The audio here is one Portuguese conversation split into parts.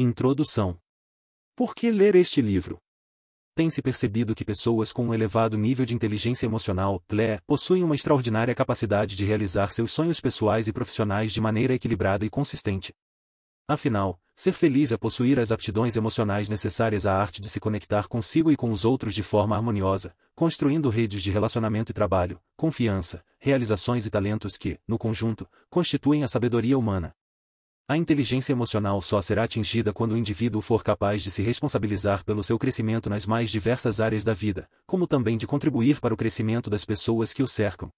Introdução. Por que ler este livro? Tem-se percebido que pessoas com um elevado nível de inteligência emocional, TLE, possuem uma extraordinária capacidade de realizar seus sonhos pessoais e profissionais de maneira equilibrada e consistente. Afinal, ser feliz é possuir as aptidões emocionais necessárias à arte de se conectar consigo e com os outros de forma harmoniosa, construindo redes de relacionamento e trabalho, confiança, realizações e talentos que, no conjunto, constituem a sabedoria humana. A inteligência emocional só será atingida quando o indivíduo for capaz de se responsabilizar pelo seu crescimento nas mais diversas áreas da vida, como também de contribuir para o crescimento das pessoas que o cercam.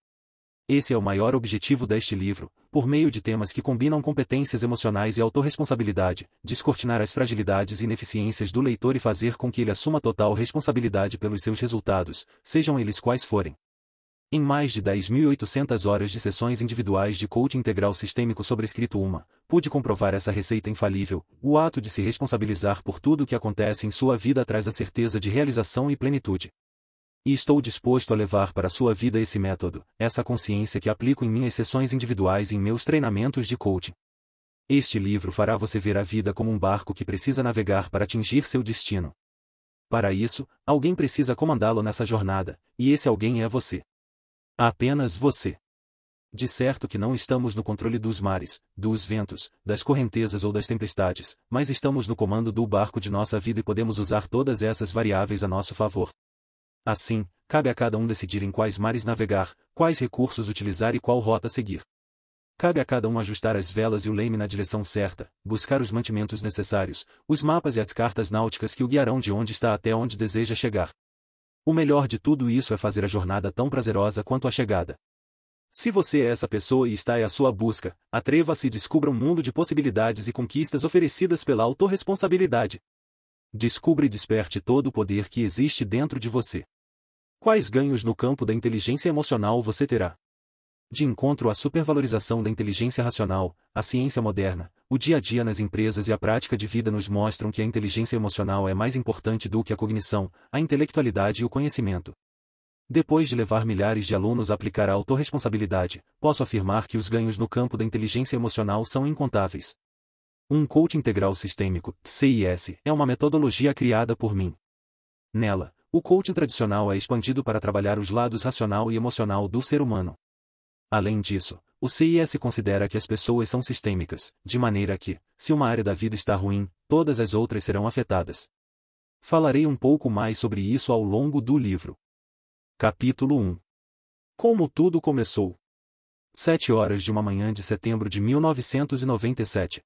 Esse é o maior objetivo deste livro, por meio de temas que combinam competências emocionais e autorresponsabilidade, descortinar as fragilidades e ineficiências do leitor e fazer com que ele assuma total responsabilidade pelos seus resultados, sejam eles quais forem. Em mais de 10.800 horas de sessões individuais de coaching integral sistêmico sobrescrito pude comprovar essa receita infalível: o ato de se responsabilizar por tudo o que acontece em sua vida traz a certeza de realização e plenitude. E estou disposto a levar para a sua vida esse método, essa consciência que aplico em minhas sessões individuais e em meus treinamentos de coaching. Este livro fará você ver a vida como um barco que precisa navegar para atingir seu destino. Para isso, alguém precisa comandá-lo nessa jornada, e esse alguém é você. Apenas você. De certo que não estamos no controle dos mares, dos ventos, das correntezas ou das tempestades, mas estamos no comando do barco de nossa vida e podemos usar todas essas variáveis a nosso favor. Assim, cabe a cada um decidir em quais mares navegar, quais recursos utilizar e qual rota seguir. Cabe a cada um ajustar as velas e o leme na direção certa, buscar os mantimentos necessários, os mapas e as cartas náuticas que o guiarão de onde está até onde deseja chegar. O melhor de tudo isso é fazer a jornada tão prazerosa quanto a chegada. Se você é essa pessoa e está à sua busca, atreva-se e descubra um mundo de possibilidades e conquistas oferecidas pela autorresponsabilidade. Descubra e desperte todo o poder que existe dentro de você. Quais ganhos no campo da inteligência emocional você terá? De encontro à supervalorização da inteligência racional, a ciência moderna, o dia a dia nas empresas e a prática de vida nos mostram que a inteligência emocional é mais importante do que a cognição, a intelectualidade e o conhecimento. Depois de levar milhares de alunos a aplicar a autorresponsabilidade, posso afirmar que os ganhos no campo da inteligência emocional são incontáveis. Um coaching integral sistêmico, CIS, é uma metodologia criada por mim. Nela, o coaching tradicional é expandido para trabalhar os lados racional e emocional do ser humano. Além disso, o CIS considera que as pessoas são sistêmicas, de maneira que, se uma área da vida está ruim, todas as outras serão afetadas. Falarei um pouco mais sobre isso ao longo do livro. Capítulo 1. Como tudo começou. 7 horas de uma manhã de setembro de 1997.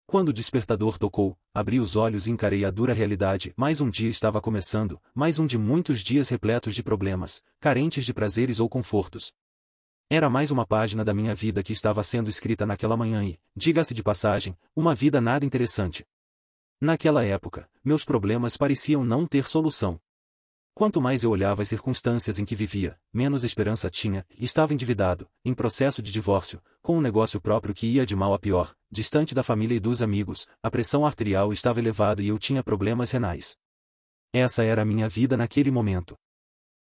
Quando o despertador tocou, abri os olhos e encarei a dura realidade. Mais um dia estava começando, mais um de muitos dias repletos de problemas, carentes de prazeres ou confortos. Era mais uma página da minha vida que estava sendo escrita naquela manhã e, diga-se de passagem, uma vida nada interessante. Naquela época, meus problemas pareciam não ter solução. Quanto mais eu olhava as circunstâncias em que vivia, menos esperança tinha, e estava endividado, em processo de divórcio, com um negócio próprio que ia de mal a pior, distante da família e dos amigos, a pressão arterial estava elevada e eu tinha problemas renais. Essa era a minha vida naquele momento.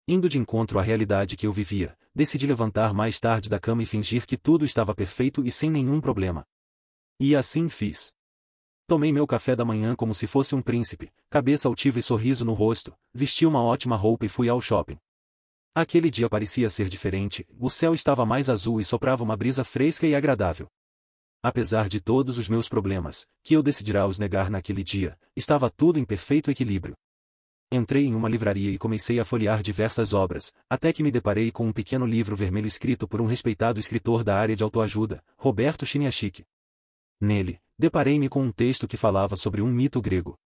Indo de encontro à realidade que eu vivia, decidi levantar mais tarde da cama e fingir que tudo estava perfeito e sem nenhum problema. E assim fiz. Tomei meu café da manhã como se fosse um príncipe, cabeça altiva e sorriso no rosto, vesti uma ótima roupa e fui ao shopping. Aquele dia parecia ser diferente, o céu estava mais azul e soprava uma brisa fresca e agradável. Apesar de todos os meus problemas, que eu decidirá os negar naquele dia, estava tudo em perfeito equilíbrio. Entrei em uma livraria e comecei a folhear diversas obras, até que me deparei com um pequeno livro vermelho escrito por um respeitado escritor da área de autoajuda, Roberto Chiniachik. Nele, deparei-me com um texto que falava sobre um mito grego.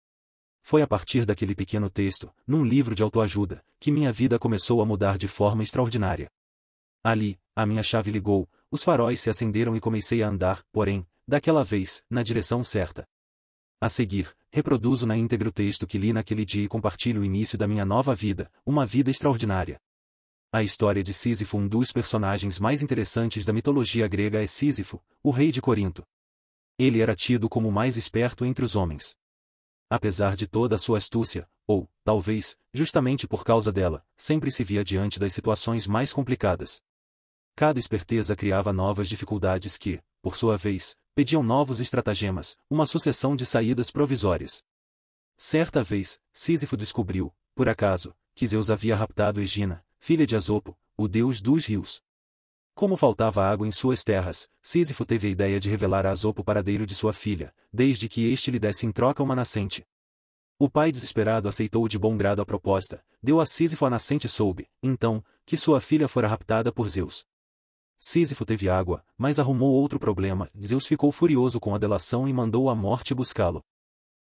Foi a partir daquele pequeno texto, num livro de autoajuda, que minha vida começou a mudar de forma extraordinária. Ali, a minha chave ligou, os faróis se acenderam e comecei a andar, porém, daquela vez, na direção certa. A seguir, reproduzo na íntegra o texto que li naquele dia e compartilho o início da minha nova vida, uma vida extraordinária. A história de Sísifo. Um dos personagens mais interessantes da mitologia grega é Sísifo, o rei de Corinto. Ele era tido como o mais esperto entre os homens. Apesar de toda a sua astúcia, ou, talvez, justamente por causa dela, sempre se via diante das situações mais complicadas. Cada esperteza criava novas dificuldades que, por sua vez, pediam novos estratagemas, uma sucessão de saídas provisórias. Certa vez, Sísifo descobriu, por acaso, que Zeus havia raptado Egina, filha de Asopo, o deus dos rios. Como faltava água em suas terras, Sísifo teve a ideia de revelar a Asopo o paradeiro de sua filha, desde que este lhe desse em troca uma nascente. O pai desesperado aceitou de bom grado a proposta, deu a Sísifo a nascente e soube, então, que sua filha fora raptada por Zeus. Sísifo teve água, mas arrumou outro problema, Zeus ficou furioso com a delação e mandou a morte buscá-lo.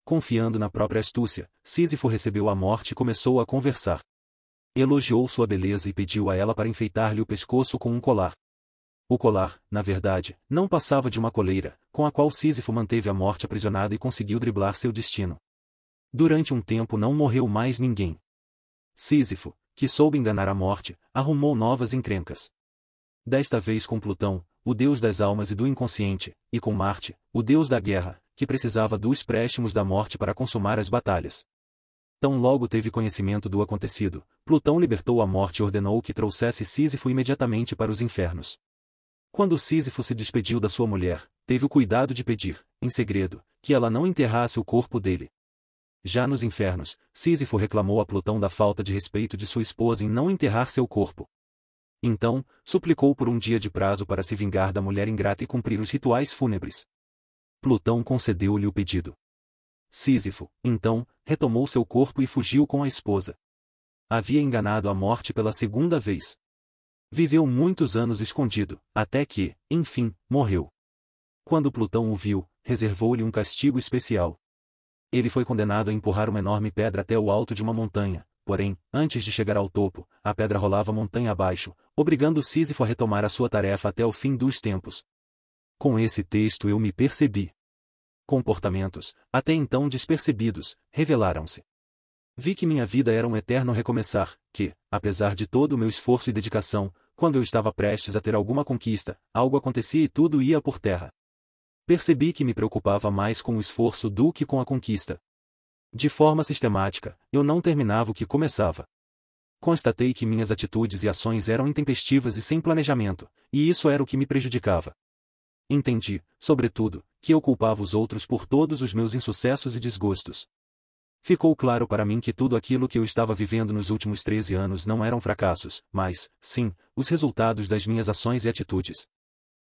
Confiando na própria astúcia, Sísifo recebeu a morte e começou a conversar. Elogiou sua beleza e pediu a ela para enfeitar-lhe o pescoço com um colar. O colar, na verdade, não passava de uma coleira, com a qual Sísifo manteve a morte aprisionada e conseguiu driblar seu destino. Durante um tempo não morreu mais ninguém. Sísifo, que soube enganar a morte, arrumou novas encrencas. Desta vez com Plutão, o deus das almas e do inconsciente, e com Marte, o deus da guerra, que precisava dos préstimos da morte para consumar as batalhas. Tão logo teve conhecimento do acontecido, Plutão libertou a morte e ordenou que trouxesse Sísifo imediatamente para os infernos. Quando Sísifo se despediu da sua mulher, teve o cuidado de pedir, em segredo, que ela não enterrasse o corpo dele. Já nos infernos, Sísifo reclamou a Plutão da falta de respeito de sua esposa em não enterrar seu corpo. Então, suplicou por um dia de prazo para se vingar da mulher ingrata e cumprir os rituais fúnebres. Plutão concedeu-lhe o pedido. Sísifo, então, retomou seu corpo e fugiu com a esposa. Havia enganado a morte pela segunda vez. Viveu muitos anos escondido, até que, enfim, morreu. Quando Plutão o viu, reservou-lhe um castigo especial. Ele foi condenado a empurrar uma enorme pedra até o alto de uma montanha, porém, antes de chegar ao topo, a pedra rolava montanha abaixo, obrigando Sísifo a retomar a sua tarefa até o fim dos tempos. Com esse texto eu me percebi. Comportamentos, até então despercebidos, revelaram-se. Vi que minha vida era um eterno recomeçar, que, apesar de todo o meu esforço e dedicação, quando eu estava prestes a ter alguma conquista, algo acontecia e tudo ia por terra. Percebi que me preocupava mais com o esforço do que com a conquista. De forma sistemática, eu não terminava o que começava. Constatei que minhas atitudes e ações eram intempestivas e sem planejamento, e isso era o que me prejudicava. Entendi, sobretudo, que eu culpava os outros por todos os meus insucessos e desgostos. Ficou claro para mim que tudo aquilo que eu estava vivendo nos últimos 13 anos não eram fracassos, mas, sim, os resultados das minhas ações e atitudes.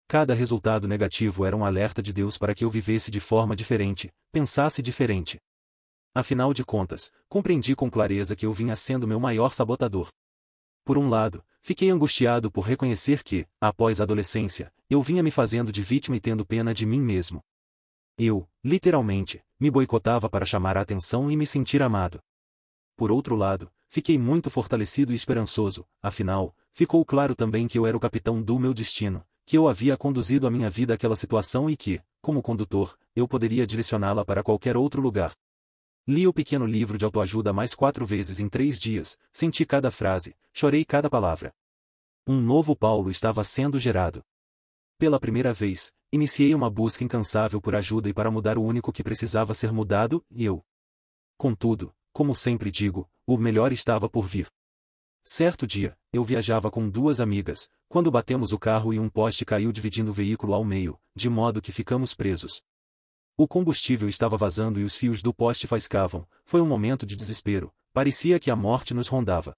Cada resultado negativo era um alerta de Deus para que eu vivesse de forma diferente, pensasse diferente. Afinal de contas, compreendi com clareza que eu vinha sendo meu maior sabotador. Por um lado, fiquei angustiado por reconhecer que, após a adolescência, eu vinha me fazendo de vítima e tendo pena de mim mesmo. Eu, literalmente, me boicotava para chamar a atenção e me sentir amado. Por outro lado, fiquei muito fortalecido e esperançoso, afinal, ficou claro também que eu era o capitão do meu destino, que eu havia conduzido a minha vida àquela situação e que, como condutor, eu poderia direcioná-la para qualquer outro lugar. Li o pequeno livro de autoajuda mais 4 vezes em 3 dias, senti cada frase, chorei cada palavra. Um novo Paulo estava sendo gerado. Pela primeira vez, iniciei uma busca incansável por ajuda e para mudar o único que precisava ser mudado, eu. Contudo, como sempre digo, o melhor estava por vir. Certo dia, eu viajava com 2 amigas, quando batemos o carro e um poste caiu dividindo o veículo ao meio, de modo que ficamos presos. O combustível estava vazando e os fios do poste faiscavam, foi um momento de desespero, parecia que a morte nos rondava.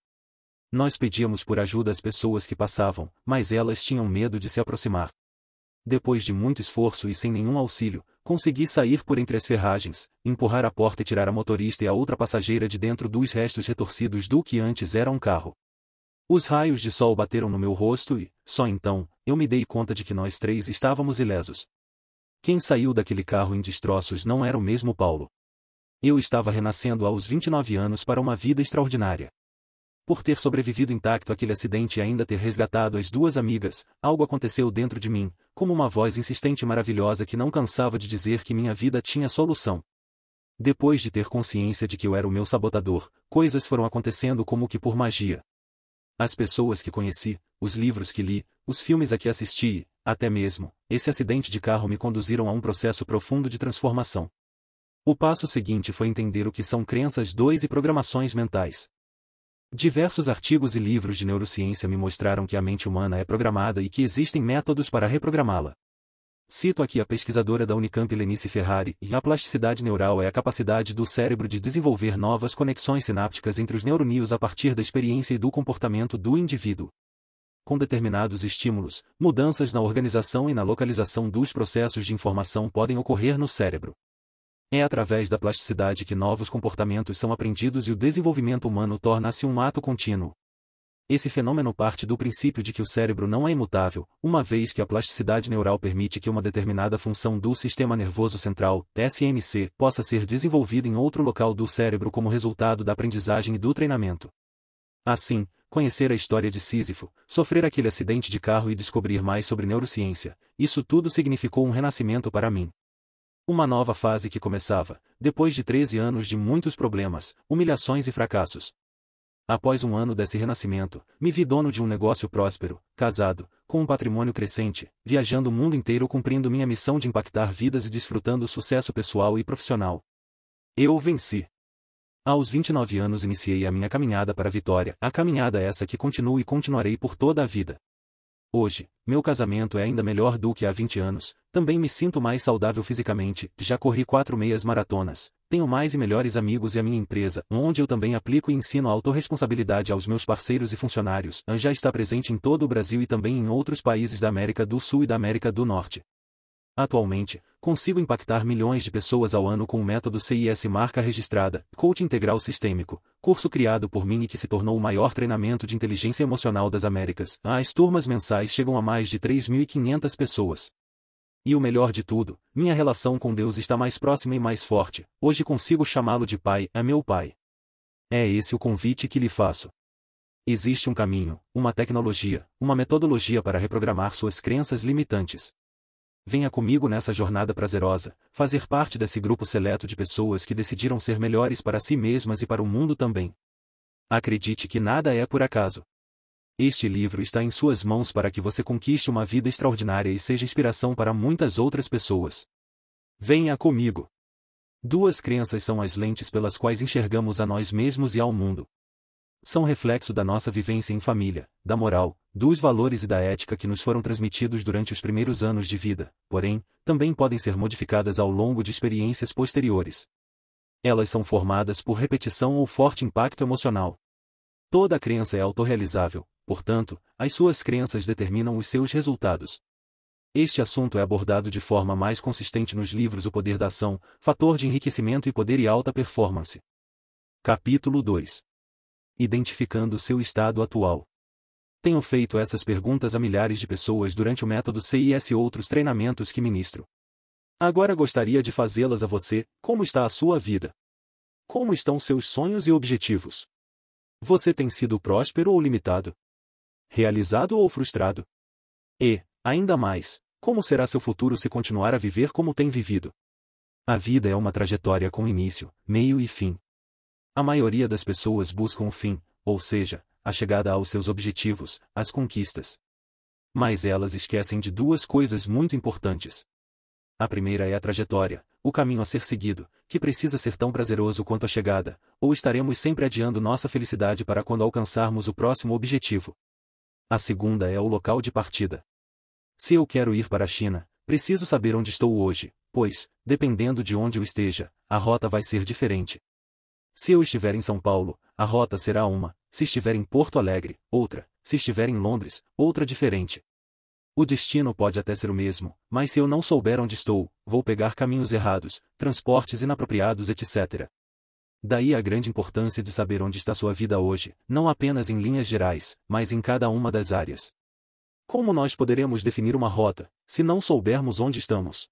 Nós pedíamos por ajuda às pessoas que passavam, mas elas tinham medo de se aproximar. Depois de muito esforço e sem nenhum auxílio, consegui sair por entre as ferragens, empurrar a porta e tirar a motorista e a outra passageira de dentro dos restos retorcidos do que antes era um carro. Os raios de sol bateram no meu rosto e, só então, eu me dei conta de que nós 3 estávamos ilesos. Quem saiu daquele carro em destroços não era o mesmo Paulo. Eu estava renascendo aos 29 anos para uma vida extraordinária. Por ter sobrevivido intacto àquele acidente e ainda ter resgatado as 2 amigas, algo aconteceu dentro de mim, como uma voz insistente e maravilhosa que não cansava de dizer que minha vida tinha solução. Depois de ter consciência de que eu era o meu sabotador, coisas foram acontecendo como que por magia. As pessoas que conheci, os livros que li, os filmes a que assisti, até mesmo, esse acidente de carro me conduziram a um processo profundo de transformação. O passo seguinte foi entender o que são crenças 2 e programações mentais. Diversos artigos e livros de neurociência me mostraram que a mente humana é programada e que existem métodos para reprogramá-la. Cito aqui a pesquisadora da Unicamp Lenice Ferrari, e a plasticidade neural é a capacidade do cérebro de desenvolver novas conexões sinápticas entre os neurônios a partir da experiência e do comportamento do indivíduo. Com determinados estímulos, mudanças na organização e na localização dos processos de informação podem ocorrer no cérebro. É através da plasticidade que novos comportamentos são aprendidos e o desenvolvimento humano torna-se um ato contínuo. Esse fenômeno parte do princípio de que o cérebro não é imutável, uma vez que a plasticidade neural permite que uma determinada função do sistema nervoso central, SNC, possa ser desenvolvida em outro local do cérebro como resultado da aprendizagem e do treinamento. Assim, conhecer a história de Sísifo, sofrer aquele acidente de carro e descobrir mais sobre neurociência, isso tudo significou um renascimento para mim. Uma nova fase que começava, depois de 13 anos de muitos problemas, humilhações e fracassos. Após um ano desse renascimento, me vi dono de um negócio próspero, casado, com um patrimônio crescente, viajando o mundo inteiro cumprindo minha missão de impactar vidas e desfrutando sucesso pessoal e profissional. Eu venci. Aos 29 anos iniciei a minha caminhada para a vitória, a caminhada essa que continuo e continuarei por toda a vida. Hoje, meu casamento é ainda melhor do que há 20 anos, também me sinto mais saudável fisicamente, já corri 4 meias maratonas, tenho mais e melhores amigos e a minha empresa, onde eu também aplico e ensino a autorresponsabilidade aos meus parceiros e funcionários, já está presente em todo o Brasil e também em outros países da América do Sul e da América do Norte. Atualmente, consigo impactar milhões de pessoas ao ano com o método CIS marca registrada, Coaching Integral Sistêmico, curso criado por mim e que se tornou o maior treinamento de inteligência emocional das Américas. As turmas mensais chegam a mais de 3.500 pessoas. E o melhor de tudo, minha relação com Deus está mais próxima e mais forte, hoje consigo chamá-lo de Pai, é meu Pai. É esse o convite que lhe faço. Existe um caminho, uma tecnologia, uma metodologia para reprogramar suas crenças limitantes. Venha comigo nessa jornada prazerosa, fazer parte desse grupo seleto de pessoas que decidiram ser melhores para si mesmas e para o mundo também. Acredite que nada é por acaso. Este livro está em suas mãos para que você conquiste uma vida extraordinária e seja inspiração para muitas outras pessoas. Venha comigo. 2 crenças são as lentes pelas quais enxergamos a nós mesmos e ao mundo. São reflexo da nossa vivência em família, da moral, dos valores e da ética que nos foram transmitidos durante os primeiros anos de vida, porém, também podem ser modificadas ao longo de experiências posteriores. Elas são formadas por repetição ou forte impacto emocional. Toda crença é autorrealizável, portanto, as suas crenças determinam os seus resultados. Este assunto é abordado de forma mais consistente nos livros O Poder da Ação, Fator de Enriquecimento e Poder e Alta Performance. Capítulo 2. Identificando seu estado atual. Tenho feito essas perguntas a milhares de pessoas durante o método CIS e outros treinamentos que ministro. Agora gostaria de fazê-las a você. Como está a sua vida? Como estão seus sonhos e objetivos? Você tem sido próspero ou limitado? Realizado ou frustrado? E, ainda mais, como será seu futuro se continuar a viver como tem vivido? A vida é uma trajetória com início, meio e fim. A maioria das pessoas buscam o fim, ou seja, a chegada aos seus objetivos, as conquistas. Mas elas esquecem de 2 coisas muito importantes. A primeira é a trajetória, o caminho a ser seguido, que precisa ser tão prazeroso quanto a chegada, ou estaremos sempre adiando nossa felicidade para quando alcançarmos o próximo objetivo. A segunda é o local de partida. Se eu quero ir para a China, preciso saber onde estou hoje, pois, dependendo de onde eu esteja, a rota vai ser diferente. Se eu estiver em São Paulo, a rota será uma, se estiver em Porto Alegre, outra, se estiver em Londres, outra diferente. O destino pode até ser o mesmo, mas se eu não souber onde estou, vou pegar caminhos errados, transportes inapropriados, etc. Daí a grande importância de saber onde está sua vida hoje, não apenas em linhas gerais, mas em cada uma das áreas. Como nós poderemos definir uma rota, se não soubermos onde estamos?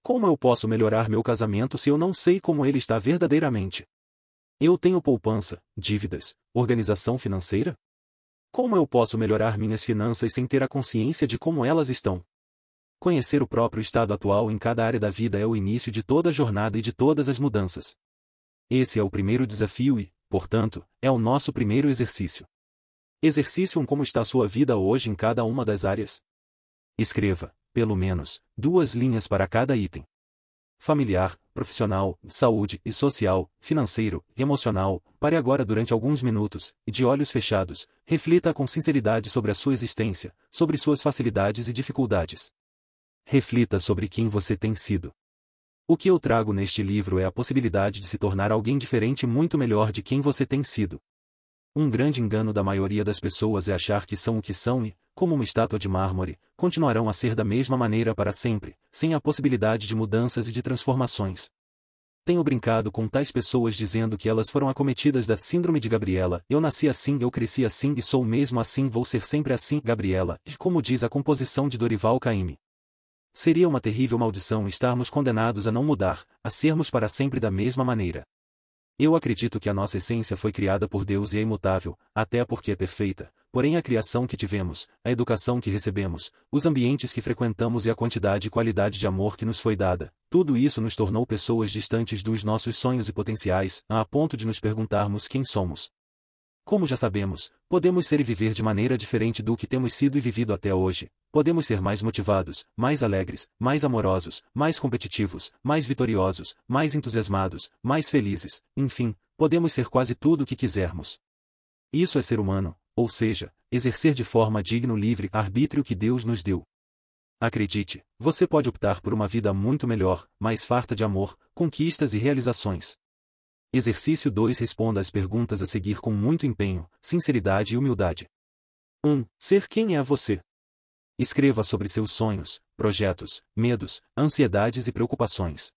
Como eu posso melhorar meu casamento se eu não sei como ele está verdadeiramente? Eu tenho poupança, dívidas, organização financeira? Como eu posso melhorar minhas finanças sem ter a consciência de como elas estão? Conhecer o próprio estado atual em cada área da vida é o início de toda a jornada e de todas as mudanças. Esse é o primeiro desafio e, portanto, é o nosso primeiro exercício. Exercício 1. Como está a sua vida hoje em cada uma das áreas? Escreva, pelo menos, 2 linhas para cada item. Familiar, profissional, saúde e social, financeiro, emocional. Pare agora durante alguns minutos, e de olhos fechados, reflita com sinceridade sobre a sua existência, sobre suas facilidades e dificuldades. Reflita sobre quem você tem sido. O que eu trago neste livro é a possibilidade de se tornar alguém diferente muito melhor de quem você tem sido. Um grande engano da maioria das pessoas é achar que são o que são e, como uma estátua de mármore, continuarão a ser da mesma maneira para sempre, sem a possibilidade de mudanças e de transformações. Tenho brincado com tais pessoas dizendo que elas foram acometidas da síndrome de Gabriela. Eu nasci assim, eu cresci assim e sou mesmo assim, vou ser sempre assim, Gabriela, como diz a composição de Dorival Caymmi. Seria uma terrível maldição estarmos condenados a não mudar, a sermos para sempre da mesma maneira. Eu acredito que a nossa essência foi criada por Deus e é imutável, até porque é perfeita, porém a criação que tivemos, a educação que recebemos, os ambientes que frequentamos e a quantidade e qualidade de amor que nos foi dada, tudo isso nos tornou pessoas distantes dos nossos sonhos e potenciais, a ponto de nos perguntarmos quem somos. Como já sabemos, podemos ser e viver de maneira diferente do que temos sido e vivido até hoje. Podemos ser mais motivados, mais alegres, mais amorosos, mais competitivos, mais vitoriosos, mais entusiasmados, mais felizes, enfim, podemos ser quase tudo o que quisermos. Isso é ser humano, ou seja, exercer de forma digna o livre arbítrio que Deus nos deu. Acredite, você pode optar por uma vida muito melhor, mais farta de amor, conquistas e realizações. Exercício 2. Responda às perguntas a seguir com muito empenho, sinceridade e humildade. 1. Ser quem é você. Escreva sobre seus sonhos, projetos, medos, ansiedades e preocupações.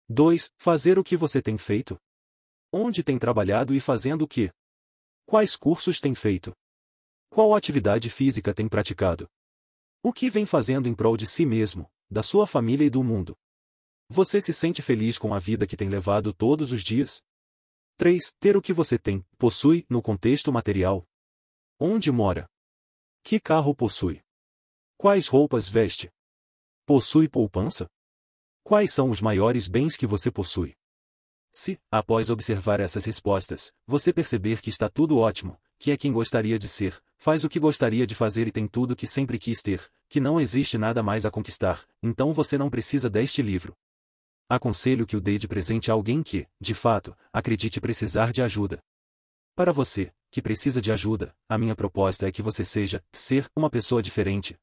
2. Fazer o que você tem feito. Onde tem trabalhado e fazendo o quê? Quais cursos tem feito? Qual atividade física tem praticado? O que vem fazendo em prol de si mesmo, da sua família e do mundo? Você se sente feliz com a vida que tem levado todos os dias? 3. Ter o que você tem, possui, no contexto material. Onde mora? Que carro possui? Quais roupas veste? Possui poupança? Quais são os maiores bens que você possui? Se, após observar essas respostas, você perceber que está tudo ótimo, que é quem gostaria de ser, faz o que gostaria de fazer e tem tudo o que sempre quis ter, que não existe nada mais a conquistar, então você não precisa deste livro. Aconselho que o dê de presente a alguém que, de fato, acredite precisar de ajuda. Para você, que precisa de ajuda, a minha proposta é que você seja, ser, uma pessoa diferente,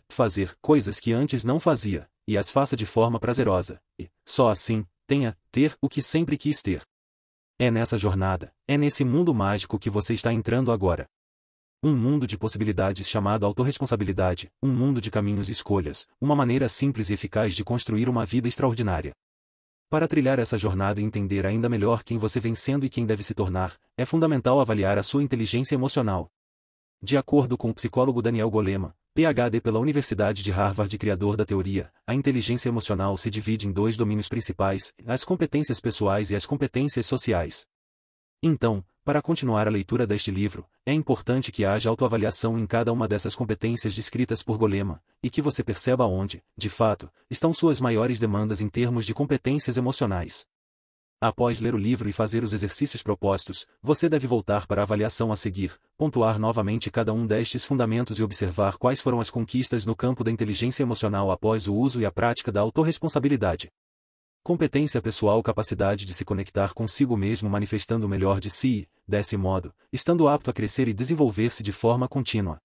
fazer coisas que antes não fazia, e as faça de forma prazerosa, e, só assim, ter o que sempre quis ter. É nessa jornada, é nesse mundo mágico que você está entrando agora. Um mundo de possibilidades chamado autorresponsabilidade, um mundo de caminhos e escolhas, uma maneira simples e eficaz de construir uma vida extraordinária. Para trilhar essa jornada e entender ainda melhor quem você vem sendo e quem deve se tornar, é fundamental avaliar a sua inteligência emocional. De acordo com o psicólogo Daniel Goleman, Ph.D. pela Universidade de Harvard e criador da teoria, a inteligência emocional se divide em dois domínios principais, as competências pessoais e as competências sociais. Então, para continuar a leitura deste livro, é importante que haja autoavaliação em cada uma dessas competências descritas por Goleman, e que você perceba onde, de fato, estão suas maiores demandas em termos de competências emocionais. Após ler o livro e fazer os exercícios propostos, você deve voltar para a avaliação a seguir, pontuar novamente cada um destes fundamentos e observar quais foram as conquistas no campo da inteligência emocional após o uso e a prática da autorresponsabilidade. Competência pessoal: capacidade de se conectar consigo mesmo manifestando o melhor de si, desse modo, estando apto a crescer e desenvolver-se de forma contínua.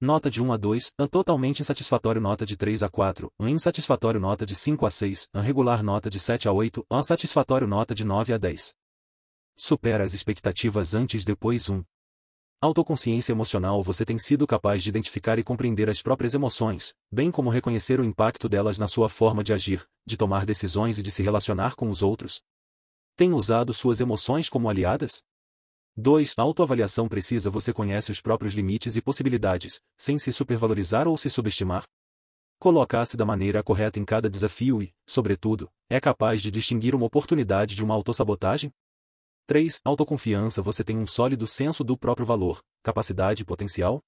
Nota de 1 a 2, totalmente insatisfatório nota de 3 a 4, insatisfatório nota de 5 a 6, regular nota de 7 a 8, satisfatório nota de 9 a 10. Supera as expectativas antes depois 1. Autoconsciência emocional: você tem sido capaz de identificar e compreender as próprias emoções, bem como reconhecer o impacto delas na sua forma de agir, de tomar decisões e de se relacionar com os outros? Tem usado suas emoções como aliadas? 2. Autoavaliação precisa: você conhece os próprios limites e possibilidades, sem se supervalorizar ou se subestimar? Coloca-se da maneira correta em cada desafio e, sobretudo, é capaz de distinguir uma oportunidade de uma autossabotagem? 3. Autoconfiança: você tem um sólido senso do próprio valor, capacidade e potencial?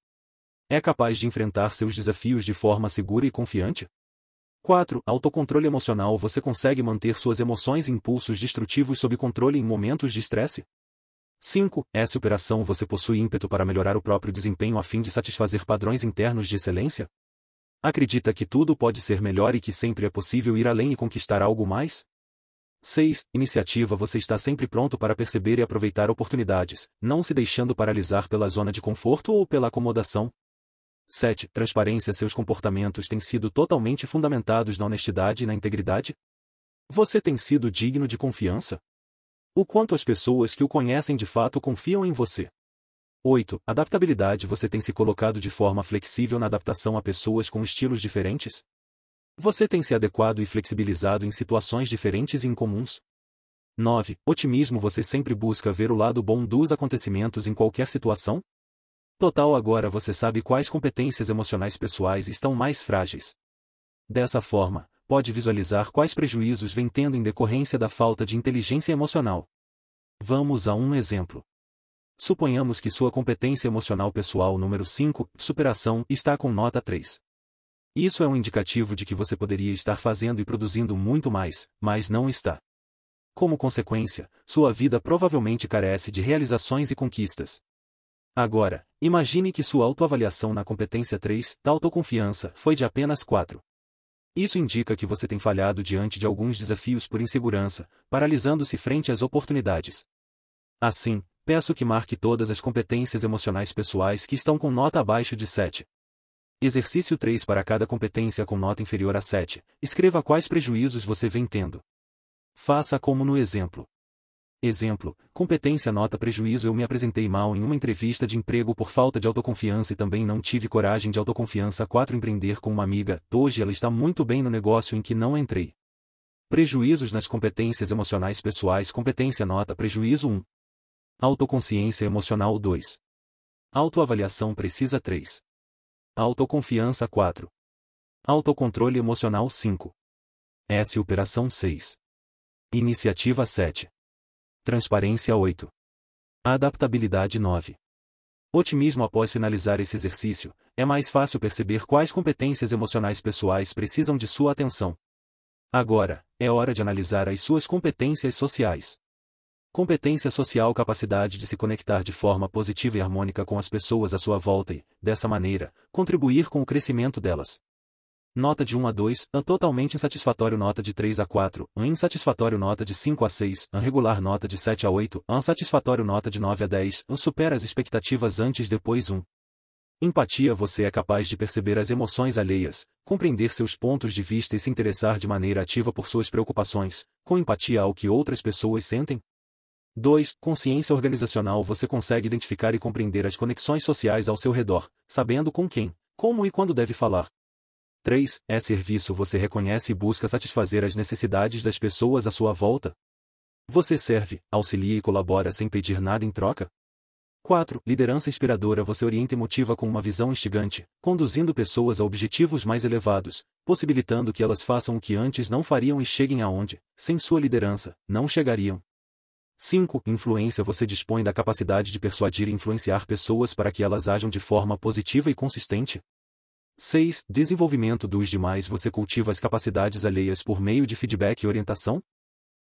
É capaz de enfrentar seus desafios de forma segura e confiante? 4. Autocontrole emocional: você consegue manter suas emoções e impulsos destrutivos sob controle em momentos de estresse? 5. Superação: você possui ímpeto para melhorar o próprio desempenho a fim de satisfazer padrões internos de excelência? Acredita que tudo pode ser melhor e que sempre é possível ir além e conquistar algo mais? 6. Iniciativa: você está sempre pronto para perceber e aproveitar oportunidades, não se deixando paralisar pela zona de conforto ou pela acomodação? 7. Transparência. Seus comportamentos têm sido totalmente fundamentados na honestidade e na integridade? Você tem sido digno de confiança? O quanto as pessoas que o conhecem de fato confiam em você? 8. Adaptabilidade. Você tem se colocado de forma flexível na adaptação a pessoas com estilos diferentes? Você tem se adequado e flexibilizado em situações diferentes e incomuns? 9. Otimismo. Você sempre busca ver o lado bom dos acontecimentos em qualquer situação? Total. Agora você sabe quais competências emocionais pessoais estão mais frágeis. Dessa forma, pode visualizar quais prejuízos vem tendo em decorrência da falta de inteligência emocional. Vamos a um exemplo. Suponhamos que sua competência emocional pessoal número 5, superação, está com nota 3. Isso é um indicativo de que você poderia estar fazendo e produzindo muito mais, mas não está. Como consequência, sua vida provavelmente carece de realizações e conquistas. Agora, imagine que sua autoavaliação na competência 3, da autoconfiança, foi de apenas 4. Isso indica que você tem falhado diante de alguns desafios por insegurança, paralisando-se frente às oportunidades. Assim, peço que marque todas as competências emocionais pessoais que estão com nota abaixo de 7. Exercício 3. Para cada competência com nota inferior a 7, escreva quais prejuízos você vem tendo. Faça como no exemplo. Exemplo, competência nota prejuízo. Eu me apresentei mal em uma entrevista de emprego por falta de autoconfiança e também não tive coragem de autoconfiança. 4. Empreender com uma amiga, hoje ela está muito bem no negócio em que não entrei. Prejuízos nas competências emocionais pessoais. Competência nota prejuízo 1. Autoconsciência emocional 2. Autoavaliação precisa 3. Autoconfiança 4. Autocontrole emocional 5. S. Operação 6. Iniciativa 7. Transparência 8. Adaptabilidade 9. Otimismo. Após finalizar esse exercício, é mais fácil perceber quais competências emocionais pessoais precisam de sua atenção. Agora, é hora de analisar as suas competências sociais. Competência social. Capacidade de se conectar de forma positiva e harmônica com as pessoas à sua volta e, dessa maneira, contribuir com o crescimento delas. Nota de 1 a 2, totalmente insatisfatório. Nota de 3 a 4, insatisfatório. Nota de 5 a 6, regular. Nota de 7 a 8, satisfatório. Nota de 9 a 10, supera as expectativas. Antes depois 1. Empatia. Você é capaz de perceber as emoções alheias, compreender seus pontos de vista e se interessar de maneira ativa por suas preocupações, com empatia ao que outras pessoas sentem? 2. Consciência organizacional. Você consegue identificar e compreender as conexões sociais ao seu redor, sabendo com quem, como e quando deve falar. 3. É serviço. Você reconhece e busca satisfazer as necessidades das pessoas à sua volta. Você serve, auxilia e colabora sem pedir nada em troca. 4. Liderança inspiradora. Você orienta e motiva com uma visão instigante, conduzindo pessoas a objetivos mais elevados, possibilitando que elas façam o que antes não fariam e cheguem aonde, sem sua liderança, não chegariam. 5. Influência. Você dispõe da capacidade de persuadir e influenciar pessoas para que elas ajam de forma positiva e consistente. 6. Desenvolvimento dos demais. Você cultiva as capacidades alheias por meio de feedback e orientação?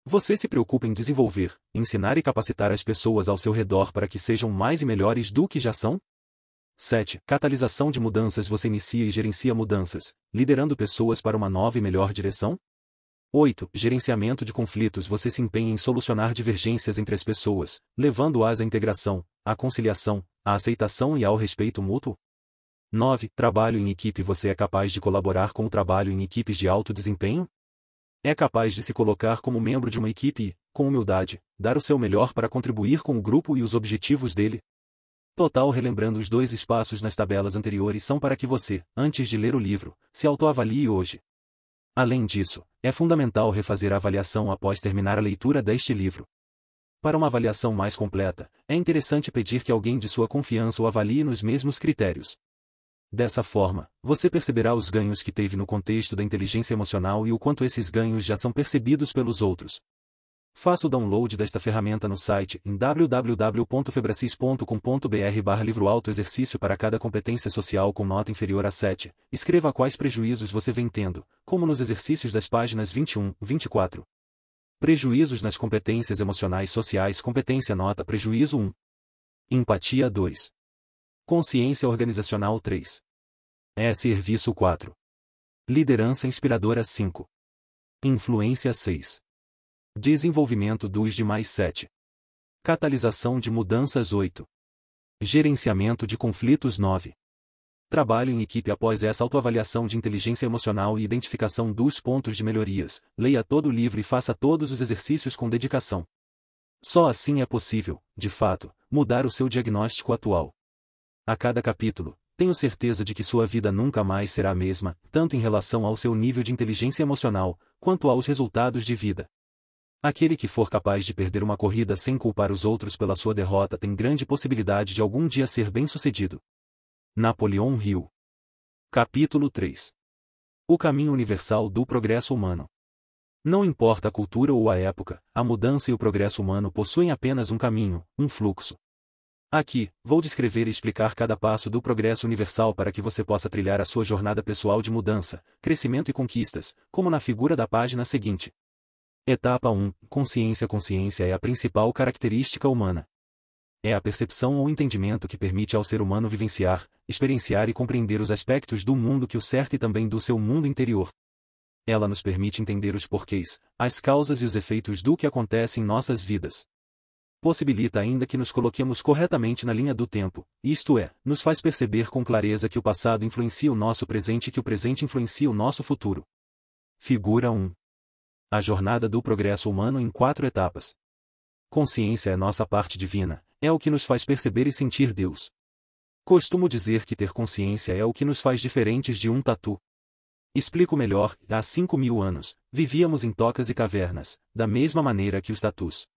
Você se preocupa em desenvolver, ensinar e capacitar as pessoas ao seu redor para que sejam mais e melhores do que já são? 7. Catalisação de mudanças. Você inicia e gerencia mudanças, liderando pessoas para uma nova e melhor direção? 8. Gerenciamento de conflitos. Você se empenha em solucionar divergências entre as pessoas, levando-as à integração, à conciliação, à aceitação e ao respeito mútuo? 9. Trabalho em equipe. Você é capaz de colaborar com o trabalho em equipes de alto desempenho? É capaz de se colocar como membro de uma equipe e, com humildade, dar o seu melhor para contribuir com o grupo e os objetivos dele? Total. Relembrando, os 2 espaços nas tabelas anteriores são para que você, antes de ler o livro, se autoavalie hoje. Além disso, é fundamental refazer a avaliação após terminar a leitura deste livro. Para uma avaliação mais completa, é interessante pedir que alguém de sua confiança o avalie nos mesmos critérios. Dessa forma, você perceberá os ganhos que teve no contexto da inteligência emocional e o quanto esses ganhos já são percebidos pelos outros. Faça o download desta ferramenta no site em www.febracis.com.br/livro. Autoexercício. Para cada competência social com nota inferior a 7, escreva quais prejuízos você vem tendo, como nos exercícios das páginas 21, 24. Prejuízos nas competências emocionais sociais. Competência nota prejuízo 1. Empatia 2. Consciência organizacional 3. Serviço 4. Liderança inspiradora 5. Influência 6. Desenvolvimento dos demais 7. Catalisação de mudanças 8. Gerenciamento de conflitos 9. Trabalho em equipe após essa autoavaliação de inteligência emocional e identificação dos pontos de melhorias. Leia todo o livro e faça todos os exercícios com dedicação. Só assim é possível, de fato, mudar o seu diagnóstico atual. A cada capítulo, tenho certeza de que sua vida nunca mais será a mesma, tanto em relação ao seu nível de inteligência emocional, quanto aos resultados de vida. Aquele que for capaz de perder uma corrida sem culpar os outros pela sua derrota tem grande possibilidade de algum dia ser bem-sucedido. Napoleão Hill. Capítulo 3. O caminho universal do progresso humano. Não importa a cultura ou a época, a mudança e o progresso humano possuem apenas um caminho, um fluxo. Aqui, vou descrever e explicar cada passo do progresso universal para que você possa trilhar a sua jornada pessoal de mudança, crescimento e conquistas, como na figura da página seguinte. Etapa 1. Consciência. Consciência é a principal característica humana. É a percepção ou entendimento que permite ao ser humano vivenciar, experienciar e compreender os aspectos do mundo que o cerca e também do seu mundo interior. Ela nos permite entender os porquês, as causas e os efeitos do que acontece em nossas vidas. Possibilita ainda que nos coloquemos corretamente na linha do tempo, isto é, nos faz perceber com clareza que o passado influencia o nosso presente e que o presente influencia o nosso futuro. Figura 1. A jornada do progresso humano em 4 etapas. Consciência é nossa parte divina, é o que nos faz perceber e sentir Deus. Costumo dizer que ter consciência é o que nos faz diferentes de um tatu. Explico melhor: há 5.000 anos, vivíamos em tocas e cavernas, da mesma maneira que os tatus.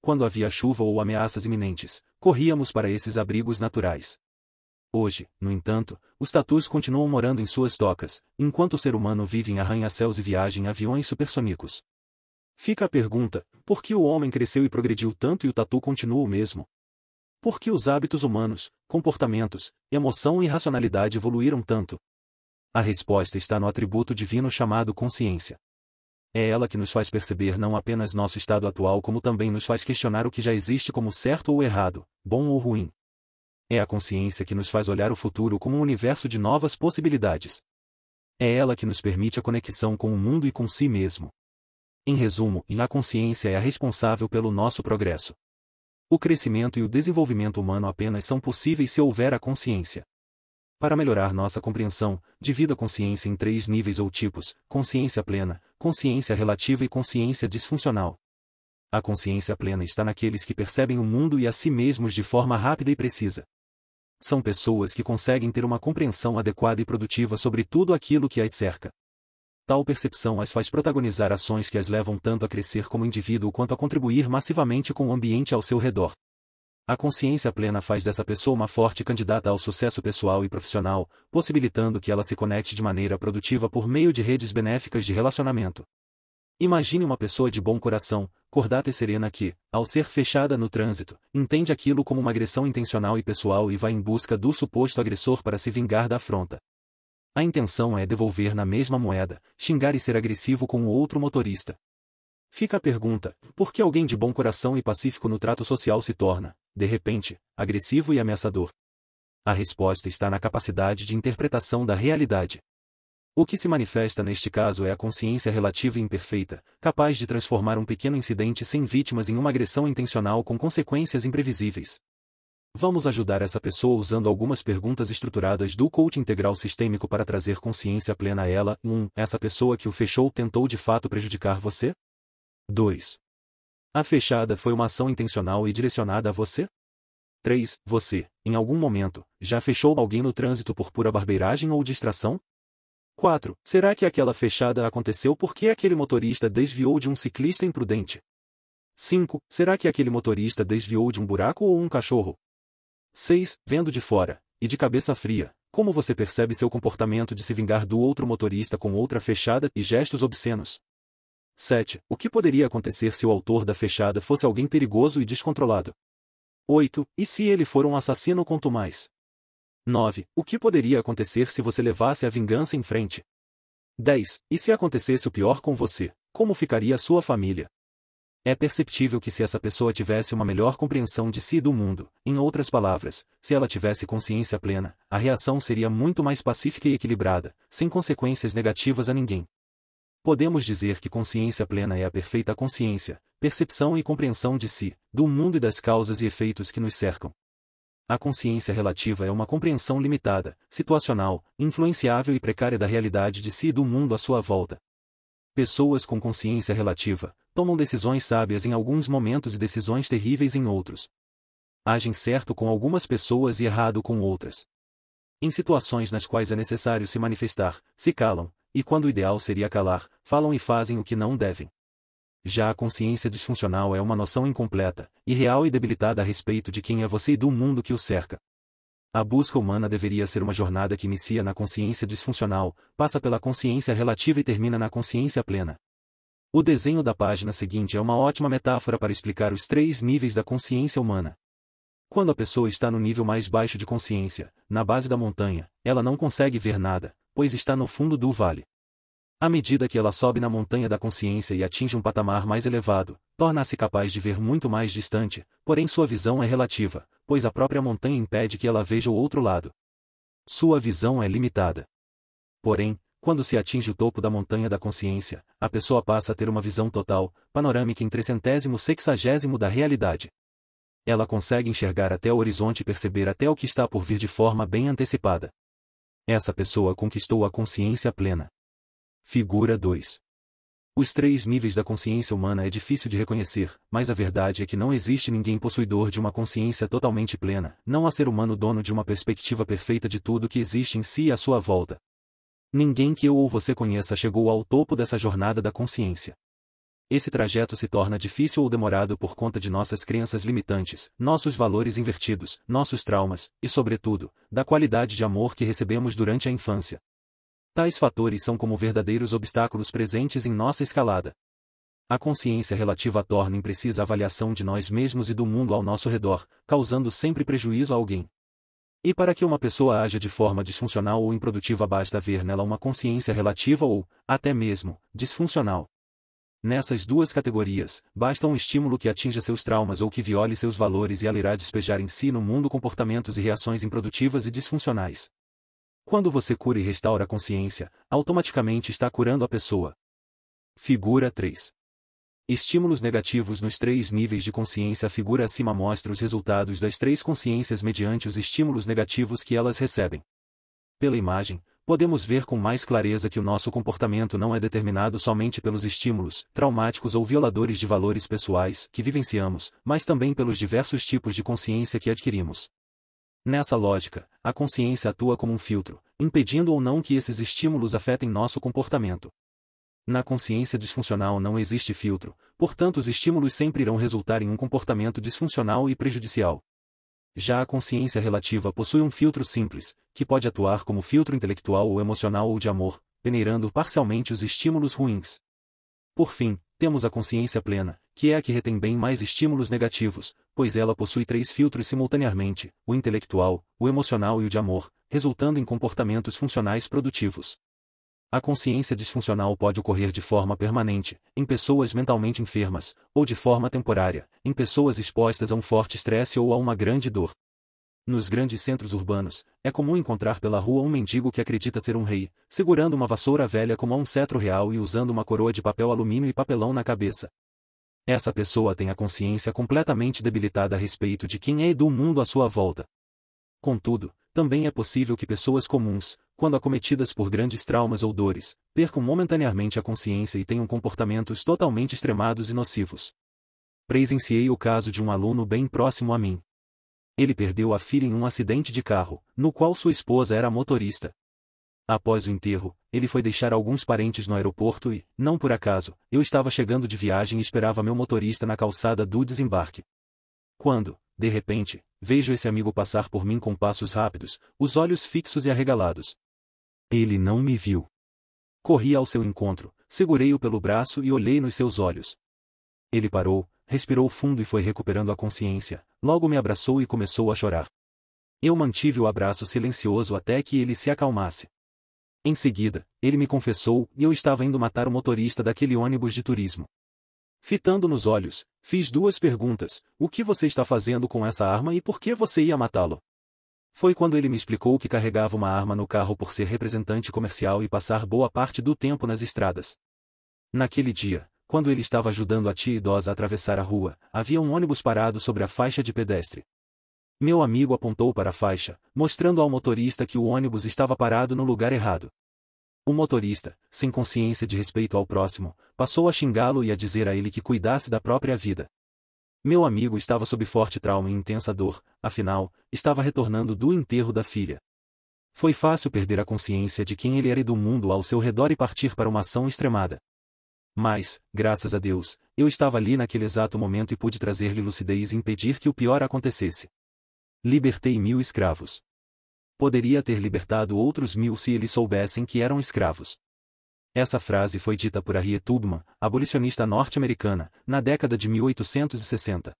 Quando havia chuva ou ameaças iminentes, corríamos para esses abrigos naturais. Hoje, no entanto, os tatus continuam morando em suas tocas, enquanto o ser humano vive em arranha-céus e viaja em aviões supersônicos. Fica a pergunta: por que o homem cresceu e progrediu tanto e o tatu continua o mesmo? Por que os hábitos humanos, comportamentos, emoção e racionalidade evoluíram tanto? A resposta está no atributo divino chamado consciência. É ela que nos faz perceber não apenas nosso estado atual como também nos faz questionar o que já existe como certo ou errado, bom ou ruim. É a consciência que nos faz olhar o futuro como um universo de novas possibilidades. É ela que nos permite a conexão com o mundo e com si mesmo. Em resumo, a consciência é a responsável pelo nosso progresso. O crescimento e o desenvolvimento humano apenas são possíveis se houver a consciência. Para melhorar nossa compreensão, divido a consciência em 3 níveis ou tipos: consciência plena, consciência relativa e consciência disfuncional. A consciência plena está naqueles que percebem o mundo e a si mesmos de forma rápida e precisa. São pessoas que conseguem ter uma compreensão adequada e produtiva sobre tudo aquilo que as cerca. Tal percepção as faz protagonizar ações que as levam tanto a crescer como indivíduo quanto a contribuir massivamente com o ambiente ao seu redor. A consciência plena faz dessa pessoa uma forte candidata ao sucesso pessoal e profissional, possibilitando que ela se conecte de maneira produtiva por meio de redes benéficas de relacionamento. Imagine uma pessoa de bom coração, cordata e serena que, ao ser fechada no trânsito, entende aquilo como uma agressão intencional e pessoal e vai em busca do suposto agressor para se vingar da afronta. A intenção é devolver na mesma moeda, xingar e ser agressivo com o outro motorista. Fica a pergunta: por que alguém de bom coração e pacífico no trato social se torna, de repente, agressivo e ameaçador? A resposta está na capacidade de interpretação da realidade. O que se manifesta neste caso é a consciência relativa e imperfeita, capaz de transformar um pequeno incidente sem vítimas em uma agressão intencional com consequências imprevisíveis. Vamos ajudar essa pessoa usando algumas perguntas estruturadas do coaching integral sistêmico para trazer consciência plena a ela. 1. Essa pessoa que o fechou tentou de fato prejudicar você? 2. A fechada foi uma ação intencional e direcionada a você? 3. Você, em algum momento, já fechou alguém no trânsito por pura barbeiragem ou distração? 4. Será que aquela fechada aconteceu porque aquele motorista desviou de um ciclista imprudente? 5. Será que aquele motorista desviou de um buraco ou um cachorro? 6. Vendo de fora, e de cabeça fria, como você percebe seu comportamento de se vingar do outro motorista com outra fechada e gestos obscenos? 7. O que poderia acontecer se o autor da fechada fosse alguém perigoso e descontrolado? 8. E se ele for um assassino contumaz? 9. O que poderia acontecer se você levasse a vingança em frente? 10. E se acontecesse o pior com você, como ficaria a sua família? É perceptível que se essa pessoa tivesse uma melhor compreensão de si e do mundo, em outras palavras, se ela tivesse consciência plena, a reação seria muito mais pacífica e equilibrada, sem consequências negativas a ninguém. Podemos dizer que consciência plena é a perfeita consciência, percepção e compreensão de si, do mundo e das causas e efeitos que nos cercam. A consciência relativa é uma compreensão limitada, situacional, influenciável e precária da realidade de si e do mundo à sua volta. Pessoas com consciência relativa tomam decisões sábias em alguns momentos e decisões terríveis em outros. Agem certo com algumas pessoas e errado com outras. Em situações nas quais é necessário se manifestar, se calam, e quando o ideal seria calar, falam e fazem o que não devem. Já a consciência disfuncional é uma noção incompleta, irreal e debilitada a respeito de quem é você e do mundo que o cerca. A busca humana deveria ser uma jornada que inicia na consciência disfuncional, passa pela consciência relativa e termina na consciência plena. O desenho da página seguinte é uma ótima metáfora para explicar os 3 níveis da consciência humana. Quando a pessoa está no nível mais baixo de consciência, na base da montanha, ela não consegue ver nada, pois está no fundo do vale. À medida que ela sobe na montanha da consciência e atinge um patamar mais elevado, torna-se capaz de ver muito mais distante, porém sua visão é relativa, pois a própria montanha impede que ela veja o outro lado. Sua visão é limitada. Porém, quando se atinge o topo da montanha da consciência, a pessoa passa a ter uma visão total, panorâmica em 360° da realidade. Ela consegue enxergar até o horizonte e perceber até o que está por vir de forma bem antecipada. Essa pessoa conquistou a consciência plena. Figura 2. Os 3 níveis da consciência humana é difícil de reconhecer, mas a verdade é que não existe ninguém possuidor de uma consciência totalmente plena, não há ser humano dono de uma perspectiva perfeita de tudo que existe em si e à sua volta. Ninguém que eu ou você conheça chegou ao topo dessa jornada da consciência. Esse trajeto se torna difícil ou demorado por conta de nossas crenças limitantes, nossos valores invertidos, nossos traumas, e sobretudo, da qualidade de amor que recebemos durante a infância. Tais fatores são como verdadeiros obstáculos presentes em nossa escalada. A consciência relativa torna imprecisa a avaliação de nós mesmos e do mundo ao nosso redor, causando sempre prejuízo a alguém. E para que uma pessoa haja de forma disfuncional ou improdutiva basta ver nela uma consciência relativa ou, até mesmo, disfuncional. Nessas 2 categorias, basta um estímulo que atinja seus traumas ou que viole seus valores e ela irá despejar em si e no mundo comportamentos e reações improdutivas e disfuncionais. Quando você cura e restaura a consciência, automaticamente está curando a pessoa. Figura 3. Estímulos negativos nos 3 níveis de consciência. A figura acima mostra os resultados das 3 consciências mediante os estímulos negativos que elas recebem. Pela imagem, podemos ver com mais clareza que o nosso comportamento não é determinado somente pelos estímulos, traumáticos ou violadores de valores pessoais, que vivenciamos, mas também pelos diversos tipos de consciência que adquirimos. Nessa lógica, a consciência atua como um filtro, impedindo ou não que esses estímulos afetem nosso comportamento. Na consciência disfuncional não existe filtro, portanto os estímulos sempre irão resultar em um comportamento disfuncional e prejudicial. Já a consciência relativa possui um filtro simples, que pode atuar como filtro intelectual ou emocional ou de amor, peneirando parcialmente os estímulos ruins. Por fim, temos a consciência plena, que é a que retém bem mais estímulos negativos, pois ela possui 3 filtros simultaneamente, o intelectual, o emocional e o de amor, resultando em comportamentos funcionais produtivos. A consciência disfuncional pode ocorrer de forma permanente, em pessoas mentalmente enfermas, ou de forma temporária, em pessoas expostas a um forte estresse ou a uma grande dor. Nos grandes centros urbanos, é comum encontrar pela rua um mendigo que acredita ser um rei, segurando uma vassoura velha como um cetro real e usando uma coroa de papel alumínio e papelão na cabeça. Essa pessoa tem a consciência completamente debilitada a respeito de quem é e do mundo à sua volta. Contudo, também é possível que pessoas comuns, quando acometidas por grandes traumas ou dores, percam momentaneamente a consciência e tenham comportamentos totalmente extremados e nocivos. Presenciei o caso de um aluno bem próximo a mim. Ele perdeu a filha em um acidente de carro, no qual sua esposa era motorista. Após o enterro, ele foi deixar alguns parentes no aeroporto e, não por acaso, eu estava chegando de viagem e esperava meu motorista na calçada do desembarque. Quando, de repente, vejo esse amigo passar por mim com passos rápidos, os olhos fixos e arregalados. Ele não me viu. Corri ao seu encontro, segurei-o pelo braço e olhei nos seus olhos. Ele parou, respirou fundo e foi recuperando a consciência, logo me abraçou e começou a chorar. Eu mantive o abraço silencioso até que ele se acalmasse. Em seguida, ele me confessou e eu estava indo matar o motorista daquele ônibus de turismo. Fitando nos olhos, fiz 2 perguntas: o que você está fazendo com essa arma e por que você ia matá-lo? Foi quando ele me explicou que carregava uma arma no carro por ser representante comercial e passar boa parte do tempo nas estradas. Naquele dia, quando ele estava ajudando a tia idosa a atravessar a rua, havia um ônibus parado sobre a faixa de pedestre. Meu amigo apontou para a faixa, mostrando ao motorista que o ônibus estava parado no lugar errado. O motorista, sem consciência de respeito ao próximo, passou a xingá-lo e a dizer a ele que cuidasse da própria vida. Meu amigo estava sob forte trauma e intensa dor, afinal, estava retornando do enterro da filha. Foi fácil perder a consciência de quem ele era e do mundo ao seu redor e partir para uma ação extremada. Mas, graças a Deus, eu estava ali naquele exato momento e pude trazer-lhe lucidez e impedir que o pior acontecesse. Libertei 1000 escravos. Poderia ter libertado outros 1000 se eles soubessem que eram escravos. Essa frase foi dita por Harriet Tubman, abolicionista norte-americana, na década de 1860.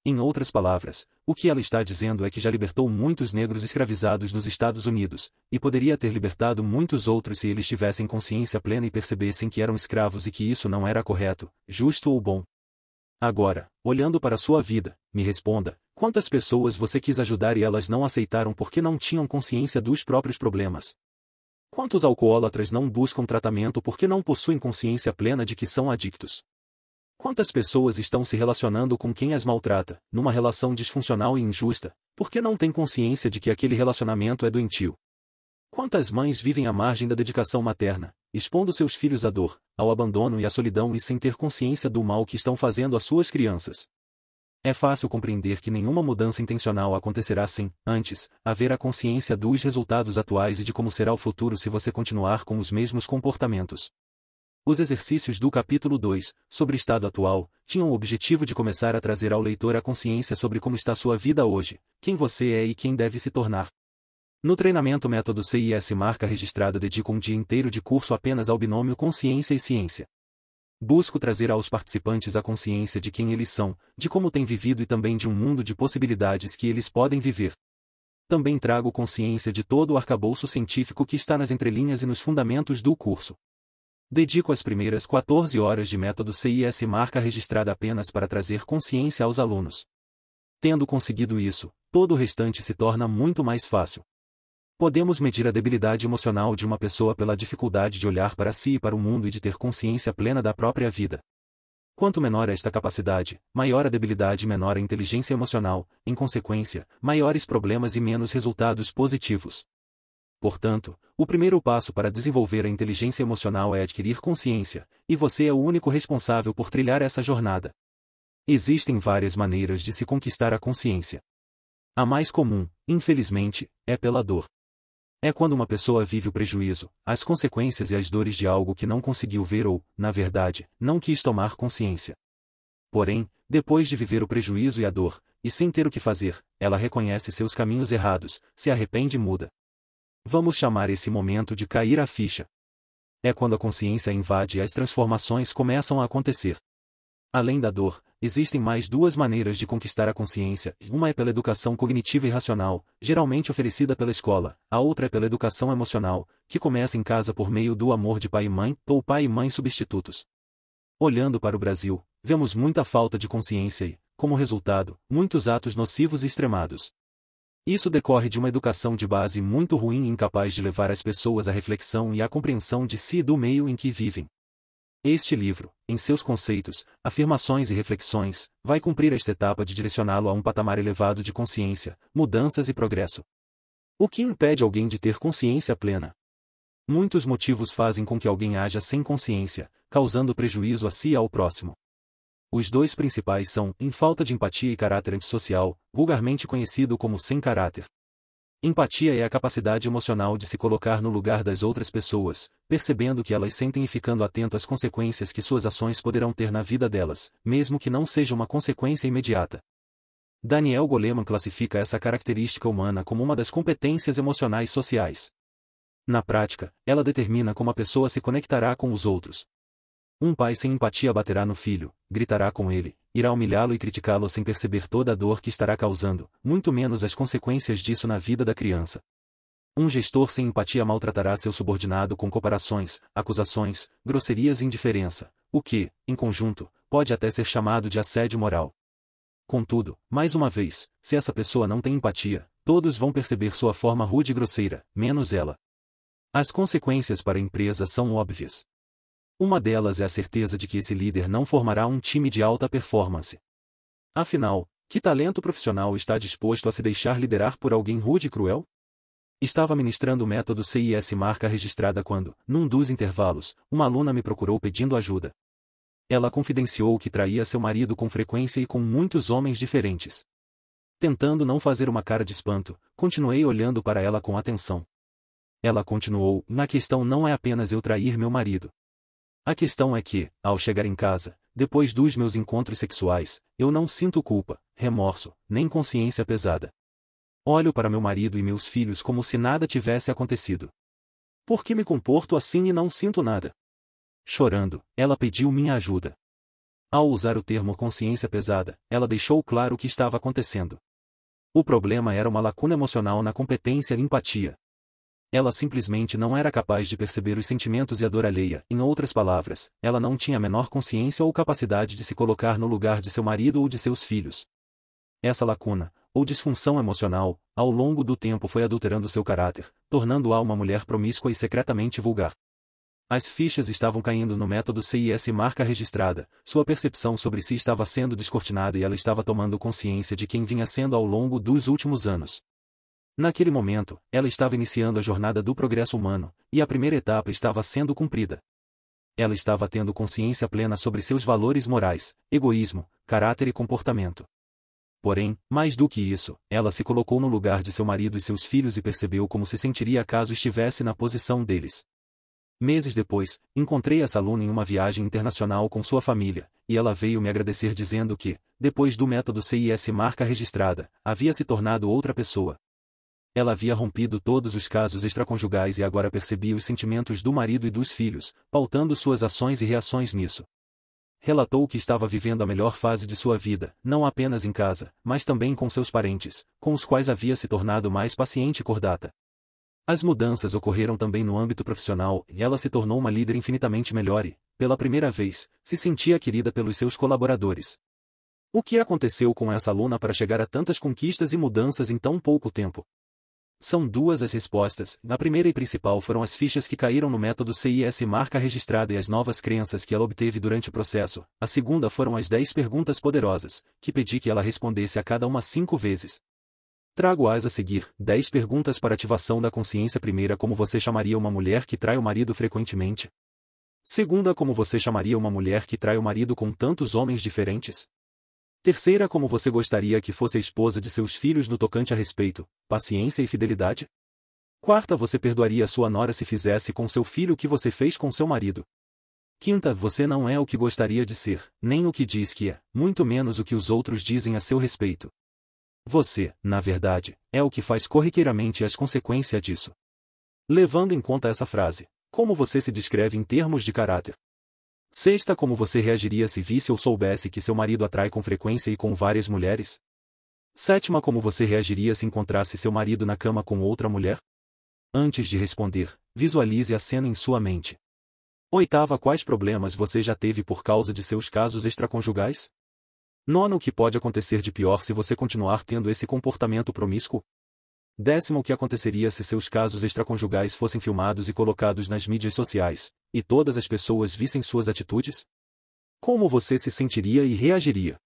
Em outras palavras, o que ela está dizendo é que já libertou muitos negros escravizados nos Estados Unidos, e poderia ter libertado muitos outros se eles tivessem consciência plena e percebessem que eram escravos e que isso não era correto, justo ou bom. Agora, olhando para sua vida, me responda, quantas pessoas você quis ajudar e elas não aceitaram porque não tinham consciência dos próprios problemas? Quantos alcoólatras não buscam tratamento porque não possuem consciência plena de que são adictos? Quantas pessoas estão se relacionando com quem as maltrata, numa relação disfuncional e injusta, porque não têm consciência de que aquele relacionamento é doentio? Quantas mães vivem à margem da dedicação materna, expondo seus filhos à dor, ao abandono e à solidão e sem ter consciência do mal que estão fazendo às suas crianças? É fácil compreender que nenhuma mudança intencional acontecerá sem, antes, haver a consciência dos resultados atuais e de como será o futuro se você continuar com os mesmos comportamentos. Os exercícios do capítulo 2, sobre o estado atual, tinham o objetivo de começar a trazer ao leitor a consciência sobre como está sua vida hoje, quem você é e quem deve se tornar. No treinamento Método CIS Marca Registrada dedico um dia inteiro de curso apenas ao binômio consciência e ciência. Busco trazer aos participantes a consciência de quem eles são, de como têm vivido e também de um mundo de possibilidades que eles podem viver. Também trago consciência de todo o arcabouço científico que está nas entrelinhas e nos fundamentos do curso. Dedico as primeiras 14 horas de Método CIS Marca Registrada apenas para trazer consciência aos alunos. Tendo conseguido isso, todo o restante se torna muito mais fácil. Podemos medir a debilidade emocional de uma pessoa pela dificuldade de olhar para si e para o mundo e de ter consciência plena da própria vida. Quanto menor esta capacidade, maior a debilidade e menor a inteligência emocional, em consequência, maiores problemas e menos resultados positivos. Portanto, o primeiro passo para desenvolver a inteligência emocional é adquirir consciência, e você é o único responsável por trilhar essa jornada. Existem várias maneiras de se conquistar a consciência. A mais comum, infelizmente, é pela dor. É quando uma pessoa vive o prejuízo, as consequências e as dores de algo que não conseguiu ver ou, na verdade, não quis tomar consciência. Porém, depois de viver o prejuízo e a dor, e sem ter o que fazer, ela reconhece seus caminhos errados, se arrepende e muda. Vamos chamar esse momento de cair a ficha. É quando a consciência invade e as transformações começam a acontecer. Além da dor, existem mais duas maneiras de conquistar a consciência. Uma é pela educação cognitiva e racional, geralmente oferecida pela escola. A outra é pela educação emocional, que começa em casa por meio do amor de pai e mãe, ou pai e mãe substitutos. Olhando para o Brasil, vemos muita falta de consciência e, como resultado, muitos atos nocivos e extremados. Isso decorre de uma educação de base muito ruim e incapaz de levar as pessoas à reflexão e à compreensão de si e do meio em que vivem. Este livro, em seus conceitos, afirmações e reflexões, vai cumprir esta etapa de direcioná-lo a um patamar elevado de consciência, mudanças e progresso. O que impede alguém de ter consciência plena? Muitos motivos fazem com que alguém haja sem consciência, causando prejuízo a si e ao próximo. Os dois principais são, em falta de empatia e caráter antissocial, vulgarmente conhecido como sem caráter. Empatia é a capacidade emocional de se colocar no lugar das outras pessoas, percebendo o que elas sentem e ficando atento às consequências que suas ações poderão ter na vida delas, mesmo que não seja uma consequência imediata. Daniel Goleman classifica essa característica humana como uma das competências emocionais sociais. Na prática, ela determina como a pessoa se conectará com os outros. Um pai sem empatia baterá no filho, gritará com ele, irá humilhá-lo e criticá-lo sem perceber toda a dor que estará causando, muito menos as consequências disso na vida da criança. Um gestor sem empatia maltratará seu subordinado com comparações, acusações, grosserias e indiferença, o que, em conjunto, pode até ser chamado de assédio moral. Contudo, mais uma vez, se essa pessoa não tem empatia, todos vão perceber sua forma rude e grosseira, menos ela. As consequências para a empresa são óbvias. Uma delas é a certeza de que esse líder não formará um time de alta performance. Afinal, Que talento profissional está disposto a se deixar liderar por alguém rude e cruel? Estava ministrando o método CIS marca registrada quando, num dos intervalos, uma aluna me procurou pedindo ajuda. Ela confidenciou que traía seu marido com frequência e com muitos homens diferentes. Tentando não fazer uma cara de espanto, continuei olhando para ela com atenção. Ela continuou: na questão não é apenas eu trair meu marido. A questão é que, ao chegar em casa, depois dos meus encontros sexuais, eu não sinto culpa, remorso, nem consciência pesada. Olho para meu marido e meus filhos como se nada tivesse acontecido. Por que me comporto assim e não sinto nada? Chorando, ela pediu minha ajuda. Ao usar o termo consciência pesada, ela deixou claro o que estava acontecendo. O problema era uma lacuna emocional na competência e empatia. Ela simplesmente não era capaz de perceber os sentimentos e a dor alheia. Em outras palavras, ela não tinha a menor consciência ou capacidade de se colocar no lugar de seu marido ou de seus filhos. Essa lacuna, ou disfunção emocional, ao longo do tempo foi adulterando seu caráter, tornando-a uma mulher promíscua e secretamente vulgar. As fichas estavam caindo no método CIS marca registrada, sua percepção sobre si estava sendo descortinada e ela estava tomando consciência de quem vinha sendo ao longo dos últimos anos. Naquele momento, ela estava iniciando a jornada do progresso humano, e a primeira etapa estava sendo cumprida. Ela estava tendo consciência plena sobre seus valores morais, egoísmo, caráter e comportamento. Porém, mais do que isso, ela se colocou no lugar de seu marido e seus filhos e percebeu como se sentiria caso estivesse na posição deles. Meses depois, encontrei essa aluna em uma viagem internacional com sua família, e ela veio me agradecer dizendo que, depois do método CIS marca registrada, havia se tornado outra pessoa. Ela havia rompido todos os casos extraconjugais e agora percebia os sentimentos do marido e dos filhos, pautando suas ações e reações nisso. Relatou que estava vivendo a melhor fase de sua vida, não apenas em casa, mas também com seus parentes, com os quais havia se tornado mais paciente e cordata. As mudanças ocorreram também no âmbito profissional e ela se tornou uma líder infinitamente melhor e, pela primeira vez, se sentia querida pelos seus colaboradores. O que aconteceu com essa aluna para chegar a tantas conquistas e mudanças em tão pouco tempo? São duas as respostas. A primeira e principal foram as fichas que caíram no método CIS marca registrada e as novas crenças que ela obteve durante o processo. A segunda foram as 10 perguntas poderosas, que pedi que ela respondesse a cada uma 5 vezes. Trago-as a seguir: 10 perguntas para ativação da consciência. Primeira: como você chamaria uma mulher que trai o marido frequentemente? Segunda: como você chamaria uma mulher que trai o marido com tantos homens diferentes? Terceira: como você gostaria que fosse a esposa de seus filhos no tocante a respeito, paciência e fidelidade? Quarta: você perdoaria sua nora se fizesse com seu filho o que você fez com seu marido? Quinta: você não é o que gostaria de ser, nem o que diz que é, muito menos o que os outros dizem a seu respeito. Você, na verdade, é o que faz corriqueiramente e as consequências disso. Levando em conta essa frase, como você se descreve em termos de caráter? Sexta: como você reagiria se visse ou soubesse que seu marido atrai com frequência e com várias mulheres? Sétima: como você reagiria se encontrasse seu marido na cama com outra mulher? Antes de responder, visualize a cena em sua mente. Oitava: quais problemas você já teve por causa de seus casos extraconjugais? Nona: o que pode acontecer de pior se você continuar tendo esse comportamento promíscuo? Décimo: o que aconteceria se seus casos extraconjugais fossem filmados e colocados nas mídias sociais, e todas as pessoas vissem suas atitudes? Como você se sentiria e reagiria?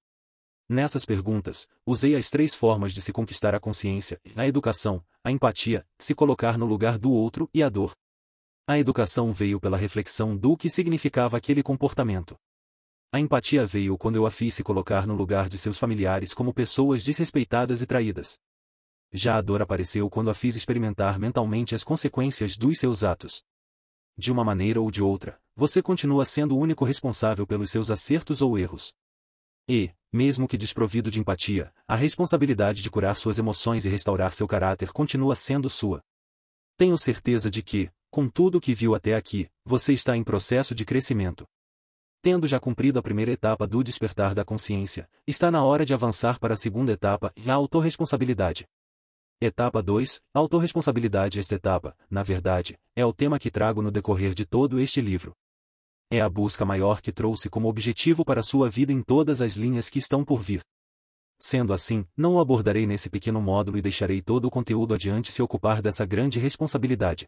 Nessas perguntas, usei as 3 formas de se conquistar a consciência: a educação, a empatia, se colocar no lugar do outro e a dor. A educação veio pela reflexão do que significava aquele comportamento. A empatia veio quando eu a fiz se colocar no lugar de seus familiares como pessoas desrespeitadas e traídas. Já a dor apareceu quando a fiz experimentar mentalmente as consequências dos seus atos. De uma maneira ou de outra, você continua sendo o único responsável pelos seus acertos ou erros. E, mesmo que desprovido de empatia, a responsabilidade de curar suas emoções e restaurar seu caráter continua sendo sua. Tenho certeza de que, com tudo o que viu até aqui, você está em processo de crescimento. Tendo já cumprido a primeira etapa do despertar da consciência, está na hora de avançar para a segunda etapa, a autorresponsabilidade. Etapa 2, autorresponsabilidade. Esta etapa, na verdade, é o tema que trago no decorrer de todo este livro. É a busca maior que trouxe como objetivo para sua vida em todas as linhas que estão por vir. Sendo assim, não o abordarei nesse pequeno módulo e deixarei todo o conteúdo adiante se ocupar dessa grande responsabilidade.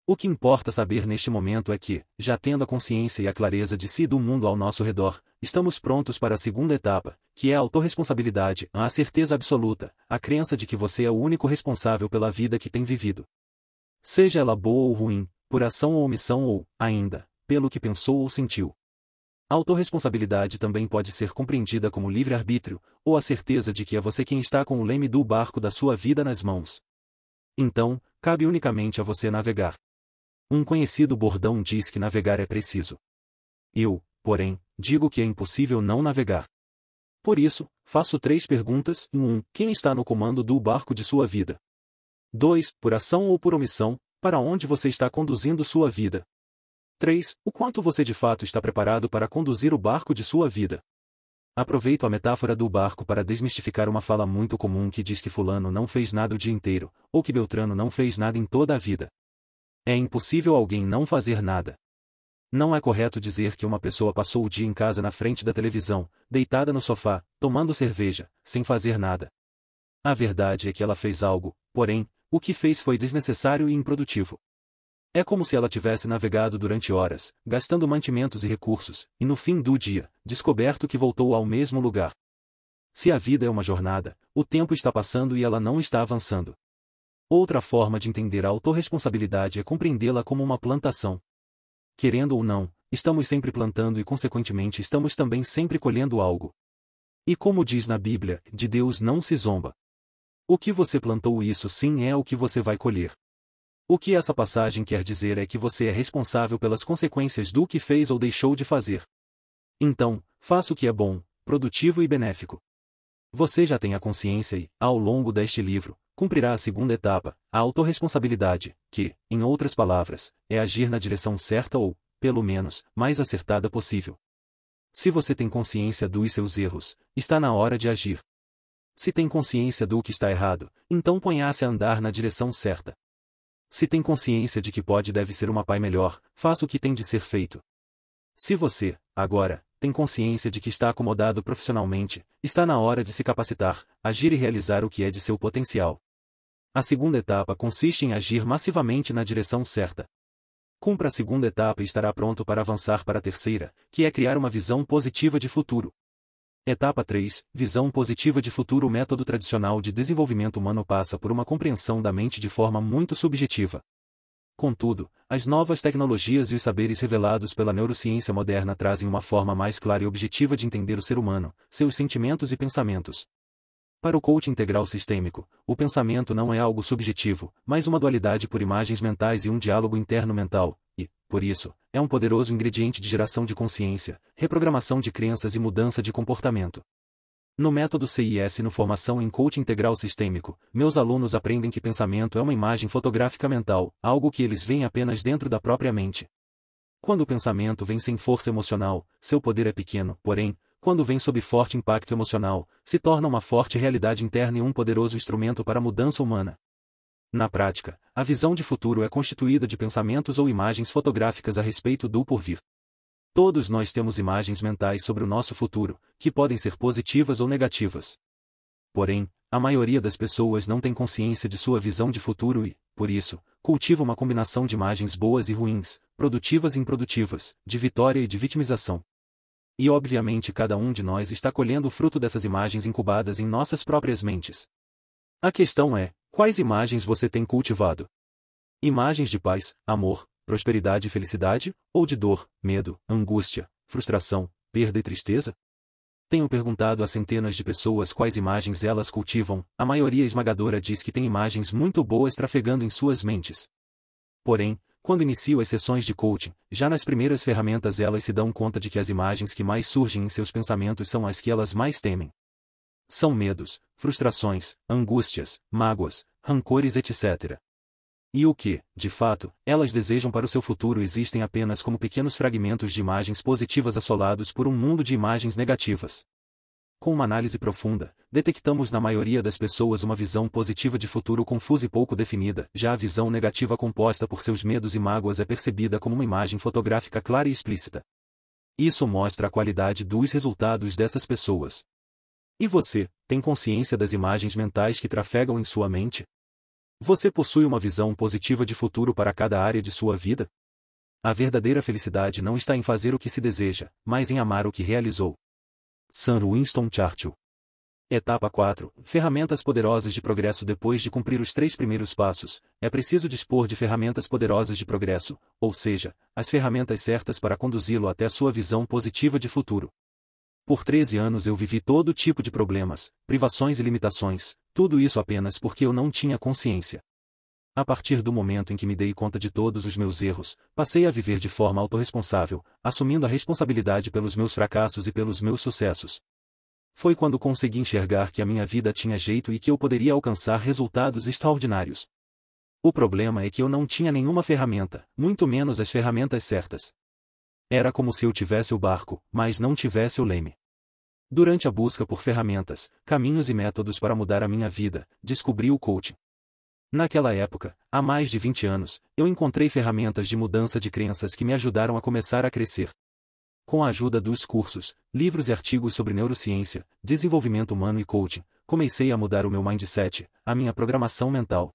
O que importa saber neste momento é que, já tendo a consciência e a clareza de si e do mundo ao nosso redor, estamos prontos para a segunda etapa, que é a autorresponsabilidade, a certeza absoluta, a crença de que você é o único responsável pela vida que tem vivido. Seja ela boa ou ruim, por ação ou omissão ou, ainda, pelo que pensou ou sentiu. A autorresponsabilidade também pode ser compreendida como livre-arbítrio, ou a certeza de que é você quem está com o leme do barco da sua vida nas mãos. Então, cabe unicamente a você navegar. Um conhecido bordão diz que navegar é preciso. Eu, porém, digo que é impossível não navegar. Por isso, faço 3 perguntas. 1. Quem está no comando do barco de sua vida? 2. Por ação ou por omissão, para onde você está conduzindo sua vida? 3. O quanto você de fato está preparado para conduzir o barco de sua vida? Aproveito a metáfora do barco para desmistificar uma fala muito comum que diz que fulano não fez nada o dia inteiro, ou que Beltrano não fez nada em toda a vida. É impossível alguém não fazer nada. Não é correto dizer que uma pessoa passou o dia em casa na frente da televisão, deitada no sofá, tomando cerveja, sem fazer nada. A verdade é que ela fez algo, porém, o que fez foi desnecessário e improdutivo. É como se ela tivesse navegado durante horas, gastando mantimentos e recursos, e no fim do dia, descoberto que voltou ao mesmo lugar. Se a vida é uma jornada, o tempo está passando e ela não está avançando. Outra forma de entender a autorresponsabilidade é compreendê-la como uma plantação. Querendo ou não, estamos sempre plantando e consequentemente estamos também sempre colhendo algo. E como diz na Bíblia, de Deus não se zomba. O que você plantou isso sim é o que você vai colher. O que essa passagem quer dizer é que você é responsável pelas consequências do que fez ou deixou de fazer. Então, faça o que é bom, produtivo e benéfico. Você já tem a consciência e, ao longo deste livro, cumprirá a segunda etapa, a autorresponsabilidade, que, em outras palavras, é agir na direção certa ou, pelo menos, mais acertada possível. Se você tem consciência dos seus erros, está na hora de agir. Se tem consciência do que está errado, então ponha-se a andar na direção certa. Se tem consciência de que pode e deve ser uma pai melhor, faça o que tem de ser feito. Se você, agora, tem consciência de que está acomodado profissionalmente, está na hora de se capacitar, agir e realizar o que é de seu potencial. A segunda etapa consiste em agir massivamente na direção certa. Cumpra a segunda etapa e estará pronto para avançar para a terceira, que é criar uma visão positiva de futuro. Etapa 3, Visão positiva de futuro. O método tradicional de desenvolvimento humano passa por uma compreensão da mente de forma muito subjetiva. Contudo, as novas tecnologias e os saberes revelados pela neurociência moderna trazem uma forma mais clara e objetiva de entender o ser humano, seus sentimentos e pensamentos. Para o coaching integral sistêmico, o pensamento não é algo subjetivo, mas uma dualidade por imagens mentais e um diálogo interno mental, e, por isso, é um poderoso ingrediente de geração de consciência, reprogramação de crenças e mudança de comportamento. No método CIS no Formação em Coaching Integral Sistêmico, meus alunos aprendem que pensamento é uma imagem fotográfica mental, algo que eles veem apenas dentro da própria mente. Quando o pensamento vem sem força emocional, seu poder é pequeno, porém, quando vem sob forte impacto emocional, se torna uma forte realidade interna e um poderoso instrumento para a mudança humana. Na prática, a visão de futuro é constituída de pensamentos ou imagens fotográficas a respeito do porvir. Todos nós temos imagens mentais sobre o nosso futuro, que podem ser positivas ou negativas. Porém, a maioria das pessoas não tem consciência de sua visão de futuro e, por isso, cultiva uma combinação de imagens boas e ruins, produtivas e improdutivas, de vitória e de vitimização. E obviamente cada um de nós está colhendo o fruto dessas imagens incubadas em nossas próprias mentes. A questão é, quais imagens você tem cultivado? Imagens de paz, amor, prosperidade e felicidade, ou de dor, medo, angústia, frustração, perda e tristeza? Tenho perguntado a centenas de pessoas quais imagens elas cultivam, a maioria esmagadora diz que tem imagens muito boas trafegando em suas mentes. Porém, quando inicio as sessões de coaching, já nas primeiras ferramentas elas se dão conta de que as imagens que mais surgem em seus pensamentos são as que elas mais temem. São medos, frustrações, angústias, mágoas, rancores, etc. E o que, de fato, elas desejam para o seu futuro existem apenas como pequenos fragmentos de imagens positivas assolados por um mundo de imagens negativas. Com uma análise profunda, detectamos na maioria das pessoas uma visão positiva de futuro confusa e pouco definida, já a visão negativa composta por seus medos e mágoas é percebida como uma imagem fotográfica clara e explícita. Isso mostra a qualidade dos resultados dessas pessoas. E você, tem consciência das imagens mentais que trafegam em sua mente? Você possui uma visão positiva de futuro para cada área de sua vida? A verdadeira felicidade não está em fazer o que se deseja, mas em amar o que realizou. Sir Winston Churchill. Etapa 4. Ferramentas poderosas de progresso. Depois de cumprir os 3 primeiros passos, é preciso dispor de ferramentas poderosas de progresso, ou seja, as ferramentas certas para conduzi-lo até a sua visão positiva de futuro. Por 13 anos eu vivi todo tipo de problemas, privações e limitações, tudo isso apenas porque eu não tinha consciência. A partir do momento em que me dei conta de todos os meus erros, passei a viver de forma autorresponsável, assumindo a responsabilidade pelos meus fracassos e pelos meus sucessos. Foi quando consegui enxergar que a minha vida tinha jeito e que eu poderia alcançar resultados extraordinários. O problema é que eu não tinha nenhuma ferramenta, muito menos as ferramentas certas. Era como se eu tivesse o barco, mas não tivesse o leme. Durante a busca por ferramentas, caminhos e métodos para mudar a minha vida, descobri o coaching. Naquela época, há mais de 20 anos, eu encontrei ferramentas de mudança de crenças que me ajudaram a começar a crescer. Com a ajuda dos cursos, livros e artigos sobre neurociência, desenvolvimento humano e coaching, comecei a mudar o meu mindset, a minha programação mental.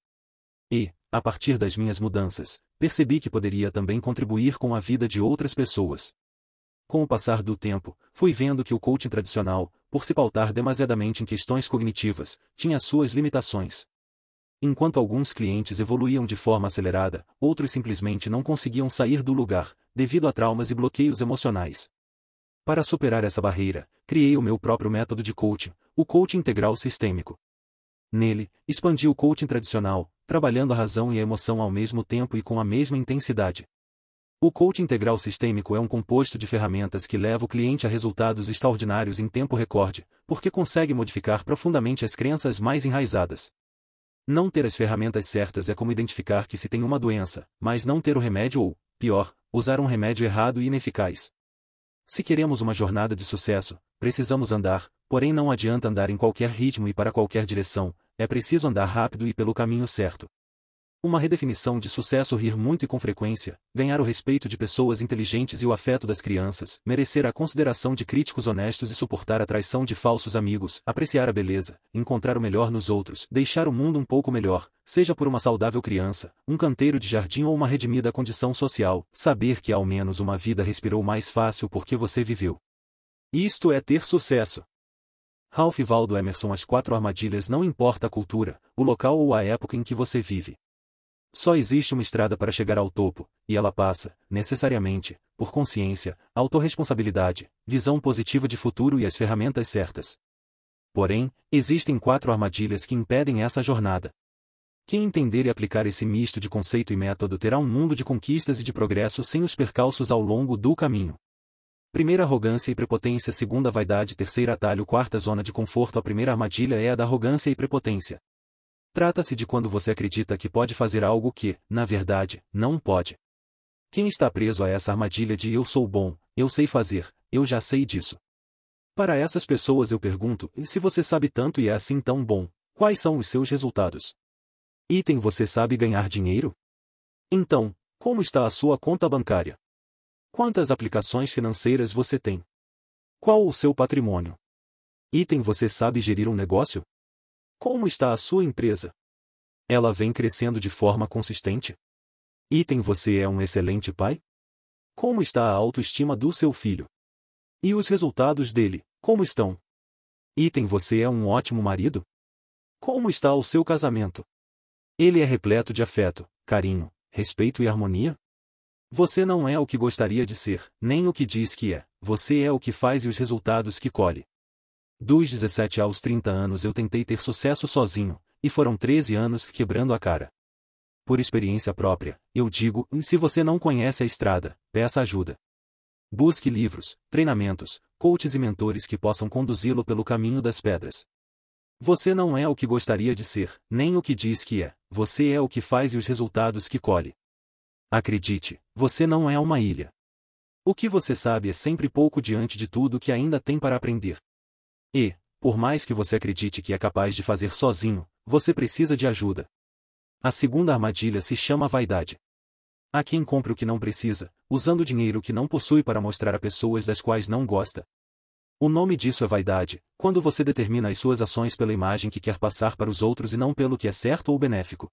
E, a partir das minhas mudanças, percebi que poderia também contribuir com a vida de outras pessoas. Com o passar do tempo, fui vendo que o coaching tradicional, por se pautar demasiadamente em questões cognitivas, tinha suas limitações. Enquanto alguns clientes evoluíam de forma acelerada, outros simplesmente não conseguiam sair do lugar, devido a traumas e bloqueios emocionais. Para superar essa barreira, criei o meu próprio método de coaching, o coaching integral sistêmico. Nele, expandi o coaching tradicional, trabalhando a razão e a emoção ao mesmo tempo e com a mesma intensidade. O coaching integral sistêmico é um composto de ferramentas que leva o cliente a resultados extraordinários em tempo recorde, porque consegue modificar profundamente as crenças mais enraizadas. Não ter as ferramentas certas é como identificar que se tem uma doença, mas não ter o remédio ou, pior, usar um remédio errado e ineficaz. Se queremos uma jornada de sucesso, precisamos andar, porém não adianta andar em qualquer ritmo e para qualquer direção, é preciso andar rápido e pelo caminho certo. Uma redefinição de sucesso: rir muito e com frequência, ganhar o respeito de pessoas inteligentes e o afeto das crianças, merecer a consideração de críticos honestos e suportar a traição de falsos amigos, apreciar a beleza, encontrar o melhor nos outros, deixar o mundo um pouco melhor, seja por uma saudável criança, um canteiro de jardim ou uma redimida condição social, saber que ao menos uma vida respirou mais fácil porque você viveu. Isto é ter sucesso. Ralph Waldo Emerson. As 4 armadilhas. Não importa a cultura, o local ou a época em que você vive. Só existe uma estrada para chegar ao topo, e ela passa, necessariamente, por consciência, autorresponsabilidade, visão positiva de futuro e as ferramentas certas. Porém, existem 4 armadilhas que impedem essa jornada. Quem entender e aplicar esse misto de conceito e método terá um mundo de conquistas e de progresso sem os percalços ao longo do caminho. Primeira, arrogância e prepotência. Segunda, vaidade. Terceira, atalho. Quarta, zona de conforto. A primeira armadilha é a da arrogância e prepotência. Trata-se de quando você acredita que pode fazer algo que, na verdade, não pode. Quem está preso a essa armadilha de eu sou bom, eu sei fazer, eu já sei disso. Para essas pessoas eu pergunto: e se você sabe tanto e é assim tão bom, quais são os seus resultados? Item: você sabe ganhar dinheiro? Então, como está a sua conta bancária? Quantas aplicações financeiras você tem? Qual o seu patrimônio? Item: você sabe gerir um negócio? Como está a sua empresa? Ela vem crescendo de forma consistente? Item: você é um excelente pai? Como está a autoestima do seu filho? E os resultados dele, como estão? Item: você é um ótimo marido? Como está o seu casamento? Ele é repleto de afeto, carinho, respeito e harmonia? Você não é o que gostaria de ser, nem o que diz que é, você é o que faz e os resultados que colhe. Dos 17 aos 30 anos eu tentei ter sucesso sozinho, e foram 13 anos quebrando a cara. Por experiência própria, eu digo: se você não conhece a estrada, peça ajuda. Busque livros, treinamentos, coaches e mentores que possam conduzi-lo pelo caminho das pedras. Você não é o que gostaria de ser, nem o que diz que é, você é o que faz e os resultados que colhe. Acredite, você não é uma ilha. O que você sabe é sempre pouco diante de tudo que ainda tem para aprender. E, por mais que você acredite que é capaz de fazer sozinho, você precisa de ajuda. A segunda armadilha se chama vaidade. Há quem compre o que não precisa, usando dinheiro que não possui para mostrar a pessoas das quais não gosta. O nome disso é vaidade, quando você determina as suas ações pela imagem que quer passar para os outros e não pelo que é certo ou benéfico.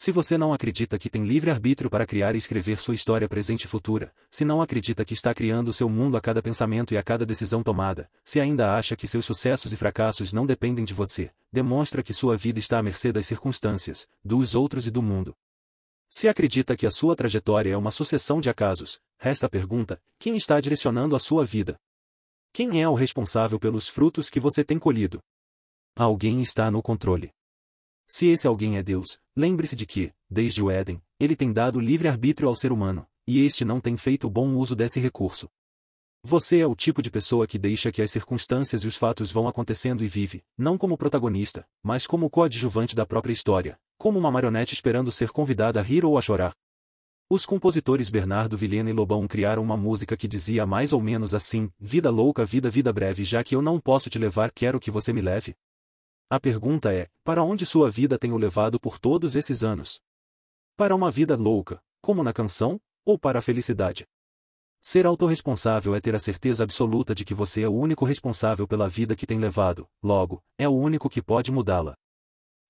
Se você não acredita que tem livre-arbítrio para criar e escrever sua história presente e futura, se não acredita que está criando o seu mundo a cada pensamento e a cada decisão tomada, se ainda acha que seus sucessos e fracassos não dependem de você, demonstra que sua vida está à mercê das circunstâncias, dos outros e do mundo. Se acredita que a sua trajetória é uma sucessão de acasos, resta a pergunta: quem está direcionando a sua vida? Quem é o responsável pelos frutos que você tem colhido? Alguém está no controle. Se esse alguém é Deus, lembre-se de que, desde o Éden, ele tem dado livre-arbítrio ao ser humano, e este não tem feito bom uso desse recurso. Você é o tipo de pessoa que deixa que as circunstâncias e os fatos vão acontecendo e vive, não como protagonista, mas como coadjuvante da própria história, como uma marionete esperando ser convidada a rir ou a chorar. Os compositores Bernardo Vilhena e Lobão criaram uma música que dizia mais ou menos assim: vida louca, vida breve, já que eu não posso te levar, quero que você me leve. A pergunta é, para onde sua vida tem o levado por todos esses anos? Para uma vida louca, como na canção, ou para a felicidade? Ser autorresponsável é ter a certeza absoluta de que você é o único responsável pela vida que tem levado, logo, é o único que pode mudá-la.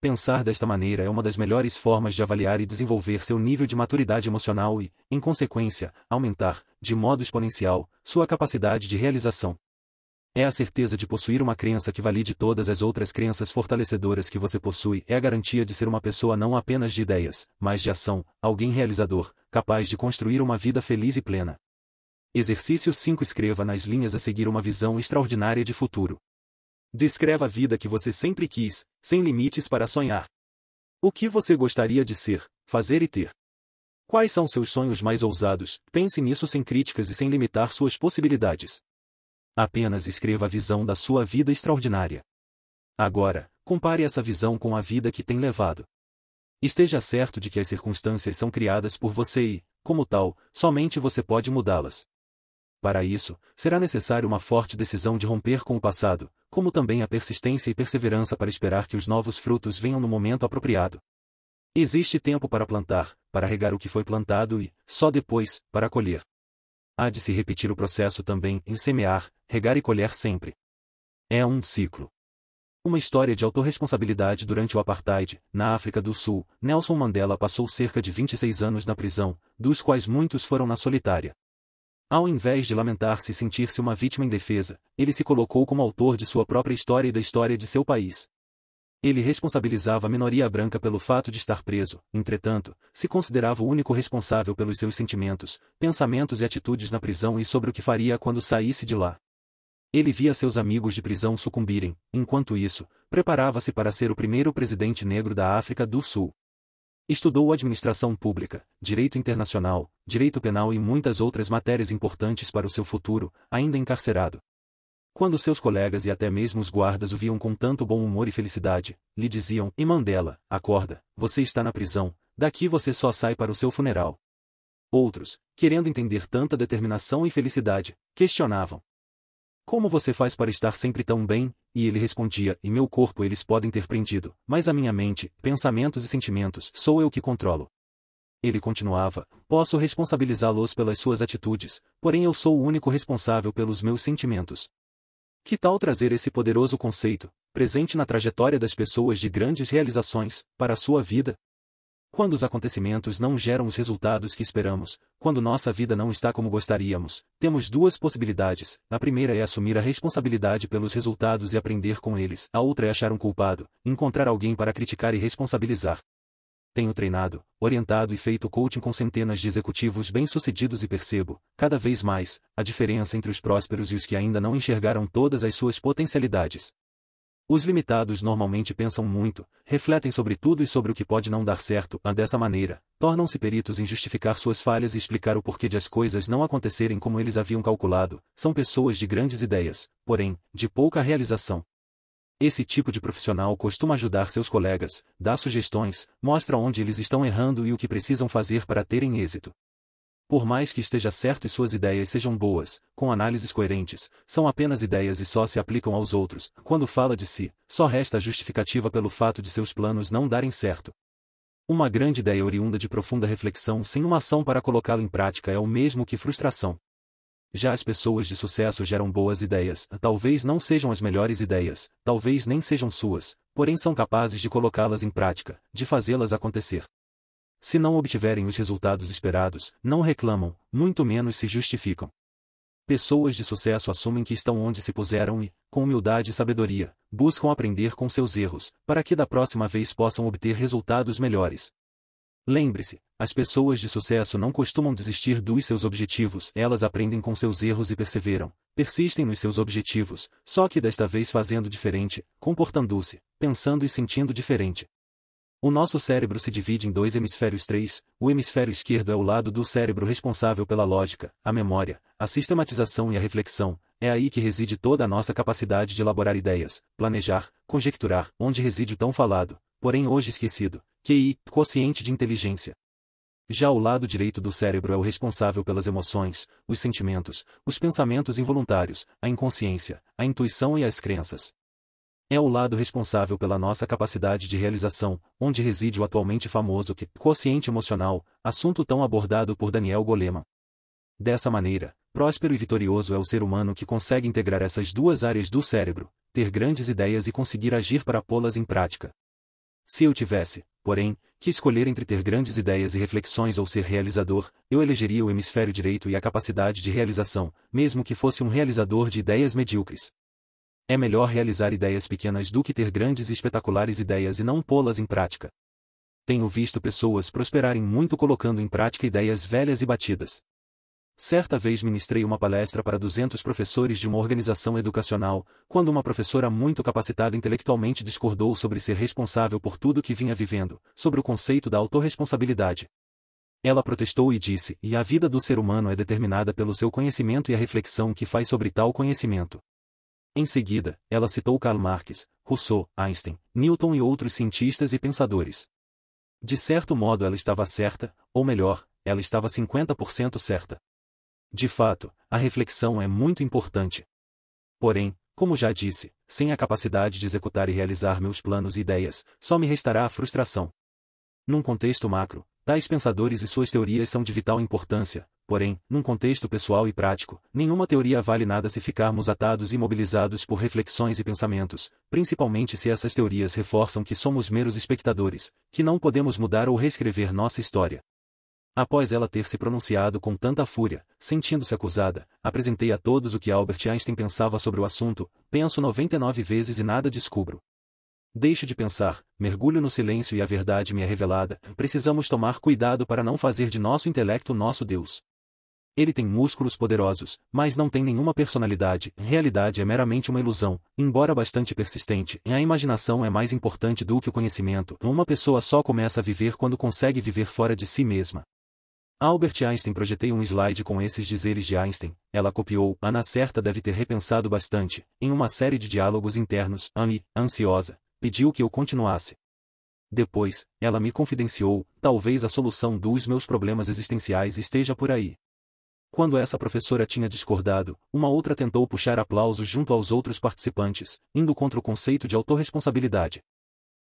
Pensar desta maneira é uma das melhores formas de avaliar e desenvolver seu nível de maturidade emocional e, em consequência, aumentar, de modo exponencial, sua capacidade de realização. É a certeza de possuir uma crença que valide todas as outras crenças fortalecedoras que você possui, é a garantia de ser uma pessoa não apenas de ideias, mas de ação, alguém realizador, capaz de construir uma vida feliz e plena. Exercício 5. Escreva nas linhas a seguir uma visão extraordinária de futuro. Descreva a vida que você sempre quis, sem limites para sonhar. O que você gostaria de ser, fazer e ter? Quais são seus sonhos mais ousados? Pense nisso sem críticas e sem limitar suas possibilidades. Apenas escreva a visão da sua vida extraordinária. Agora, compare essa visão com a vida que tem levado. Esteja certo de que as circunstâncias são criadas por você e, como tal, somente você pode mudá-las. Para isso, será necessário uma forte decisão de romper com o passado, como também a persistência e perseverança para esperar que os novos frutos venham no momento apropriado. Existe tempo para plantar, para regar o que foi plantado e, só depois, para colher. Há de se repetir o processo também em semear, regar e colher sempre. É um ciclo. Uma história de autorresponsabilidade. Durante o Apartheid, na África do Sul, Nelson Mandela passou cerca de 26 anos na prisão, dos quais muitos foram na solitária. Ao invés de lamentar-se e sentir-se uma vítima indefesa, ele se colocou como autor de sua própria história e da história de seu país. Ele responsabilizava a minoria branca pelo fato de estar preso, entretanto, se considerava o único responsável pelos seus sentimentos, pensamentos e atitudes na prisão e sobre o que faria quando saísse de lá. Ele via seus amigos de prisão sucumbirem, enquanto isso, preparava-se para ser o primeiro presidente negro da África do Sul. Estudou administração pública, direito internacional, direito penal e muitas outras matérias importantes para o seu futuro, ainda encarcerado. Quando seus colegas e até mesmo os guardas o viam com tanto bom humor e felicidade, lhe diziam: "E Mandela, acorda, você está na prisão, daqui você só sai para o seu funeral." Outros, querendo entender tanta determinação e felicidade, questionavam: "Como você faz para estar sempre tão bem?" E ele respondia: "E meu corpo eles podem ter prendido, mas a minha mente, pensamentos e sentimentos, sou eu que controlo." Ele continuava: "Posso responsabilizá-los pelas suas atitudes, porém eu sou o único responsável pelos meus sentimentos." Que tal trazer esse poderoso conceito, presente na trajetória das pessoas de grandes realizações, para a sua vida? Quando os acontecimentos não geram os resultados que esperamos, quando nossa vida não está como gostaríamos, temos duas possibilidades: a primeira é assumir a responsabilidade pelos resultados e aprender com eles, a outra é achar um culpado, encontrar alguém para criticar e responsabilizar. Tenho treinado, orientado e feito coaching com centenas de executivos bem-sucedidos e percebo, cada vez mais, a diferença entre os prósperos e os que ainda não enxergaram todas as suas potencialidades. Os limitados normalmente pensam muito, refletem sobre tudo e sobre o que pode não dar certo, dessa maneira, tornam-se peritos em justificar suas falhas e explicar o porquê de as coisas não acontecerem como eles haviam calculado. São pessoas de grandes ideias, porém, de pouca realização. Esse tipo de profissional costuma ajudar seus colegas, dá sugestões, mostra onde eles estão errando e o que precisam fazer para terem êxito. Por mais que esteja certo e suas ideias sejam boas, com análises coerentes, são apenas ideias e só se aplicam aos outros. Quando fala de si, só resta a justificativa pelo fato de seus planos não darem certo. Uma grande ideia oriunda de profunda reflexão sem uma ação para colocá-la em prática é o mesmo que frustração. Já as pessoas de sucesso geram boas ideias, talvez não sejam as melhores ideias, talvez nem sejam suas, porém são capazes de colocá-las em prática, de fazê-las acontecer. Se não obtiverem os resultados esperados, não reclamam, muito menos se justificam. Pessoas de sucesso assumem que estão onde se puseram e, com humildade e sabedoria, buscam aprender com seus erros, para que da próxima vez possam obter resultados melhores. Lembre-se, as pessoas de sucesso não costumam desistir dos seus objetivos, elas aprendem com seus erros e perseveram, persistem nos seus objetivos, só que desta vez fazendo diferente, comportando-se, pensando e sentindo diferente. O nosso cérebro se divide em dois hemisférios. O hemisfério esquerdo é o lado do cérebro responsável pela lógica, a memória, a sistematização e a reflexão. É aí que reside toda a nossa capacidade de elaborar ideias, planejar, conjecturar, onde reside o tão falado, porém hoje esquecido, QI, quociente de inteligência. Já o lado direito do cérebro é o responsável pelas emoções, os sentimentos, os pensamentos involuntários, a inconsciência, a intuição e as crenças. É o lado responsável pela nossa capacidade de realização, onde reside o atualmente famoso quociente emocional, assunto tão abordado por Daniel Goleman. Dessa maneira, próspero e vitorioso é o ser humano que consegue integrar essas duas áreas do cérebro, ter grandes ideias e conseguir agir para pô-las em prática. Se eu tivesse, porém, que escolher entre ter grandes ideias e reflexões ou ser realizador, eu elegeria o hemisfério direito e a capacidade de realização, mesmo que fosse um realizador de ideias medíocres. É melhor realizar ideias pequenas do que ter grandes e espetaculares ideias e não pô-las em prática. Tenho visto pessoas prosperarem muito colocando em prática ideias velhas e batidas. Certa vez ministrei uma palestra para 200 professores de uma organização educacional, quando uma professora muito capacitada intelectualmente discordou sobre ser responsável por tudo que vinha vivendo, sobre o conceito da autorresponsabilidade. Ela protestou e disse: "E a vida do ser humano é determinada pelo seu conhecimento e a reflexão que faz sobre tal conhecimento." Em seguida, ela citou Karl Marx, Rousseau, Einstein, Newton e outros cientistas e pensadores. De certo modo ela estava certa, ou melhor, ela estava 50% certa. De fato, a reflexão é muito importante. Porém, como já disse, sem a capacidade de executar e realizar meus planos e ideias, só me restará a frustração. Num contexto macro, tais pensadores e suas teorias são de vital importância, porém, num contexto pessoal e prático, nenhuma teoria vale nada se ficarmos atados e imobilizados por reflexões e pensamentos, principalmente se essas teorias reforçam que somos meros espectadores, que não podemos mudar ou reescrever nossa história. Após ela ter se pronunciado com tanta fúria, sentindo-se acusada, apresentei a todos o que Albert Einstein pensava sobre o assunto: penso 99 vezes e nada descubro. Deixo de pensar, mergulho no silêncio e a verdade me é revelada. Precisamos tomar cuidado para não fazer de nosso intelecto nosso Deus. Ele tem músculos poderosos, mas não tem nenhuma personalidade. Realidade é meramente uma ilusão, embora bastante persistente. A imaginação é mais importante do que o conhecimento. Uma pessoa só começa a viver quando consegue viver fora de si mesma. Albert Einstein. Projetei um slide com esses dizeres de Einstein. Ela copiou. Ana certa deve ter repensado bastante. Em uma série de diálogos internos, Amy, ansiosa, pediu que eu continuasse. Depois, ela me confidenciou: talvez a solução dos meus problemas existenciais esteja por aí. Quando essa professora tinha discordado, uma outra tentou puxar aplausos junto aos outros participantes, indo contra o conceito de autorresponsabilidade.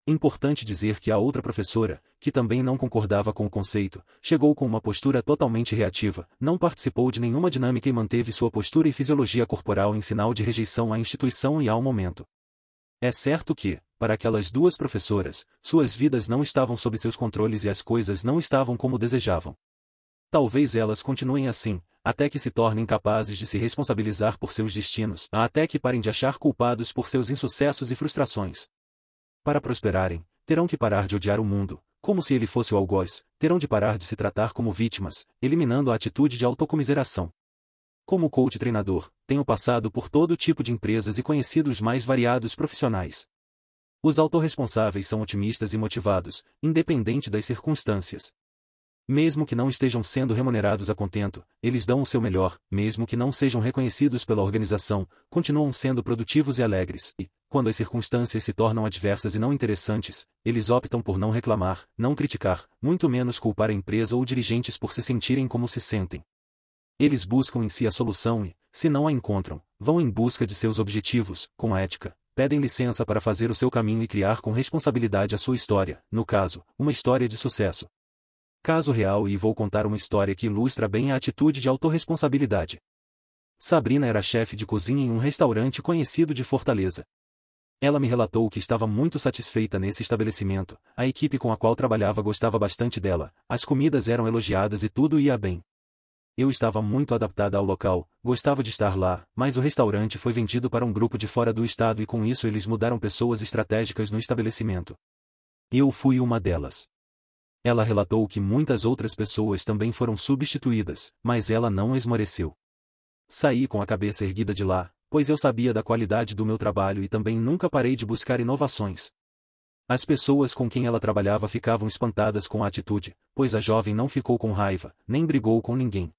Importante dizer que a outra professora, que também não concordava com o conceito, chegou com uma postura totalmente reativa, não participou de nenhuma dinâmica e manteve sua postura e fisiologia corporal em sinal de rejeição à instituição e ao momento. É certo que, para aquelas duas professoras, suas vidas não estavam sob seus controles e as coisas não estavam como desejavam. Talvez elas continuem assim, até que se tornem capazes de se responsabilizar por seus destinos, até que parem de achar culpados por seus insucessos e frustrações. Para prosperarem, terão que parar de odiar o mundo, como se ele fosse o algoz, terão de parar de se tratar como vítimas, eliminando a atitude de autocomiseração. Como coach treinador, tenho passado por todo tipo de empresas e conhecido os mais variados profissionais. Os autorresponsáveis são otimistas e motivados, independente das circunstâncias. Mesmo que não estejam sendo remunerados a contento, eles dão o seu melhor, mesmo que não sejam reconhecidos pela organização, continuam sendo produtivos e alegres, e, quando as circunstâncias se tornam adversas e não interessantes, eles optam por não reclamar, não criticar, muito menos culpar a empresa ou dirigentes por se sentirem como se sentem. Eles buscam em si a solução e, se não a encontram, vão em busca de seus objetivos, com ética, pedem licença para fazer o seu caminho e criar com responsabilidade a sua história, no caso, uma história de sucesso. Caso real, e vou contar uma história que ilustra bem a atitude de autorresponsabilidade. Sabrina era chefe de cozinha em um restaurante conhecido de Fortaleza. Ela me relatou que estava muito satisfeita nesse estabelecimento, a equipe com a qual trabalhava gostava bastante dela, as comidas eram elogiadas e tudo ia bem. Eu estava muito adaptada ao local, gostava de estar lá, mas o restaurante foi vendido para um grupo de fora do estado e com isso eles mudaram pessoas estratégicas no estabelecimento. Eu fui uma delas. Ela relatou que muitas outras pessoas também foram substituídas, mas ela não esmoreceu. Saí com a cabeça erguida de lá, pois eu sabia da qualidade do meu trabalho e também nunca parei de buscar inovações. As pessoas com quem ela trabalhava ficavam espantadas com a atitude, pois a jovem não ficou com raiva, nem brigou com ninguém.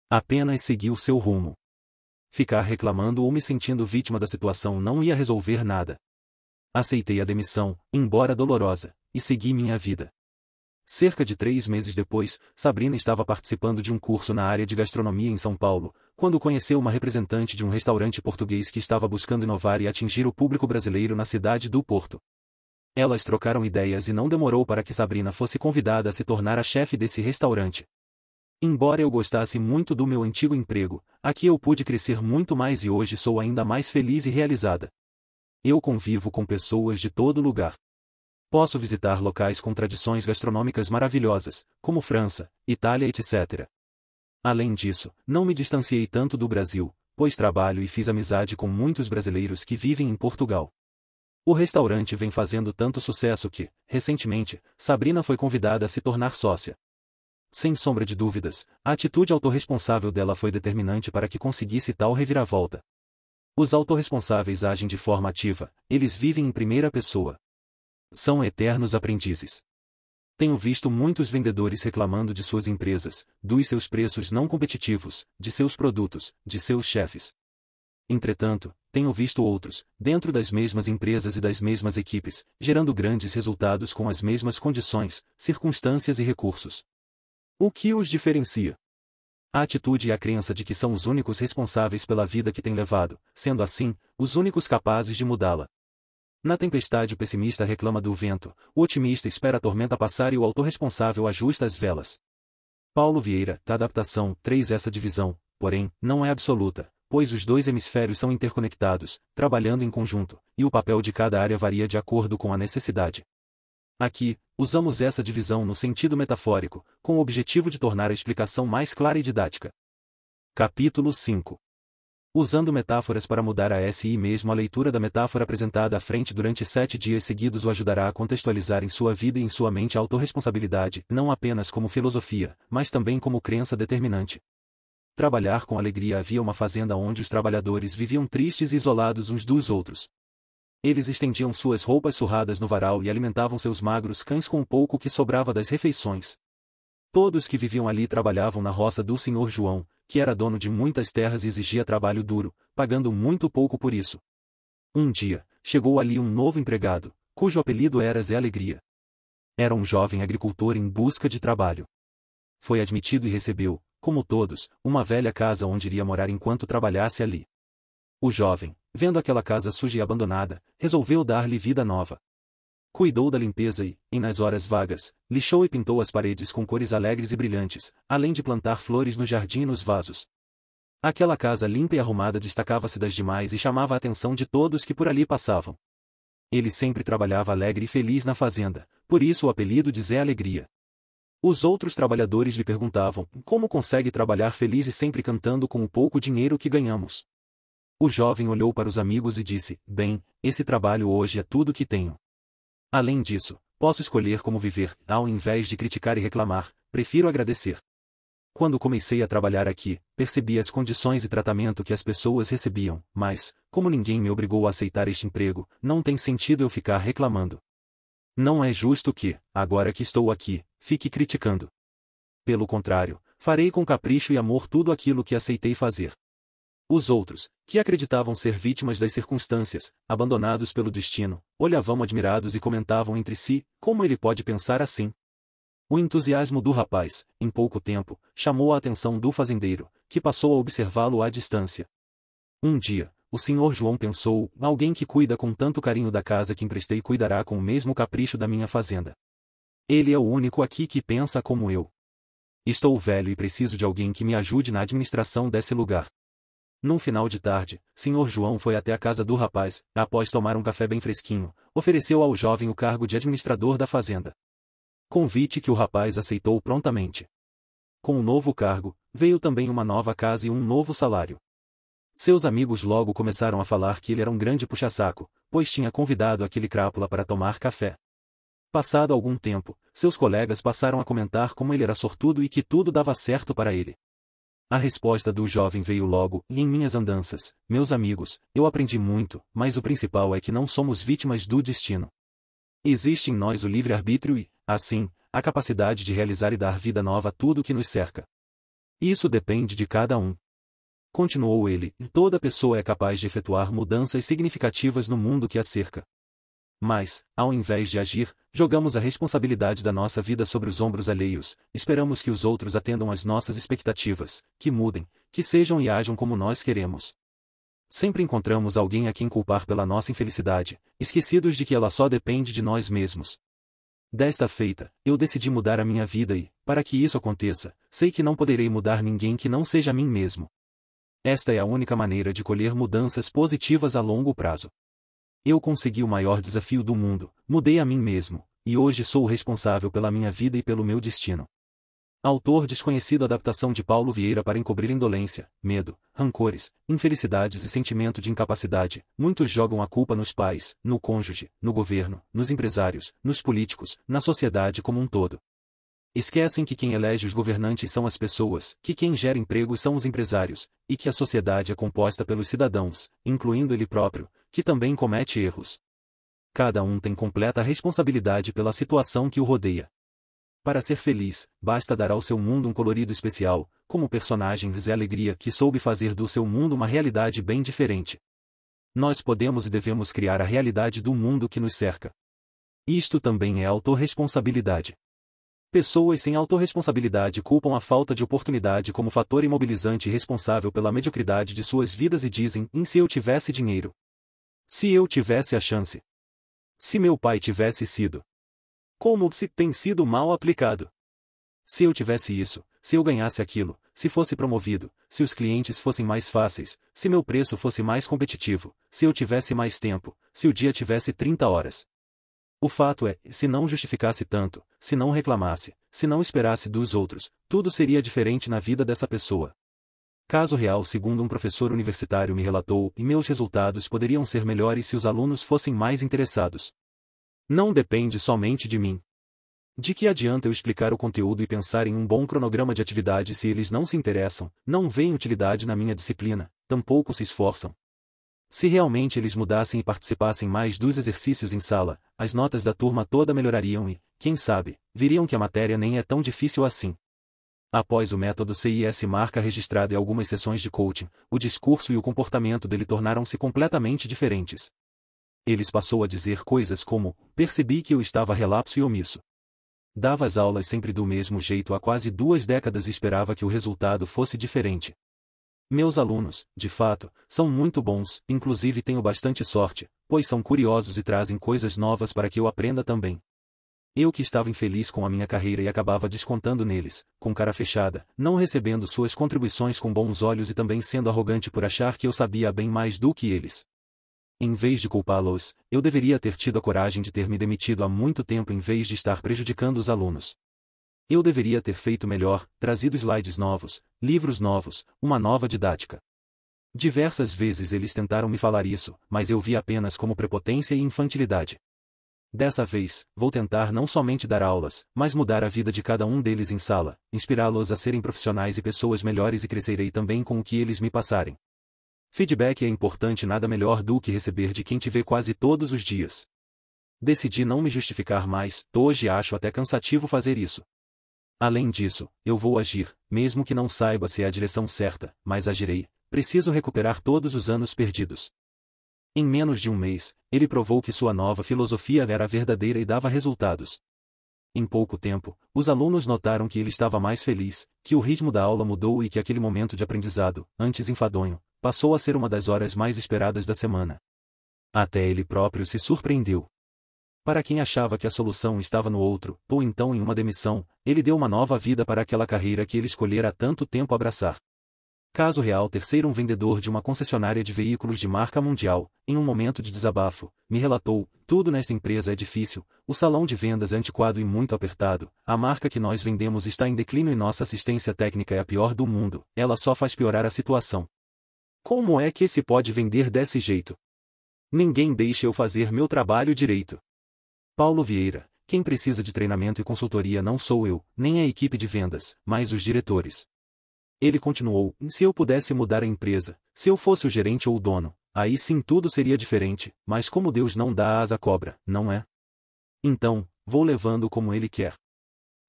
Apenas seguiu seu rumo. Ficar reclamando ou me sentindo vítima da situação não ia resolver nada. Aceitei a demissão, embora dolorosa, e segui minha vida. Cerca de 3 meses depois, Sabrina estava participando de um curso na área de gastronomia em São Paulo, quando conheceu uma representante de um restaurante português que estava buscando inovar e atingir o público brasileiro na cidade do Porto. Elas trocaram ideias e não demorou para que Sabrina fosse convidada a se tornar a chefe desse restaurante. Embora eu gostasse muito do meu antigo emprego, aqui eu pude crescer muito mais e hoje sou ainda mais feliz e realizada. Eu convivo com pessoas de todo lugar. Posso visitar locais com tradições gastronômicas maravilhosas, como França, Itália, etc. Além disso, não me distanciei tanto do Brasil, pois trabalho e fiz amizade com muitos brasileiros que vivem em Portugal. O restaurante vem fazendo tanto sucesso que, recentemente, Sabrina foi convidada a se tornar sócia. Sem sombra de dúvidas, a atitude autorresponsável dela foi determinante para que conseguisse tal reviravolta. Os autorresponsáveis agem de forma ativa, eles vivem em primeira pessoa. São eternos aprendizes. Tenho visto muitos vendedores reclamando de suas empresas, dos seus preços não competitivos, de seus produtos, de seus chefes. Entretanto, tenho visto outros, dentro das mesmas empresas e das mesmas equipes, gerando grandes resultados com as mesmas condições, circunstâncias e recursos. O que os diferencia? A atitude e a crença de que são os únicos responsáveis pela vida que têm levado, sendo assim, os únicos capazes de mudá-la. Na tempestade o pessimista reclama do vento, o otimista espera a tormenta passar e o autorresponsável ajusta as velas. Paulo Vieira, da adaptação 3. Essa divisão, porém, não é absoluta, pois os dois hemisférios são interconectados, trabalhando em conjunto, e o papel de cada área varia de acordo com a necessidade. Aqui, usamos essa divisão no sentido metafórico, com o objetivo de tornar a explicação mais clara e didática. Capítulo 5. Usando metáforas para mudar a SI. Mesmo a leitura da metáfora apresentada à frente durante 7 dias seguidos o ajudará a contextualizar em sua vida e em sua mente a autorresponsabilidade, não apenas como filosofia, mas também como crença determinante. Trabalhar com alegria. Havia uma fazenda onde os trabalhadores viviam tristes e isolados uns dos outros. Eles estendiam suas roupas surradas no varal e alimentavam seus magros cães com o pouco que sobrava das refeições. Todos que viviam ali trabalhavam na roça do Senhor João, que era dono de muitas terras e exigia trabalho duro, pagando muito pouco por isso. Um dia, chegou ali um novo empregado, cujo apelido era Zé Alegria. Era um jovem agricultor em busca de trabalho. Foi admitido e recebeu, como todos, uma velha casa onde iria morar enquanto trabalhasse ali. O jovem, vendo aquela casa suja e abandonada, resolveu dar-lhe vida nova. Cuidou da limpeza e, nas horas vagas, lixou e pintou as paredes com cores alegres e brilhantes, além de plantar flores no jardim e nos vasos. Aquela casa limpa e arrumada destacava-se das demais e chamava a atenção de todos que por ali passavam. Ele sempre trabalhava alegre e feliz na fazenda, por isso o apelido de Zé Alegria. Os outros trabalhadores lhe perguntavam, como consegue trabalhar feliz e sempre cantando com o pouco dinheiro que ganhamos? O jovem olhou para os amigos e disse, bem, esse trabalho hoje é tudo que tenho. Além disso, posso escolher como viver, ao invés de criticar e reclamar, prefiro agradecer. Quando comecei a trabalhar aqui, percebi as condições e tratamento que as pessoas recebiam, mas, como ninguém me obrigou a aceitar este emprego, não tem sentido eu ficar reclamando. Não é justo que, agora que estou aqui, fique criticando. Pelo contrário, farei com capricho e amor tudo aquilo que aceitei fazer. Os outros, que acreditavam ser vítimas das circunstâncias, abandonados pelo destino, olhavam admirados e comentavam entre si, como ele pode pensar assim? O entusiasmo do rapaz, em pouco tempo, chamou a atenção do fazendeiro, que passou a observá-lo à distância. Um dia, o senhor João pensou, alguém que cuida com tanto carinho da casa que emprestei cuidará com o mesmo capricho da minha fazenda. Ele é o único aqui que pensa como eu. Estou velho e preciso de alguém que me ajude na administração desse lugar. Num final de tarde, Sr. João foi até a casa do rapaz, após tomar um café bem fresquinho, ofereceu ao jovem o cargo de administrador da fazenda. Convite que o rapaz aceitou prontamente. Com o novo cargo, veio também uma nova casa e um novo salário. Seus amigos logo começaram a falar que ele era um grande puxa-saco, pois tinha convidado aquele crápula para tomar café. Passado algum tempo, seus colegas passaram a comentar como ele era sortudo e que tudo dava certo para ele. A resposta do jovem veio logo: e em minhas andanças, meus amigos, eu aprendi muito, mas o principal é que não somos vítimas do destino. Existe em nós o livre-arbítrio e, assim, a capacidade de realizar e dar vida nova a tudo que nos cerca. Isso depende de cada um. Continuou ele, e toda pessoa é capaz de efetuar mudanças significativas no mundo que a cerca. Mas, ao invés de agir, jogamos a responsabilidade da nossa vida sobre os ombros alheios, esperamos que os outros atendam às nossas expectativas, que mudem, que sejam e ajam como nós queremos. Sempre encontramos alguém a quem culpar pela nossa infelicidade, esquecidos de que ela só depende de nós mesmos. Desta feita, eu decidi mudar a minha vida e, para que isso aconteça, sei que não poderei mudar ninguém que não seja a mim mesmo. Esta é a única maneira de colher mudanças positivas a longo prazo. Eu consegui o maior desafio do mundo, mudei a mim mesmo, e hoje sou o responsável pela minha vida e pelo meu destino. Autor desconhecido. Adaptação de Paulo Vieira. Para encobrir indolência, medo, rancores, infelicidades e sentimento de incapacidade, muitos jogam a culpa nos pais, no cônjuge, no governo, nos empresários, nos políticos, na sociedade como um todo. Esquecem que quem elege os governantes são as pessoas, que quem gera empregos são os empresários, e que a sociedade é composta pelos cidadãos, incluindo ele próprio, que também comete erros. Cada um tem completa responsabilidade pela situação que o rodeia. Para ser feliz, basta dar ao seu mundo um colorido especial, como o personagem Zé Alegria que soube fazer do seu mundo uma realidade bem diferente. Nós podemos e devemos criar a realidade do mundo que nos cerca. Isto também é autorresponsabilidade. Pessoas sem autorresponsabilidade culpam a falta de oportunidade como fator imobilizante e responsável pela mediocridade de suas vidas e dizem: se eu tivesse dinheiro. Se eu tivesse a chance. Se meu pai tivesse sido. Como se tem sido mal aplicado. Se eu tivesse isso, se eu ganhasse aquilo, se fosse promovido, se os clientes fossem mais fáceis, se meu preço fosse mais competitivo, se eu tivesse mais tempo, se o dia tivesse 30 horas. O fato é, se não justificasse tanto, se não reclamasse, se não esperasse dos outros, tudo seria diferente na vida dessa pessoa. Caso real. Segundo um professor universitário me relatou, e meus resultados poderiam ser melhores se os alunos fossem mais interessados. Não depende somente de mim. De que adianta eu explicar o conteúdo e pensar em um bom cronograma de atividade se eles não se interessam, não veem utilidade na minha disciplina, tampouco se esforçam? Se realmente eles mudassem e participassem mais dos exercícios em sala, as notas da turma toda melhorariam e, quem sabe, viriam que a matéria nem é tão difícil assim. Após o método CIS marca registrada e algumas sessões de coaching, o discurso e o comportamento dele tornaram-se completamente diferentes. Eles passou a dizer coisas como: percebi que eu estava relapso e omisso. Dava as aulas sempre do mesmo jeito há quase 2 décadas e esperava que o resultado fosse diferente. Meus alunos, de fato, são muito bons, inclusive tenho bastante sorte, pois são curiosos e trazem coisas novas para que eu aprenda também. Eu que estava infeliz com a minha carreira e acabava descontando neles, com cara fechada, não recebendo suas contribuições com bons olhos e também sendo arrogante por achar que eu sabia bem mais do que eles. Em vez de culpá-los, eu deveria ter tido a coragem de ter me demitido há muito tempo em vez de estar prejudicando os alunos. Eu deveria ter feito melhor, trazido slides novos, livros novos, uma nova didática. Diversas vezes eles tentaram me falar isso, mas eu vi apenas como prepotência e infantilidade. Dessa vez, vou tentar não somente dar aulas, mas mudar a vida de cada um deles em sala, inspirá-los a serem profissionais e pessoas melhores e crescerei também com o que eles me passarem. Feedback é importante, nada melhor do que receber de quem te vê quase todos os dias. Decidi não me justificar mais, hoje acho até cansativo fazer isso. Além disso, eu vou agir, mesmo que não saiba se é a direção certa, mas agirei. Preciso recuperar todos os anos perdidos. Em menos de um mês, ele provou que sua nova filosofia era verdadeira e dava resultados. Em pouco tempo, os alunos notaram que ele estava mais feliz, que o ritmo da aula mudou e que aquele momento de aprendizado, antes enfadonho, passou a ser uma das horas mais esperadas da semana. Até ele próprio se surpreendeu. Para quem achava que a solução estava no outro, ou então em uma demissão, ele deu uma nova vida para aquela carreira que ele escolhera há tanto tempo abraçar. Caso real. Terceiro, um vendedor de uma concessionária de veículos de marca mundial, em um momento de desabafo, me relatou: tudo nesta empresa é difícil, o salão de vendas é antiquado e muito apertado, a marca que nós vendemos está em declínio e nossa assistência técnica é a pior do mundo, ela só faz piorar a situação. Como é que se pode vender desse jeito? Ninguém deixa eu fazer meu trabalho direito. Paulo Vieira: quem precisa de treinamento e consultoria não sou eu, nem a equipe de vendas, mas os diretores. Ele continuou: se eu pudesse mudar a empresa, se eu fosse o gerente ou o dono, aí sim tudo seria diferente, mas como Deus não dá asa à cobra, não é? Então, vou levando como ele quer.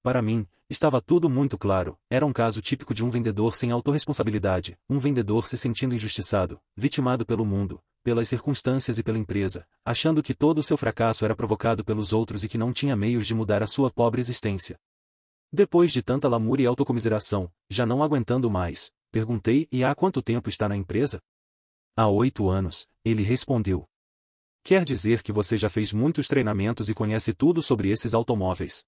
Para mim, estava tudo muito claro, era um caso típico de um vendedor sem autorresponsabilidade, um vendedor se sentindo injustiçado, vitimado pelo mundo, pelas circunstâncias e pela empresa, achando que todo o seu fracasso era provocado pelos outros e que não tinha meios de mudar a sua pobre existência. Depois de tanta lamúria e autocomiseração, já não aguentando mais, perguntei: e há quanto tempo está na empresa? Há 8 anos, ele respondeu. Quer dizer que você já fez muitos treinamentos e conhece tudo sobre esses automóveis.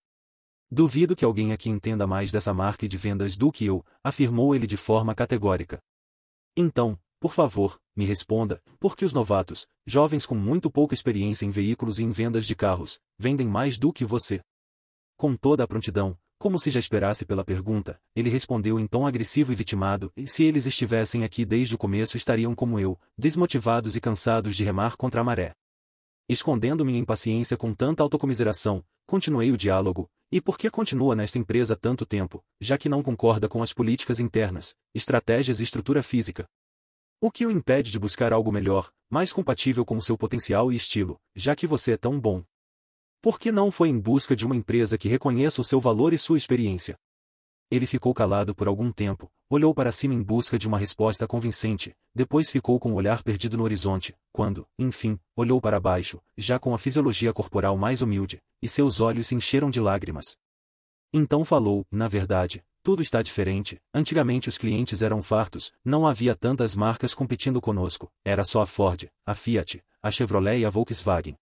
Duvido que alguém aqui entenda mais dessa marca e de vendas do que eu, afirmou ele de forma categórica. Então, por favor, me responda, por que os novatos, jovens com muito pouca experiência em veículos e em vendas de carros, vendem mais do que você? Com toda a prontidão, como se já esperasse pela pergunta, ele respondeu em tom agressivo e vitimado: e se eles estivessem aqui desde o começo estariam como eu, desmotivados e cansados de remar contra a maré. Escondendo minha impaciência com tanta autocomiseração, continuei o diálogo: e por que continua nesta empresa tanto tempo, já que não concorda com as políticas internas, estratégias e estrutura física? O que o impede de buscar algo melhor, mais compatível com o seu potencial e estilo, já que você é tão bom? Por que não foi em busca de uma empresa que reconheça o seu valor e sua experiência? Ele ficou calado por algum tempo, olhou para cima em busca de uma resposta convincente, depois ficou com o olhar perdido no horizonte, quando, enfim, olhou para baixo, já com a fisiologia corporal mais humilde, e seus olhos se encheram de lágrimas. Então falou: na verdade, tudo está diferente, antigamente os clientes eram fartos, não havia tantas marcas competindo conosco, era só a Ford, a Fiat, a Chevrolet e a Volkswagen.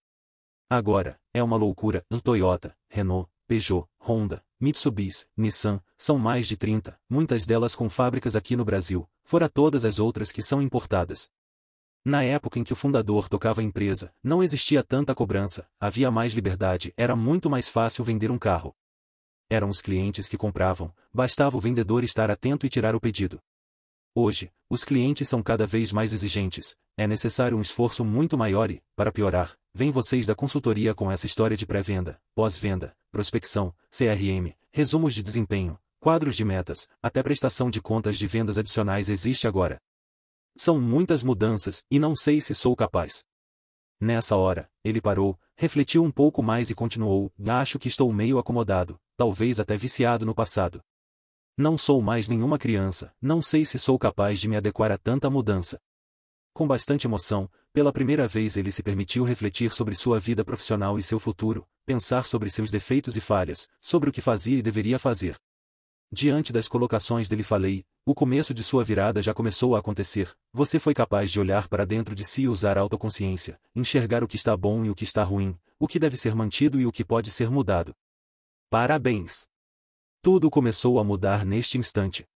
Agora, é uma loucura, Toyota, Renault, Peugeot, Honda, Mitsubishi, Nissan, são mais de 30, muitas delas com fábricas aqui no Brasil, fora todas as outras que são importadas. Na época em que o fundador tocava a empresa, não existia tanta cobrança, havia mais liberdade, era muito mais fácil vender um carro. Eram os clientes que compravam, bastava o vendedor estar atento e tirar o pedido. Hoje, os clientes são cada vez mais exigentes, é necessário um esforço muito maior e, para piorar, vêm vocês da consultoria com essa história de pré-venda, pós-venda, prospecção, CRM, resumos de desempenho, quadros de metas, até prestação de contas de vendas adicionais existe agora. São muitas mudanças, e não sei se sou capaz. Nessa hora, ele parou, refletiu um pouco mais e continuou: acho que estou meio acomodado, talvez até viciado no passado. Não sou mais nenhuma criança, não sei se sou capaz de me adequar a tanta mudança. Com bastante emoção, pela primeira vez ele se permitiu refletir sobre sua vida profissional e seu futuro, pensar sobre seus defeitos e falhas, sobre o que fazia e deveria fazer. Diante das colocações dele falei: o começo de sua virada já começou a acontecer, você foi capaz de olhar para dentro de si e usar a autoconsciência, enxergar o que está bom e o que está ruim, o que deve ser mantido e o que pode ser mudado. Parabéns! Tudo começou a mudar neste instante.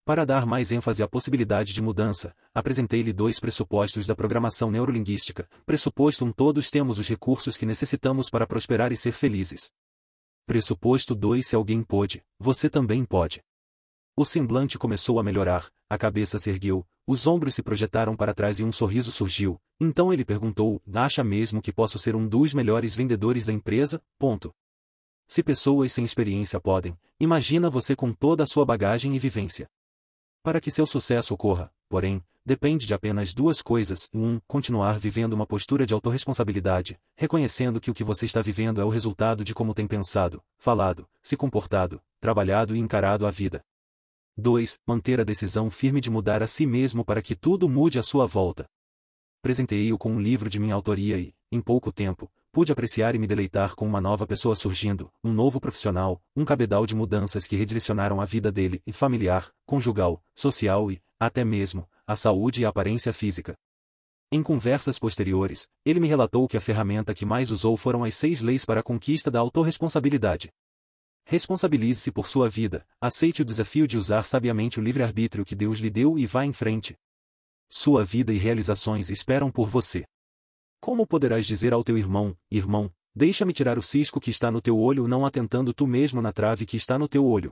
Para dar mais ênfase à possibilidade de mudança, apresentei-lhe 2 pressupostos da programação neurolinguística. Pressuposto 1: todos temos os recursos que necessitamos para prosperar e ser felizes. Pressuposto 2: se alguém pôde, você também pode. O semblante começou a melhorar, a cabeça se ergueu, os ombros se projetaram para trás e um sorriso surgiu. Então ele perguntou: acha mesmo que posso ser um dos melhores vendedores da empresa? Se pessoas sem experiência podem, imagina você com toda a sua bagagem e vivência. Para que seu sucesso ocorra, porém, depende de apenas 2 coisas: 1. Continuar vivendo uma postura de autorresponsabilidade, reconhecendo que o que você está vivendo é o resultado de como tem pensado, falado, se comportado, trabalhado e encarado a vida. 2. Manter a decisão firme de mudar a si mesmo para que tudo mude à sua volta. Presenteei-o com um livro de minha autoria e, em pouco tempo, pude apreciar e me deleitar com uma nova pessoa surgindo, um novo profissional, um cabedal de mudanças que redirecionaram a vida dele, e familiar, conjugal, social e, até mesmo, a saúde e a aparência física. Em conversas posteriores, ele me relatou que a ferramenta que mais usou foram as 6 leis para a conquista da autorresponsabilidade. Responsabilize-se por sua vida, aceite o desafio de usar sabiamente o livre-arbítrio que Deus lhe deu e vá em frente. Sua vida e realizações esperam por você. Como poderás dizer ao teu irmão, irmão, deixa-me tirar o cisco que está no teu olho, não atentando tu mesmo na trave que está no teu olho?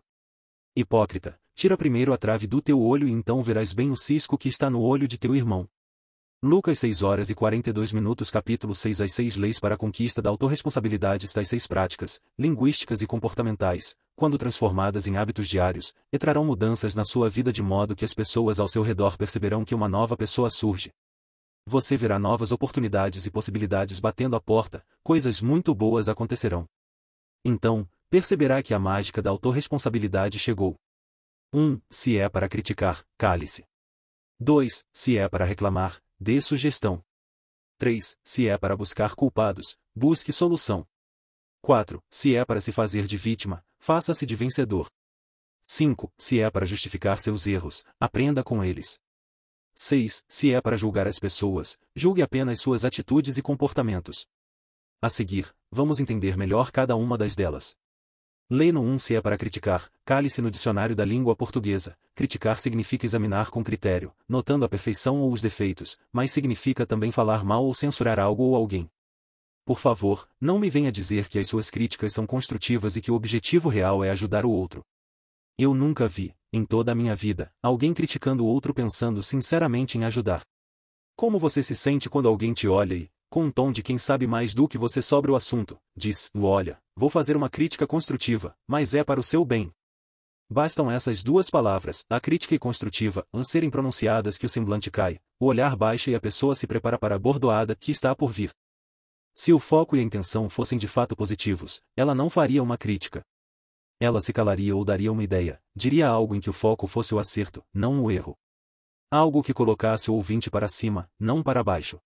Hipócrita, tira primeiro a trave do teu olho e então verás bem o cisco que está no olho de teu irmão. Lucas 6 horas e 42 minutos. Capítulo 6. As 6 leis para a conquista da autorresponsabilidade. Estas 6 práticas, linguísticas e comportamentais, quando transformadas em hábitos diários, trarão mudanças na sua vida de modo que as pessoas ao seu redor perceberão que uma nova pessoa surge. Você verá novas oportunidades e possibilidades batendo à porta, coisas muito boas acontecerão. Então, perceberá que a mágica da autorresponsabilidade chegou. 1. Se é para criticar, cale-se. 2. Se é para reclamar, dê sugestão. 3. Se é para buscar culpados, busque solução. 4. Se é para se fazer de vítima, faça-se de vencedor. 5. Se é para justificar seus erros, aprenda com eles. 6. Se é para julgar as pessoas, julgue apenas suas atitudes e comportamentos. A seguir, vamos entender melhor cada uma das delas. Lei no 1. Se é para criticar, cale-se. No dicionário da língua portuguesa, criticar significa examinar com critério, notando a perfeição ou os defeitos, mas significa também falar mal ou censurar algo ou alguém. Por favor, não me venha dizer que as suas críticas são construtivas e que o objetivo real é ajudar o outro. Eu nunca vi, em toda a minha vida, alguém criticando o outro pensando sinceramente em ajudar. Como você se sente quando alguém te olha e, com um tom de quem sabe mais do que você sobre o assunto, diz: olha, vou fazer uma crítica construtiva, mas é para o seu bem. Bastam essas duas palavras, a crítica e construtiva, serem pronunciadas que o semblante cai, o olhar baixa e a pessoa se prepara para a bordoada que está por vir. Se o foco e a intenção fossem de fato positivos, ela não faria uma crítica. Ela se calaria ou daria uma ideia, diria algo em que o foco fosse o acerto, não o erro. Algo que colocasse o ouvinte para cima, não para baixo.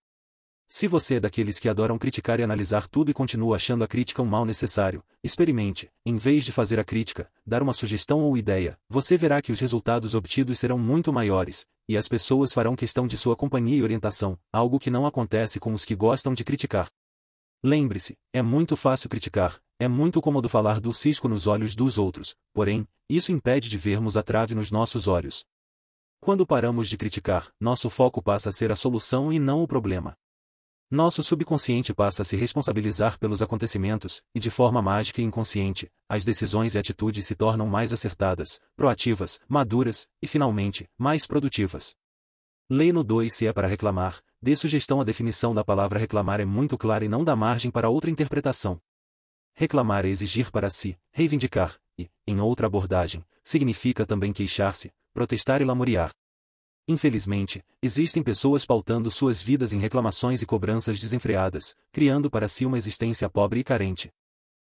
Se você é daqueles que adoram criticar e analisar tudo e continua achando a crítica um mal necessário, experimente, em vez de fazer a crítica, dar uma sugestão ou ideia, você verá que os resultados obtidos serão muito maiores, e as pessoas farão questão de sua companhia e orientação, algo que não acontece com os que gostam de criticar. Lembre-se, é muito fácil criticar, é muito cômodo falar do cisco nos olhos dos outros, porém, isso impede de vermos a trave nos nossos olhos. Quando paramos de criticar, nosso foco passa a ser a solução e não o problema. Nosso subconsciente passa a se responsabilizar pelos acontecimentos, e de forma mágica e inconsciente, as decisões e atitudes se tornam mais acertadas, proativas, maduras, e finalmente, mais produtivas. Lei no 2. Se é para reclamar, dê sugestão. A definição da palavra reclamar é muito clara e não dá margem para outra interpretação. Reclamar é exigir para si, reivindicar, e, em outra abordagem, significa também queixar-se, protestar e lamuriar. Infelizmente, existem pessoas pautando suas vidas em reclamações e cobranças desenfreadas, criando para si uma existência pobre e carente.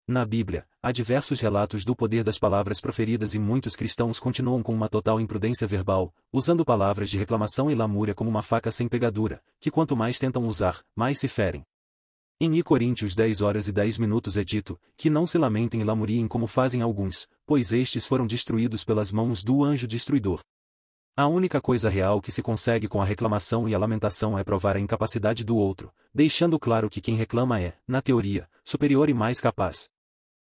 Na Bíblia, há diversos relatos do poder das palavras proferidas e muitos cristãos continuam com uma total imprudência verbal, usando palavras de reclamação e lamúria como uma faca sem pegadura, que quanto mais tentam usar, mais se ferem. Em 1 Coríntios 10 horas e 10 minutos é dito, que não se lamentem e lamuriem como fazem alguns, pois estes foram destruídos pelas mãos do anjo destruidor. A única coisa real que se consegue com a reclamação e a lamentação é provar a incapacidade do outro, deixando claro que quem reclama é, na teoria, superior e mais capaz.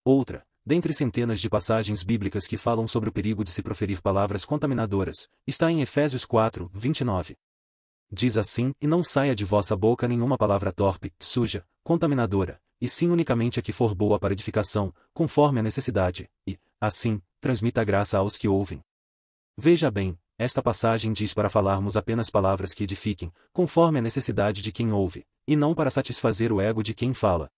Outra, dentre centenas de passagens bíblicas que falam sobre o perigo de se proferir palavras contaminadoras, está em Efésios 4:29. Diz assim: e não saia de vossa boca nenhuma palavra torpe, suja, contaminadora, e sim unicamente a que for boa para edificação, conforme a necessidade, e, assim, transmita a graça aos que ouvem. Veja bem, esta passagem diz para falarmos apenas palavras que edifiquem, conforme a necessidade de quem ouve, e não para satisfazer o ego de quem fala.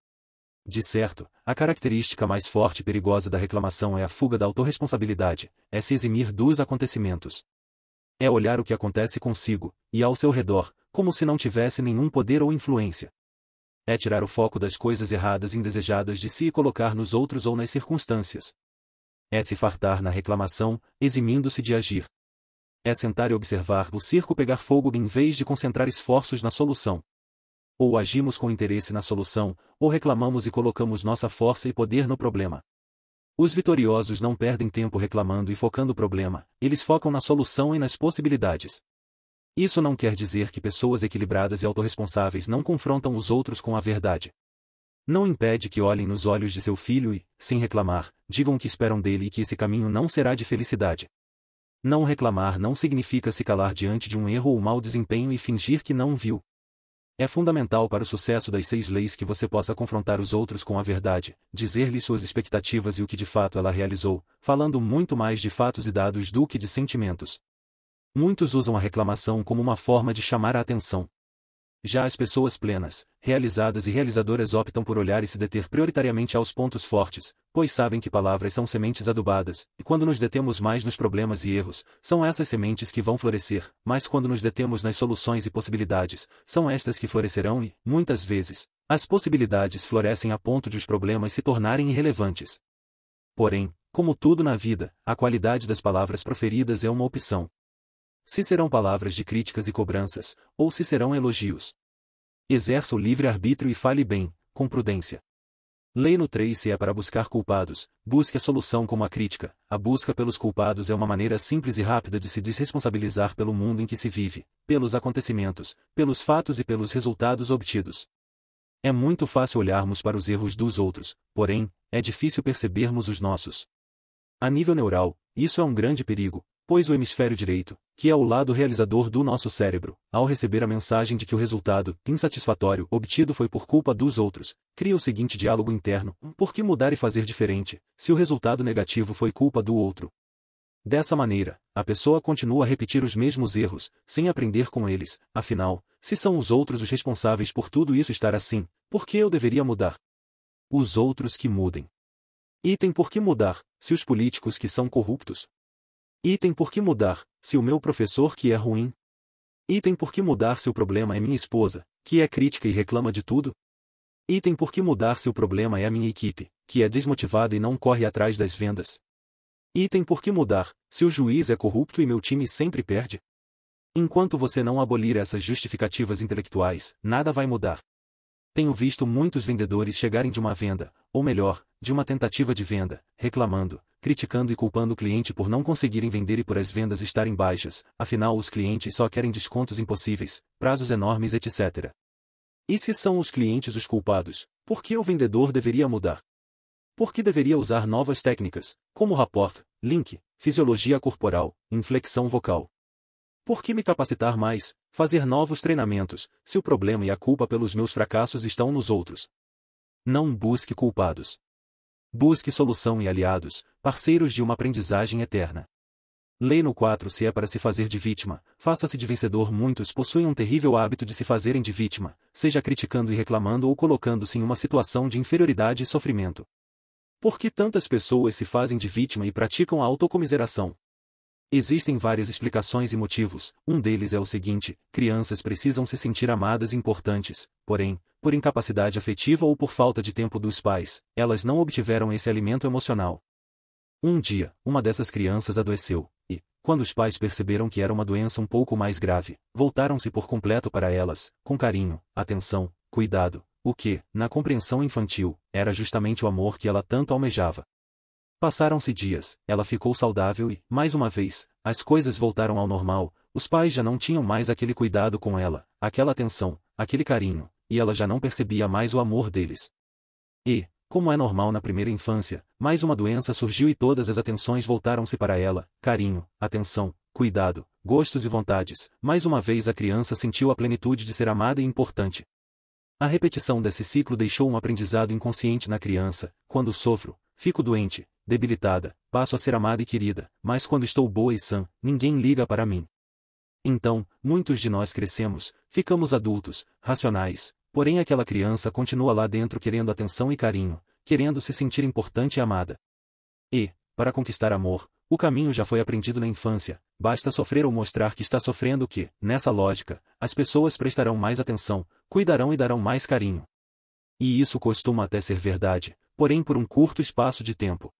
De certo, a característica mais forte e perigosa da reclamação é a fuga da autorresponsabilidade, é se eximir dos acontecimentos. É olhar o que acontece consigo, e ao seu redor, como se não tivesse nenhum poder ou influência. É tirar o foco das coisas erradas e indesejadas de si e colocar nos outros ou nas circunstâncias. É se fartar na reclamação, eximindo-se de agir. É sentar e observar o circo pegar fogo em vez de concentrar esforços na solução. Ou agimos com interesse na solução, ou reclamamos e colocamos nossa força e poder no problema. Os vitoriosos não perdem tempo reclamando e focando o problema, eles focam na solução e nas possibilidades. Isso não quer dizer que pessoas equilibradas e autorresponsáveis não confrontam os outros com a verdade. Não impede que olhem nos olhos de seu filho e, sem reclamar, digam o que esperam dele e que esse caminho não será de felicidade. Não reclamar não significa se calar diante de um erro ou mau desempenho e fingir que não viu. É fundamental para o sucesso das 6 leis que você possa confrontar os outros com a verdade, dizer-lhe suas expectativas e o que de fato ela realizou, falando muito mais de fatos e dados do que de sentimentos. Muitos usam a reclamação como uma forma de chamar a atenção. Já as pessoas plenas, realizadas e realizadoras optam por olhar e se deter prioritariamente aos pontos fortes, pois sabem que palavras são sementes adubadas, e quando nos detemos mais nos problemas e erros, são essas sementes que vão florescer, mas quando nos detemos nas soluções e possibilidades, são estas que florescerão e, muitas vezes, as possibilidades florescem a ponto de os problemas se tornarem irrelevantes. Porém, como tudo na vida, a qualidade das palavras proferidas é uma opção. Se serão palavras de críticas e cobranças, ou se serão elogios. Exerça o livre-arbítrio e fale bem, com prudência. Lei no 3 se é para buscar culpados, busque a solução como a crítica. A busca pelos culpados é uma maneira simples e rápida de se desresponsabilizar pelo mundo em que se vive, pelos acontecimentos, pelos fatos e pelos resultados obtidos. É muito fácil olharmos para os erros dos outros, porém, é difícil percebermos os nossos. A nível neural, isso é um grande perigo, pois o hemisfério direito, que é o lado realizador do nosso cérebro, ao receber a mensagem de que o resultado insatisfatório obtido foi por culpa dos outros, cria o seguinte diálogo interno: por que mudar e fazer diferente, se o resultado negativo foi culpa do outro? Dessa maneira, a pessoa continua a repetir os mesmos erros, sem aprender com eles. Afinal, se são os outros os responsáveis por tudo isso estar assim, por que eu deveria mudar? Os outros que mudem. E tem por que mudar, se os políticos que são corruptos? E tem por que mudar, se o meu professor que é ruim? E tem por que mudar se o problema é minha esposa, que é crítica e reclama de tudo? E tem por que mudar se o problema é a minha equipe, que é desmotivada e não corre atrás das vendas? E tem por que mudar, se o juiz é corrupto e meu time sempre perde? Enquanto você não abolir essas justificativas intelectuais, nada vai mudar. Tenho visto muitos vendedores chegarem de uma venda, ou melhor, de uma tentativa de venda, reclamando, criticando e culpando o cliente por não conseguirem vender e por as vendas estarem baixas, afinal os clientes só querem descontos impossíveis, prazos enormes, etc. E se são os clientes os culpados, por que o vendedor deveria mudar? Por que deveria usar novas técnicas, como rapport, link, fisiologia corporal, inflexão vocal? Por que me capacitar mais, fazer novos treinamentos, se o problema e a culpa pelos meus fracassos estão nos outros? Não busque culpados. Busque solução e aliados, parceiros de uma aprendizagem eterna. Lei no 4 se é para se fazer de vítima, faça-se de vencedor. Muitos possuem um terrível hábito de se fazerem de vítima, seja criticando e reclamando ou colocando-se em uma situação de inferioridade e sofrimento. Por que tantas pessoas se fazem de vítima e praticam a autocomiseração? Existem várias explicações e motivos. Um deles é o seguinte: crianças precisam se sentir amadas e importantes, porém, por incapacidade afetiva ou por falta de tempo dos pais, elas não obtiveram esse alimento emocional. Um dia, uma dessas crianças adoeceu, e, quando os pais perceberam que era uma doença um pouco mais grave, voltaram-se por completo para elas, com carinho, atenção, cuidado, o que, na compreensão infantil, era justamente o amor que ela tanto almejava. Passaram-se dias, ela ficou saudável e, mais uma vez, as coisas voltaram ao normal. Os pais já não tinham mais aquele cuidado com ela, aquela atenção, aquele carinho, e ela já não percebia mais o amor deles. E, como é normal na primeira infância, mais uma doença surgiu e todas as atenções voltaram-se para ela: carinho, atenção, cuidado, gostos e vontades. Mais uma vez a criança sentiu a plenitude de ser amada e importante. A repetição desse ciclo deixou um aprendizado inconsciente na criança: quando sofro, fico doente, debilitada, passo a ser amada e querida, mas quando estou boa e sã, ninguém liga para mim. Então, muitos de nós crescemos, ficamos adultos, racionais, porém aquela criança continua lá dentro querendo atenção e carinho, querendo se sentir importante e amada. E, para conquistar amor, o caminho já foi aprendido na infância, basta sofrer ou mostrar que está sofrendo que, nessa lógica, as pessoas prestarão mais atenção, cuidarão e darão mais carinho. E isso costuma até ser verdade, porém por um curto espaço de tempo.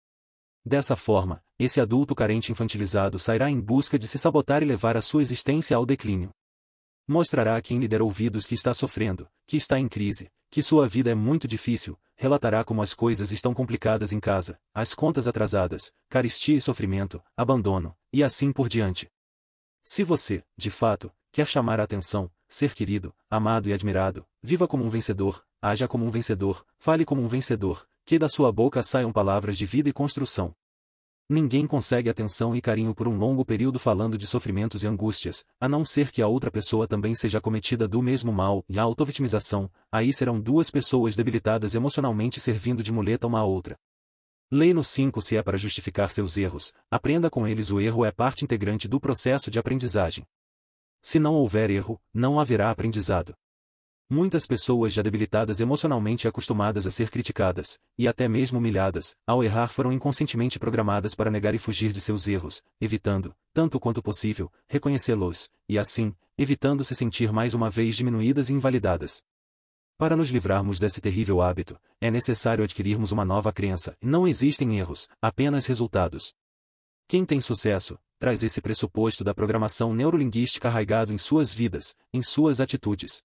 Dessa forma, esse adulto carente infantilizado sairá em busca de se sabotar e levar a sua existência ao declínio. Mostrará a quem lhe der ouvidos que está sofrendo, que está em crise, que sua vida é muito difícil, relatará como as coisas estão complicadas em casa, as contas atrasadas, carestia e sofrimento, abandono, e assim por diante. Se você, de fato, quer chamar a atenção, ser querido, amado e admirado, viva como um vencedor, haja como um vencedor, fale como um vencedor, que da sua boca saiam palavras de vida e construção. Ninguém consegue atenção e carinho por um longo período falando de sofrimentos e angústias, a não ser que a outra pessoa também seja acometida do mesmo mal, e a autovitimização, aí serão duas pessoas debilitadas emocionalmente servindo de muleta uma à outra. Lei no 5. Se é para justificar seus erros, aprenda com eles. O erro é parte integrante do processo de aprendizagem. Se não houver erro, não haverá aprendizado. Muitas pessoas já debilitadas emocionalmente e acostumadas a ser criticadas, e até mesmo humilhadas, ao errar foram inconscientemente programadas para negar e fugir de seus erros, evitando, tanto quanto possível, reconhecê-los, e assim, evitando se sentir mais uma vez diminuídas e invalidadas. Para nos livrarmos desse terrível hábito, é necessário adquirirmos uma nova crença: não existem erros, apenas resultados. Quem tem sucesso, traz esse pressuposto da programação neurolinguística arraigado em suas vidas, em suas atitudes.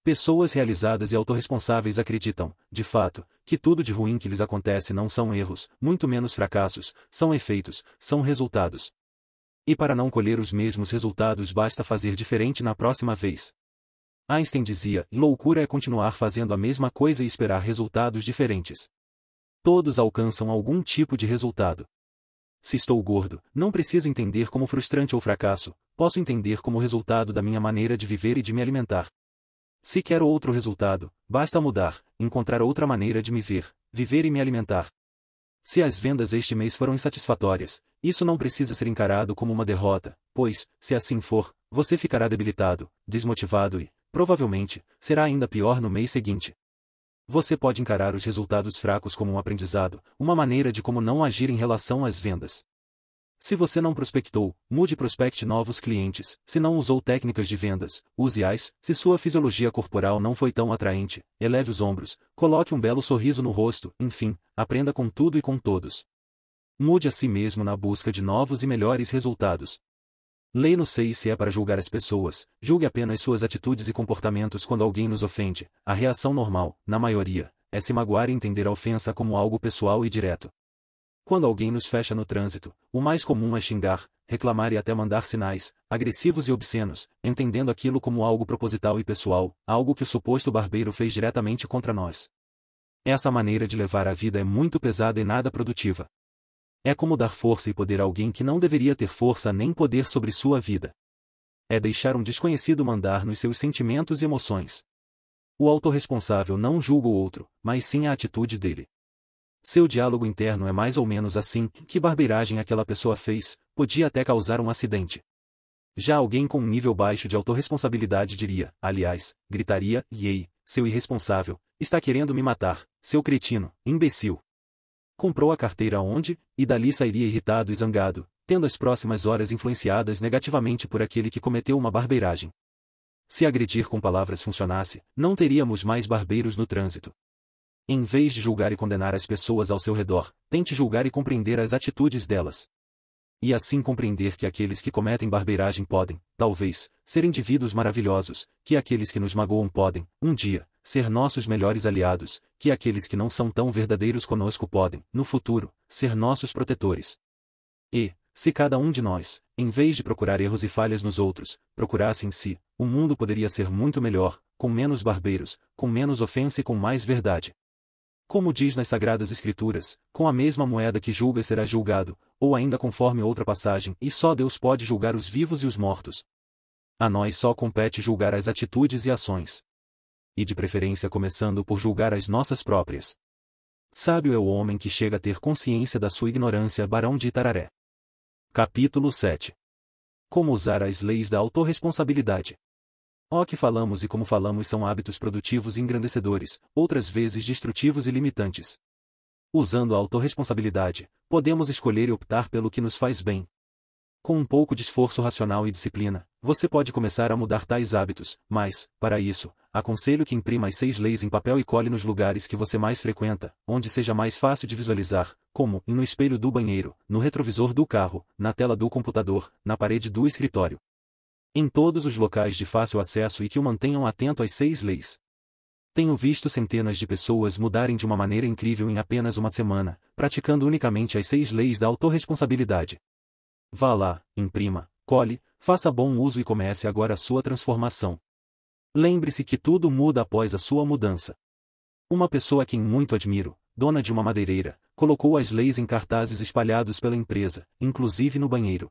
Pessoas realizadas e autorresponsáveis acreditam, de fato, que tudo de ruim que lhes acontece não são erros, muito menos fracassos, são efeitos, são resultados. E para não colher os mesmos resultados basta fazer diferente na próxima vez. Einstein dizia: loucura é continuar fazendo a mesma coisa e esperar resultados diferentes. Todos alcançam algum tipo de resultado. Se estou gordo, não preciso entender como frustrante ou fracasso, posso entender como resultado da minha maneira de viver e de me alimentar. Se quero outro resultado, basta mudar, encontrar outra maneira de me ver, viver e me alimentar. Se as vendas este mês foram insatisfatórias, isso não precisa ser encarado como uma derrota, pois, se assim for, você ficará debilitado, desmotivado e, provavelmente, será ainda pior no mês seguinte. Você pode encarar os resultados fracos como um aprendizado, uma maneira de como não agir em relação às vendas. Se você não prospectou, mude e prospecte novos clientes. Se não usou técnicas de vendas, use-as. Se sua fisiologia corporal não foi tão atraente, eleve os ombros, coloque um belo sorriso no rosto, enfim, aprenda com tudo e com todos. Mude a si mesmo na busca de novos e melhores resultados. Lei no 6. Se é para julgar as pessoas, julgue apenas suas atitudes e comportamentos quando alguém nos ofende. A reação normal, na maioria, é se magoar e entender a ofensa como algo pessoal e direto. Quando alguém nos fecha no trânsito, o mais comum é xingar, reclamar e até mandar sinais, agressivos e obscenos, entendendo aquilo como algo proposital e pessoal, algo que o suposto barbeiro fez diretamente contra nós. Essa maneira de levar a vida é muito pesada e nada produtiva. É como dar força e poder a alguém que não deveria ter força nem poder sobre sua vida. É deixar um desconhecido mandar nos seus sentimentos e emoções. O autorresponsável não julga o outro, mas sim a atitude dele. Seu diálogo interno é mais ou menos assim: que barbeiragem aquela pessoa fez, podia até causar um acidente. Já alguém com um nível baixo de autorresponsabilidade diria, aliás, gritaria: ei, seu irresponsável, está querendo me matar, seu cretino, imbecil. Comprou a carteira onde, e dali sairia irritado e zangado, tendo as próximas horas influenciadas negativamente por aquele que cometeu uma barbeiragem. Se agredir com palavras funcionasse, não teríamos mais barbeiros no trânsito. Em vez de julgar e condenar as pessoas ao seu redor, tente julgar e compreender as atitudes delas. E assim compreender que aqueles que cometem barbeiragem podem, talvez, ser indivíduos maravilhosos, que aqueles que nos magoam podem, um dia, ser nossos melhores aliados, que aqueles que não são tão verdadeiros conosco podem, no futuro, ser nossos protetores. E, se cada um de nós, em vez de procurar erros e falhas nos outros, procurasse em si, o mundo poderia ser muito melhor, com menos barbeiros, com menos ofensa e com mais verdade. Como diz nas Sagradas Escrituras, com a mesma moeda que julgas serás julgado, ou ainda conforme outra passagem, e só Deus pode julgar os vivos e os mortos. A nós só compete julgar as atitudes e ações. E de preferência começando por julgar as nossas próprias. Sábio é o homem que chega a ter consciência da sua ignorância. Barão de Itararé. Capítulo 7. Como usar as leis da autorresponsabilidade. O que falamos e como falamos são hábitos produtivos e engrandecedores, outras vezes destrutivos e limitantes. Usando a autorresponsabilidade, podemos escolher e optar pelo que nos faz bem. Com um pouco de esforço racional e disciplina, você pode começar a mudar tais hábitos, mas, para isso, aconselho que imprima as 6 leis em papel e cole nos lugares que você mais frequenta, onde seja mais fácil de visualizar, como no espelho do banheiro, no retrovisor do carro, na tela do computador, na parede do escritório. Em todos os locais de fácil acesso e que o mantenham atento às 6 leis. Tenho visto centenas de pessoas mudarem de uma maneira incrível em apenas uma semana, praticando unicamente as 6 leis da autorresponsabilidade. Vá lá, imprima, cole, faça bom uso e comece agora a sua transformação. Lembre-se que tudo muda após a sua mudança. Uma pessoa a quem muito admiro, dona de uma madeireira, colocou as leis em cartazes espalhados pela empresa, inclusive no banheiro.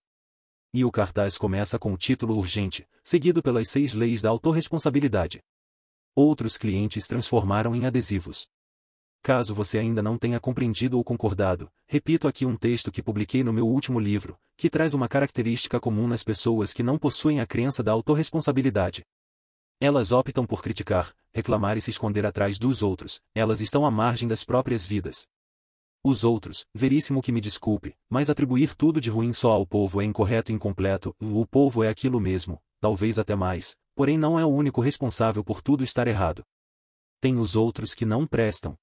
E o cartaz começa com o título urgente, seguido pelas 6 leis da autorresponsabilidade. Outros clientes transformaram em adesivos. Caso você ainda não tenha compreendido ou concordado, repito aqui um texto que publiquei no meu último livro, que traz uma característica comum nas pessoas que não possuem a crença da autorresponsabilidade. Elas optam por criticar, reclamar e se esconder atrás dos outros, elas estão à margem das próprias vidas. Os outros, veríssimo que me desculpe, mas atribuir tudo de ruim só ao povo é incorreto e incompleto, o povo é aquilo mesmo, talvez até mais, porém não é o único responsável por tudo estar errado. Tem os outros que não prestam.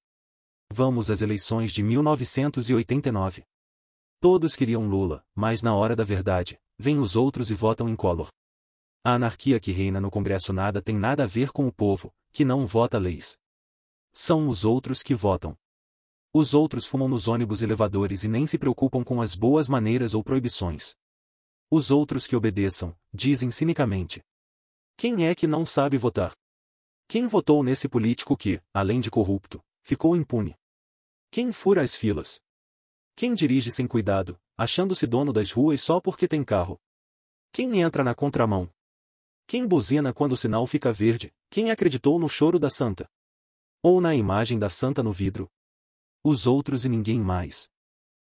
Vamos às eleições de 1989. Todos queriam Lula, mas na hora da verdade, vêm os outros e votam em Collor. A anarquia que reina no Congresso nada tem nada a ver com o povo, que não vota leis. São os outros que votam. Os outros fumam nos ônibus e elevadores e nem se preocupam com as boas maneiras ou proibições. Os outros que obedeçam, dizem cinicamente. Quem é que não sabe votar? Quem votou nesse político que, além de corrupto, ficou impune? Quem fura as filas? Quem dirige sem cuidado, achando-se dono das ruas só porque tem carro? Quem entra na contramão? Quem buzina quando o sinal fica verde? Quem acreditou no choro da santa? Ou na imagem da santa no vidro? Os outros e ninguém mais.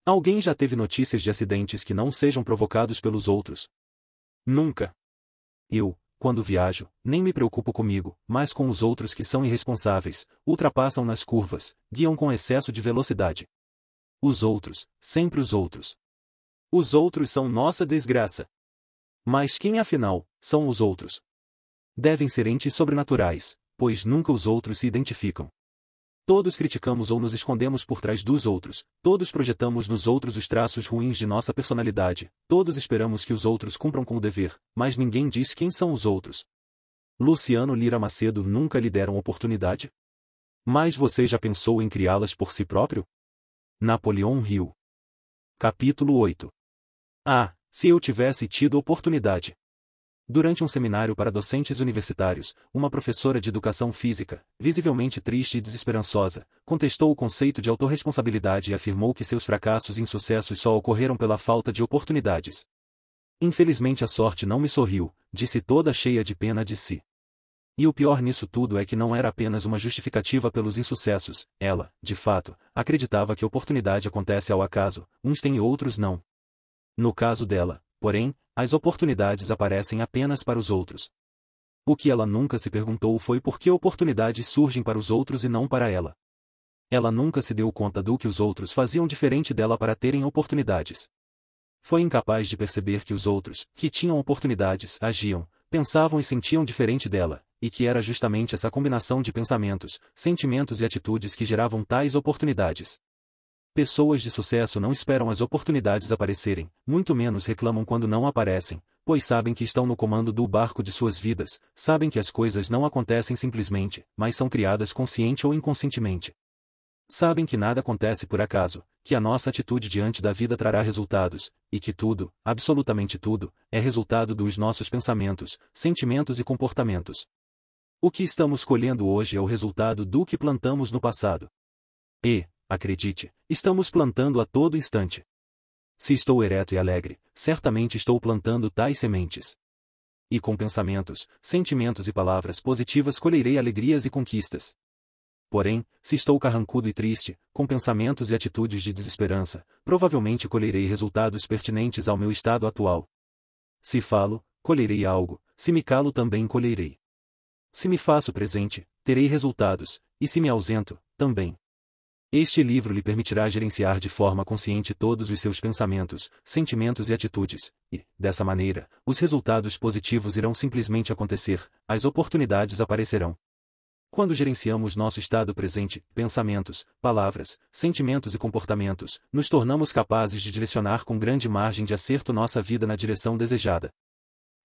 Alguém já teve notícias de acidentes que não sejam provocados pelos outros? Nunca. Eu, quando viajo, nem me preocupo comigo, mas com os outros que são irresponsáveis, ultrapassam nas curvas, guiam com excesso de velocidade. Os outros, sempre os outros. Os outros são nossa desgraça. Mas quem afinal, são os outros? Devem ser entes sobrenaturais, pois nunca os outros se identificam. Todos criticamos ou nos escondemos por trás dos outros, todos projetamos nos outros os traços ruins de nossa personalidade, todos esperamos que os outros cumpram com o dever, mas ninguém diz quem são os outros. Luciano Lira Macedo nunca lhe deram oportunidade? Mas você já pensou em criá-las por si próprio? Napoleão Hill. Capítulo 8. Ah, se eu tivesse tido oportunidade! Durante um seminário para docentes universitários, uma professora de educação física, visivelmente triste e desesperançosa, contestou o conceito de autorresponsabilidade e afirmou que seus fracassos e insucessos só ocorreram pela falta de oportunidades. Infelizmente a sorte não me sorriu, disse toda cheia de pena de si. E o pior nisso tudo é que não era apenas uma justificativa pelos insucessos, ela, de fato, acreditava que oportunidade acontece ao acaso, uns têm e outros não. No caso dela, porém, as oportunidades aparecem apenas para os outros. O que ela nunca se perguntou foi por que oportunidades surgem para os outros e não para ela. Ela nunca se deu conta do que os outros faziam diferente dela para terem oportunidades. Foi incapaz de perceber que os outros, que tinham oportunidades, agiam, pensavam e sentiam diferente dela, e que era justamente essa combinação de pensamentos, sentimentos e atitudes que geravam tais oportunidades. Pessoas de sucesso não esperam as oportunidades aparecerem, muito menos reclamam quando não aparecem, pois sabem que estão no comando do barco de suas vidas, sabem que as coisas não acontecem simplesmente, mas são criadas consciente ou inconscientemente. Sabem que nada acontece por acaso, que a nossa atitude diante da vida trará resultados, e que tudo, absolutamente tudo, é resultado dos nossos pensamentos, sentimentos e comportamentos. O que estamos colhendo hoje é o resultado do que plantamos no passado. E, acredite, estamos plantando a todo instante. Se estou ereto e alegre, certamente estou plantando tais sementes. E com pensamentos, sentimentos e palavras positivas colherei alegrias e conquistas. Porém, se estou carrancudo e triste, com pensamentos e atitudes de desesperança, provavelmente colherei resultados pertinentes ao meu estado atual. Se falo, colherei algo, se me calo também colherei. Se me faço presente, terei resultados, e se me ausento, também. Este livro lhe permitirá gerenciar de forma consciente todos os seus pensamentos, sentimentos e atitudes, e, dessa maneira, os resultados positivos irão simplesmente acontecer, as oportunidades aparecerão. Quando gerenciamos nosso estado presente, pensamentos, palavras, sentimentos e comportamentos, nos tornamos capazes de direcionar com grande margem de acerto nossa vida na direção desejada.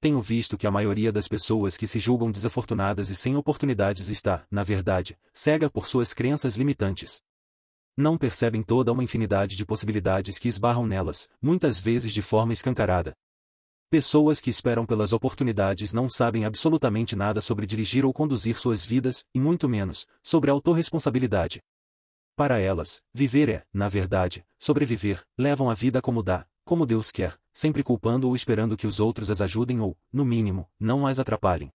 Tenho visto que a maioria das pessoas que se julgam desafortunadas e sem oportunidades está, na verdade, cega por suas crenças limitantes. Não percebem toda uma infinidade de possibilidades que esbarram nelas, muitas vezes de forma escancarada. Pessoas que esperam pelas oportunidades não sabem absolutamente nada sobre dirigir ou conduzir suas vidas, e muito menos, sobre autorresponsabilidade. Para elas, viver é, na verdade, sobreviver, levam a vida como dá, como Deus quer, sempre culpando ou esperando que os outros as ajudem ou, no mínimo, não as atrapalhem.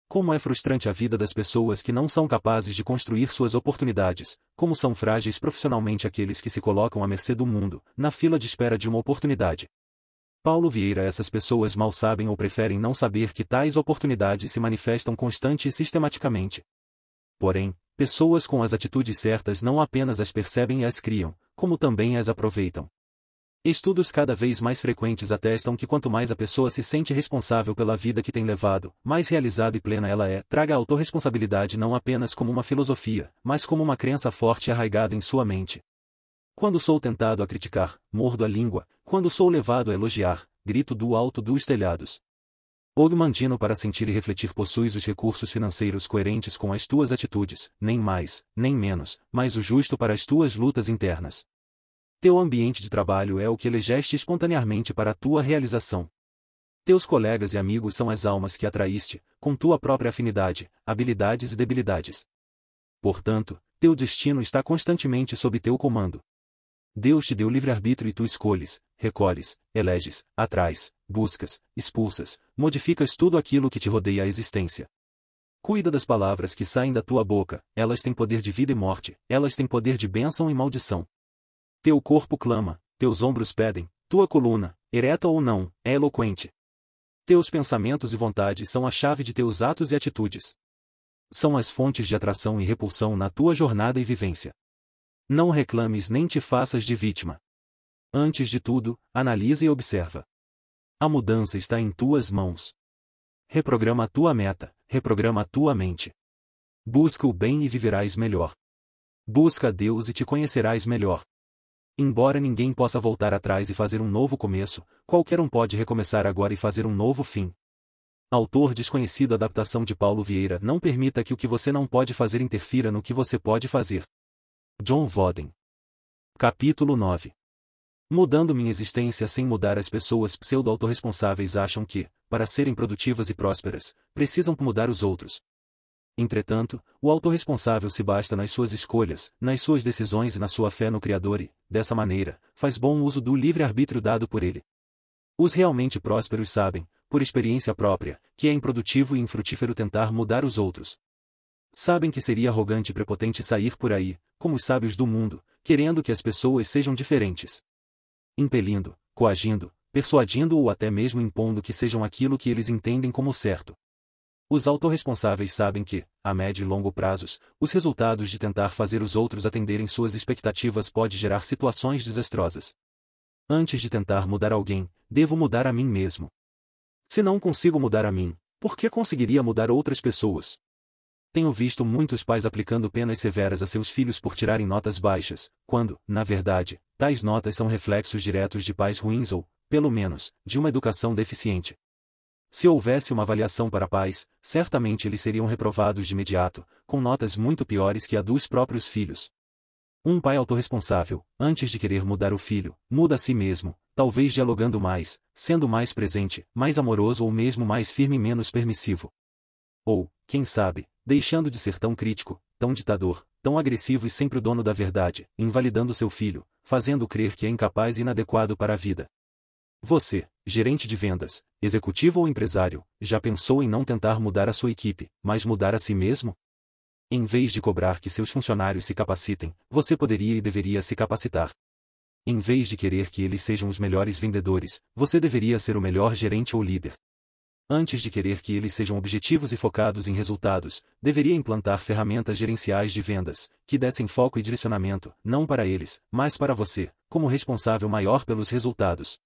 Como é frustrante a vida das pessoas que não são capazes de construir suas oportunidades, como são frágeis profissionalmente aqueles que se colocam à mercê do mundo, na fila de espera de uma oportunidade. Paulo Vieira. Essas pessoas mal sabem ou preferem não saber que tais oportunidades se manifestam constante e sistematicamente. Porém, pessoas com as atitudes certas não apenas as percebem e as criam, como também as aproveitam. Estudos cada vez mais frequentes atestam que quanto mais a pessoa se sente responsável pela vida que tem levado, mais realizada e plena ela é. Traga a autorresponsabilidade não apenas como uma filosofia, mas como uma crença forte e arraigada em sua mente. Quando sou tentado a criticar, mordo a língua; quando sou levado a elogiar, grito do alto dos telhados. Ogmandino. Para sentir e refletir possuis os recursos financeiros coerentes com as tuas atitudes, nem mais, nem menos, mas o justo para as tuas lutas internas. Teu ambiente de trabalho é o que elegeste espontaneamente para a tua realização. Teus colegas e amigos são as almas que atraíste, com tua própria afinidade, habilidades e debilidades. Portanto, teu destino está constantemente sob teu comando. Deus te deu livre-arbítrio e tu escolhes, recolhes, eleges, atrais, buscas, expulsas, modificas tudo aquilo que te rodeia a existência. Cuida das palavras que saem da tua boca, elas têm poder de vida e morte, elas têm poder de bênção e maldição. Teu corpo clama, teus ombros pedem, tua coluna, ereta ou não, é eloquente. Teus pensamentos e vontades são a chave de teus atos e atitudes. São as fontes de atração e repulsão na tua jornada e vivência. Não reclames nem te faças de vítima. Antes de tudo, analisa e observa. A mudança está em tuas mãos. Reprograma a tua meta, reprograma a tua mente. Busca o bem e viverás melhor. Busca a Deus e te conhecerás melhor. Embora ninguém possa voltar atrás e fazer um novo começo, qualquer um pode recomeçar agora e fazer um novo fim. Autor desconhecido. Adaptação de Paulo Vieira. Não permita que o que você não pode fazer interfira no que você pode fazer. John Wooden. Capítulo 9. Mudando minha existência sem mudar. As pessoas pseudo-autorresponsáveis acham que, para serem produtivas e prósperas, precisam mudar os outros. Entretanto, o autorresponsável se basta nas suas escolhas, nas suas decisões e na sua fé no Criador e, dessa maneira, faz bom uso do livre-arbítrio dado por ele. Os realmente prósperos sabem, por experiência própria, que é improdutivo e infrutífero tentar mudar os outros. Sabem que seria arrogante e prepotente sair por aí, como os sábios do mundo, querendo que as pessoas sejam diferentes. Impelindo, coagindo, persuadindo ou até mesmo impondo que sejam aquilo que eles entendem como certo. Os autorresponsáveis sabem que, a médio e longo prazos, os resultados de tentar fazer os outros atenderem suas expectativas pode gerar situações desastrosas. Antes de tentar mudar alguém, devo mudar a mim mesmo. Se não consigo mudar a mim, por que conseguiria mudar outras pessoas? Tenho visto muitos pais aplicando penas severas a seus filhos por tirarem notas baixas, quando, na verdade, tais notas são reflexos diretos de pais ruins ou, pelo menos, de uma educação deficiente. Se houvesse uma avaliação para pais, certamente eles seriam reprovados de imediato, com notas muito piores que a dos próprios filhos. Um pai autorresponsável, antes de querer mudar o filho, muda a si mesmo, talvez dialogando mais, sendo mais presente, mais amoroso ou mesmo mais firme e menos permissivo. Ou, quem sabe, deixando de ser tão crítico, tão ditador, tão agressivo e sempre o dono da verdade, invalidando seu filho, fazendo-o crer que é incapaz e inadequado para a vida. Você, gerente de vendas, executivo ou empresário, já pensou em não tentar mudar a sua equipe, mas mudar a si mesmo? Em vez de cobrar que seus funcionários se capacitem, você poderia e deveria se capacitar. Em vez de querer que eles sejam os melhores vendedores, você deveria ser o melhor gerente ou líder. Antes de querer que eles sejam objetivos e focados em resultados, deveria implantar ferramentas gerenciais de vendas, que dessem foco e direcionamento, não para eles, mas para você, como responsável maior pelos resultados.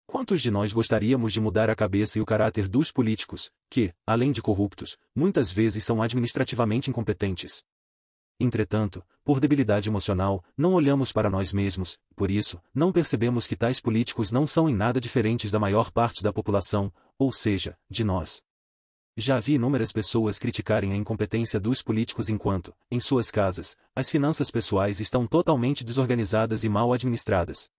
Quantos de nós gostaríamos de mudar a cabeça e o caráter dos políticos, que, além de corruptos, muitas vezes são administrativamente incompetentes? Entretanto, por debilidade emocional, não olhamos para nós mesmos, por isso, não percebemos que tais políticos não são em nada diferentes da maior parte da população, ou seja, de nós. Já vi inúmeras pessoas criticarem a incompetência dos políticos enquanto, em suas casas, as finanças pessoais estão totalmente desorganizadas e mal administradas.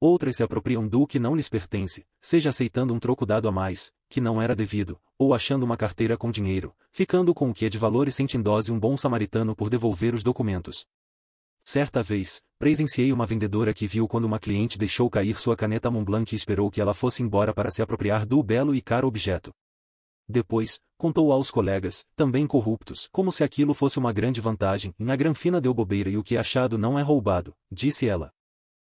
Outras se apropriam do que não lhes pertence, seja aceitando um troco dado a mais, que não era devido, ou achando uma carteira com dinheiro, ficando com o que é de valor e sente em dose um bom samaritano por devolver os documentos. Certa vez, presenciei uma vendedora que viu quando uma cliente deixou cair sua caneta Montblanc e esperou que ela fosse embora para se apropriar do belo e caro objeto. Depois, contou aos colegas, também corruptos, como se aquilo fosse uma grande vantagem. Na granfina deu bobeira e o que é achado não é roubado, disse ela.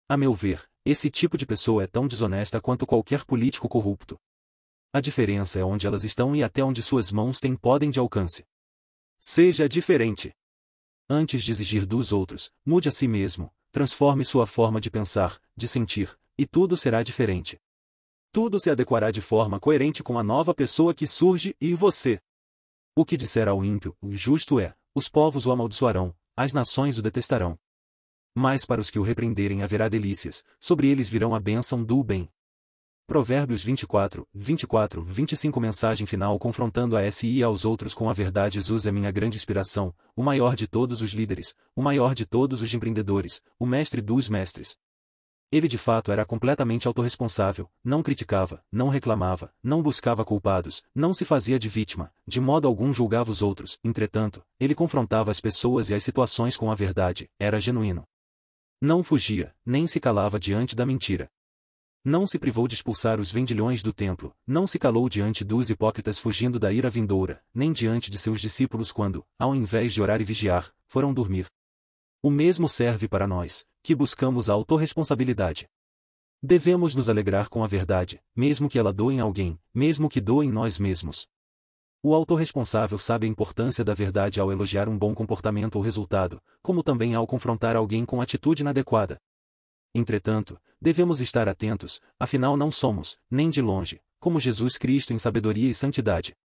A meu ver, esse tipo de pessoa é tão desonesta quanto qualquer político corrupto. A diferença é onde elas estão e até onde suas mãos podem de alcance. Seja diferente. Antes de exigir dos outros, mude a si mesmo, transforme sua forma de pensar, de sentir, e tudo será diferente. Tudo se adequará de forma coerente com a nova pessoa que surge e você. O que disser ao ímpio, o justo é, os povos o amaldiçoarão, as nações o detestarão. Mas para os que o repreenderem haverá delícias, sobre eles virão a bênção do bem. Provérbios 24, 25 Mensagem final confrontando a si e aos outros com a verdade. Jesus é minha grande inspiração, o maior de todos os líderes, o maior de todos os empreendedores, o mestre dos mestres. Ele de fato era completamente autorresponsável, não criticava, não reclamava, não buscava culpados, não se fazia de vítima, de modo algum julgava os outros. Entretanto, ele confrontava as pessoas e as situações com a verdade, era genuíno. Não fugia, nem se calava diante da mentira. Não se privou de expulsar os vendilhões do templo, não se calou diante dos hipócritas fugindo da ira vindoura, nem diante de seus discípulos quando, ao invés de orar e vigiar, foram dormir. O mesmo serve para nós, que buscamos a autorresponsabilidade. Devemos nos alegrar com a verdade, mesmo que ela doe em alguém, mesmo que doe em nós mesmos. O autorresponsável sabe a importância da verdade ao elogiar um bom comportamento ou resultado, como também ao confrontar alguém com atitude inadequada. Entretanto, devemos estar atentos, afinal não somos, nem de longe, como Jesus Cristo em sabedoria e santidade.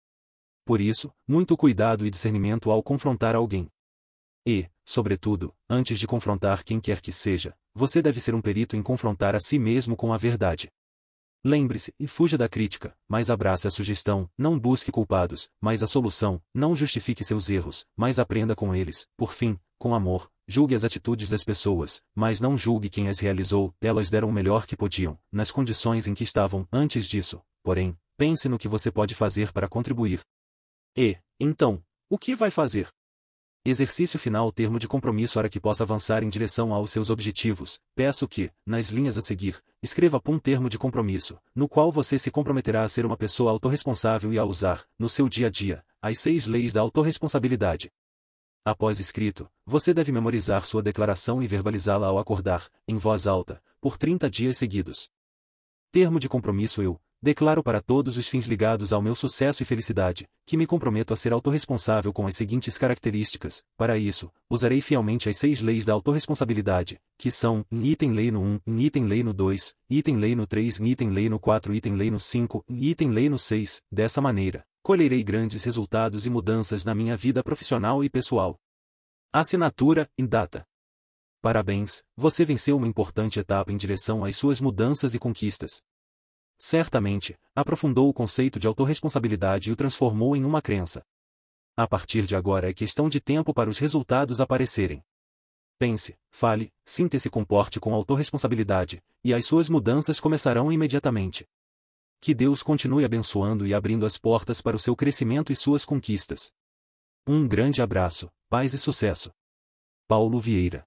Por isso, muito cuidado e discernimento ao confrontar alguém. E, sobretudo, antes de confrontar quem quer que seja, você deve ser um perito em confrontar a si mesmo com a verdade. Lembre-se e fuja da crítica, mas abrace a sugestão, não busque culpados, mas a solução, não justifique seus erros, mas aprenda com eles. Por fim, com amor, julgue as atitudes das pessoas, mas não julgue quem as realizou. Elas deram o melhor que podiam, nas condições em que estavam. Antes disso, porém, pense no que você pode fazer para contribuir. E, então, o que vai fazer? Exercício final. Termo de compromisso. Para que possa avançar em direção aos seus objetivos, peço que, nas linhas a seguir, escreva um termo de compromisso, no qual você se comprometerá a ser uma pessoa autorresponsável e a usar, no seu dia a dia, as 6 leis da autorresponsabilidade. Após escrito, você deve memorizar sua declaração e verbalizá-la ao acordar, em voz alta, por 30 dias seguidos. Termo de compromisso. Eu declaro para todos os fins ligados ao meu sucesso e felicidade, que me comprometo a ser autorresponsável com as seguintes características. Para isso, usarei fielmente as 6 leis da autorresponsabilidade, que são, item lei no 1, item lei no 2, item lei no 3, item lei no 4, item lei no 5, item lei no 6. Dessa maneira, colherei grandes resultados e mudanças na minha vida profissional e pessoal. Assinatura e data. Parabéns, você venceu uma importante etapa em direção às suas mudanças e conquistas. Certamente, aprofundou o conceito de autorresponsabilidade e o transformou em uma crença. A partir de agora é questão de tempo para os resultados aparecerem. Pense, fale, sinta e se comporte com autorresponsabilidade, e as suas mudanças começarão imediatamente. Que Deus continue abençoando e abrindo as portas para o seu crescimento e suas conquistas. Um grande abraço, paz e sucesso. Paulo Vieira.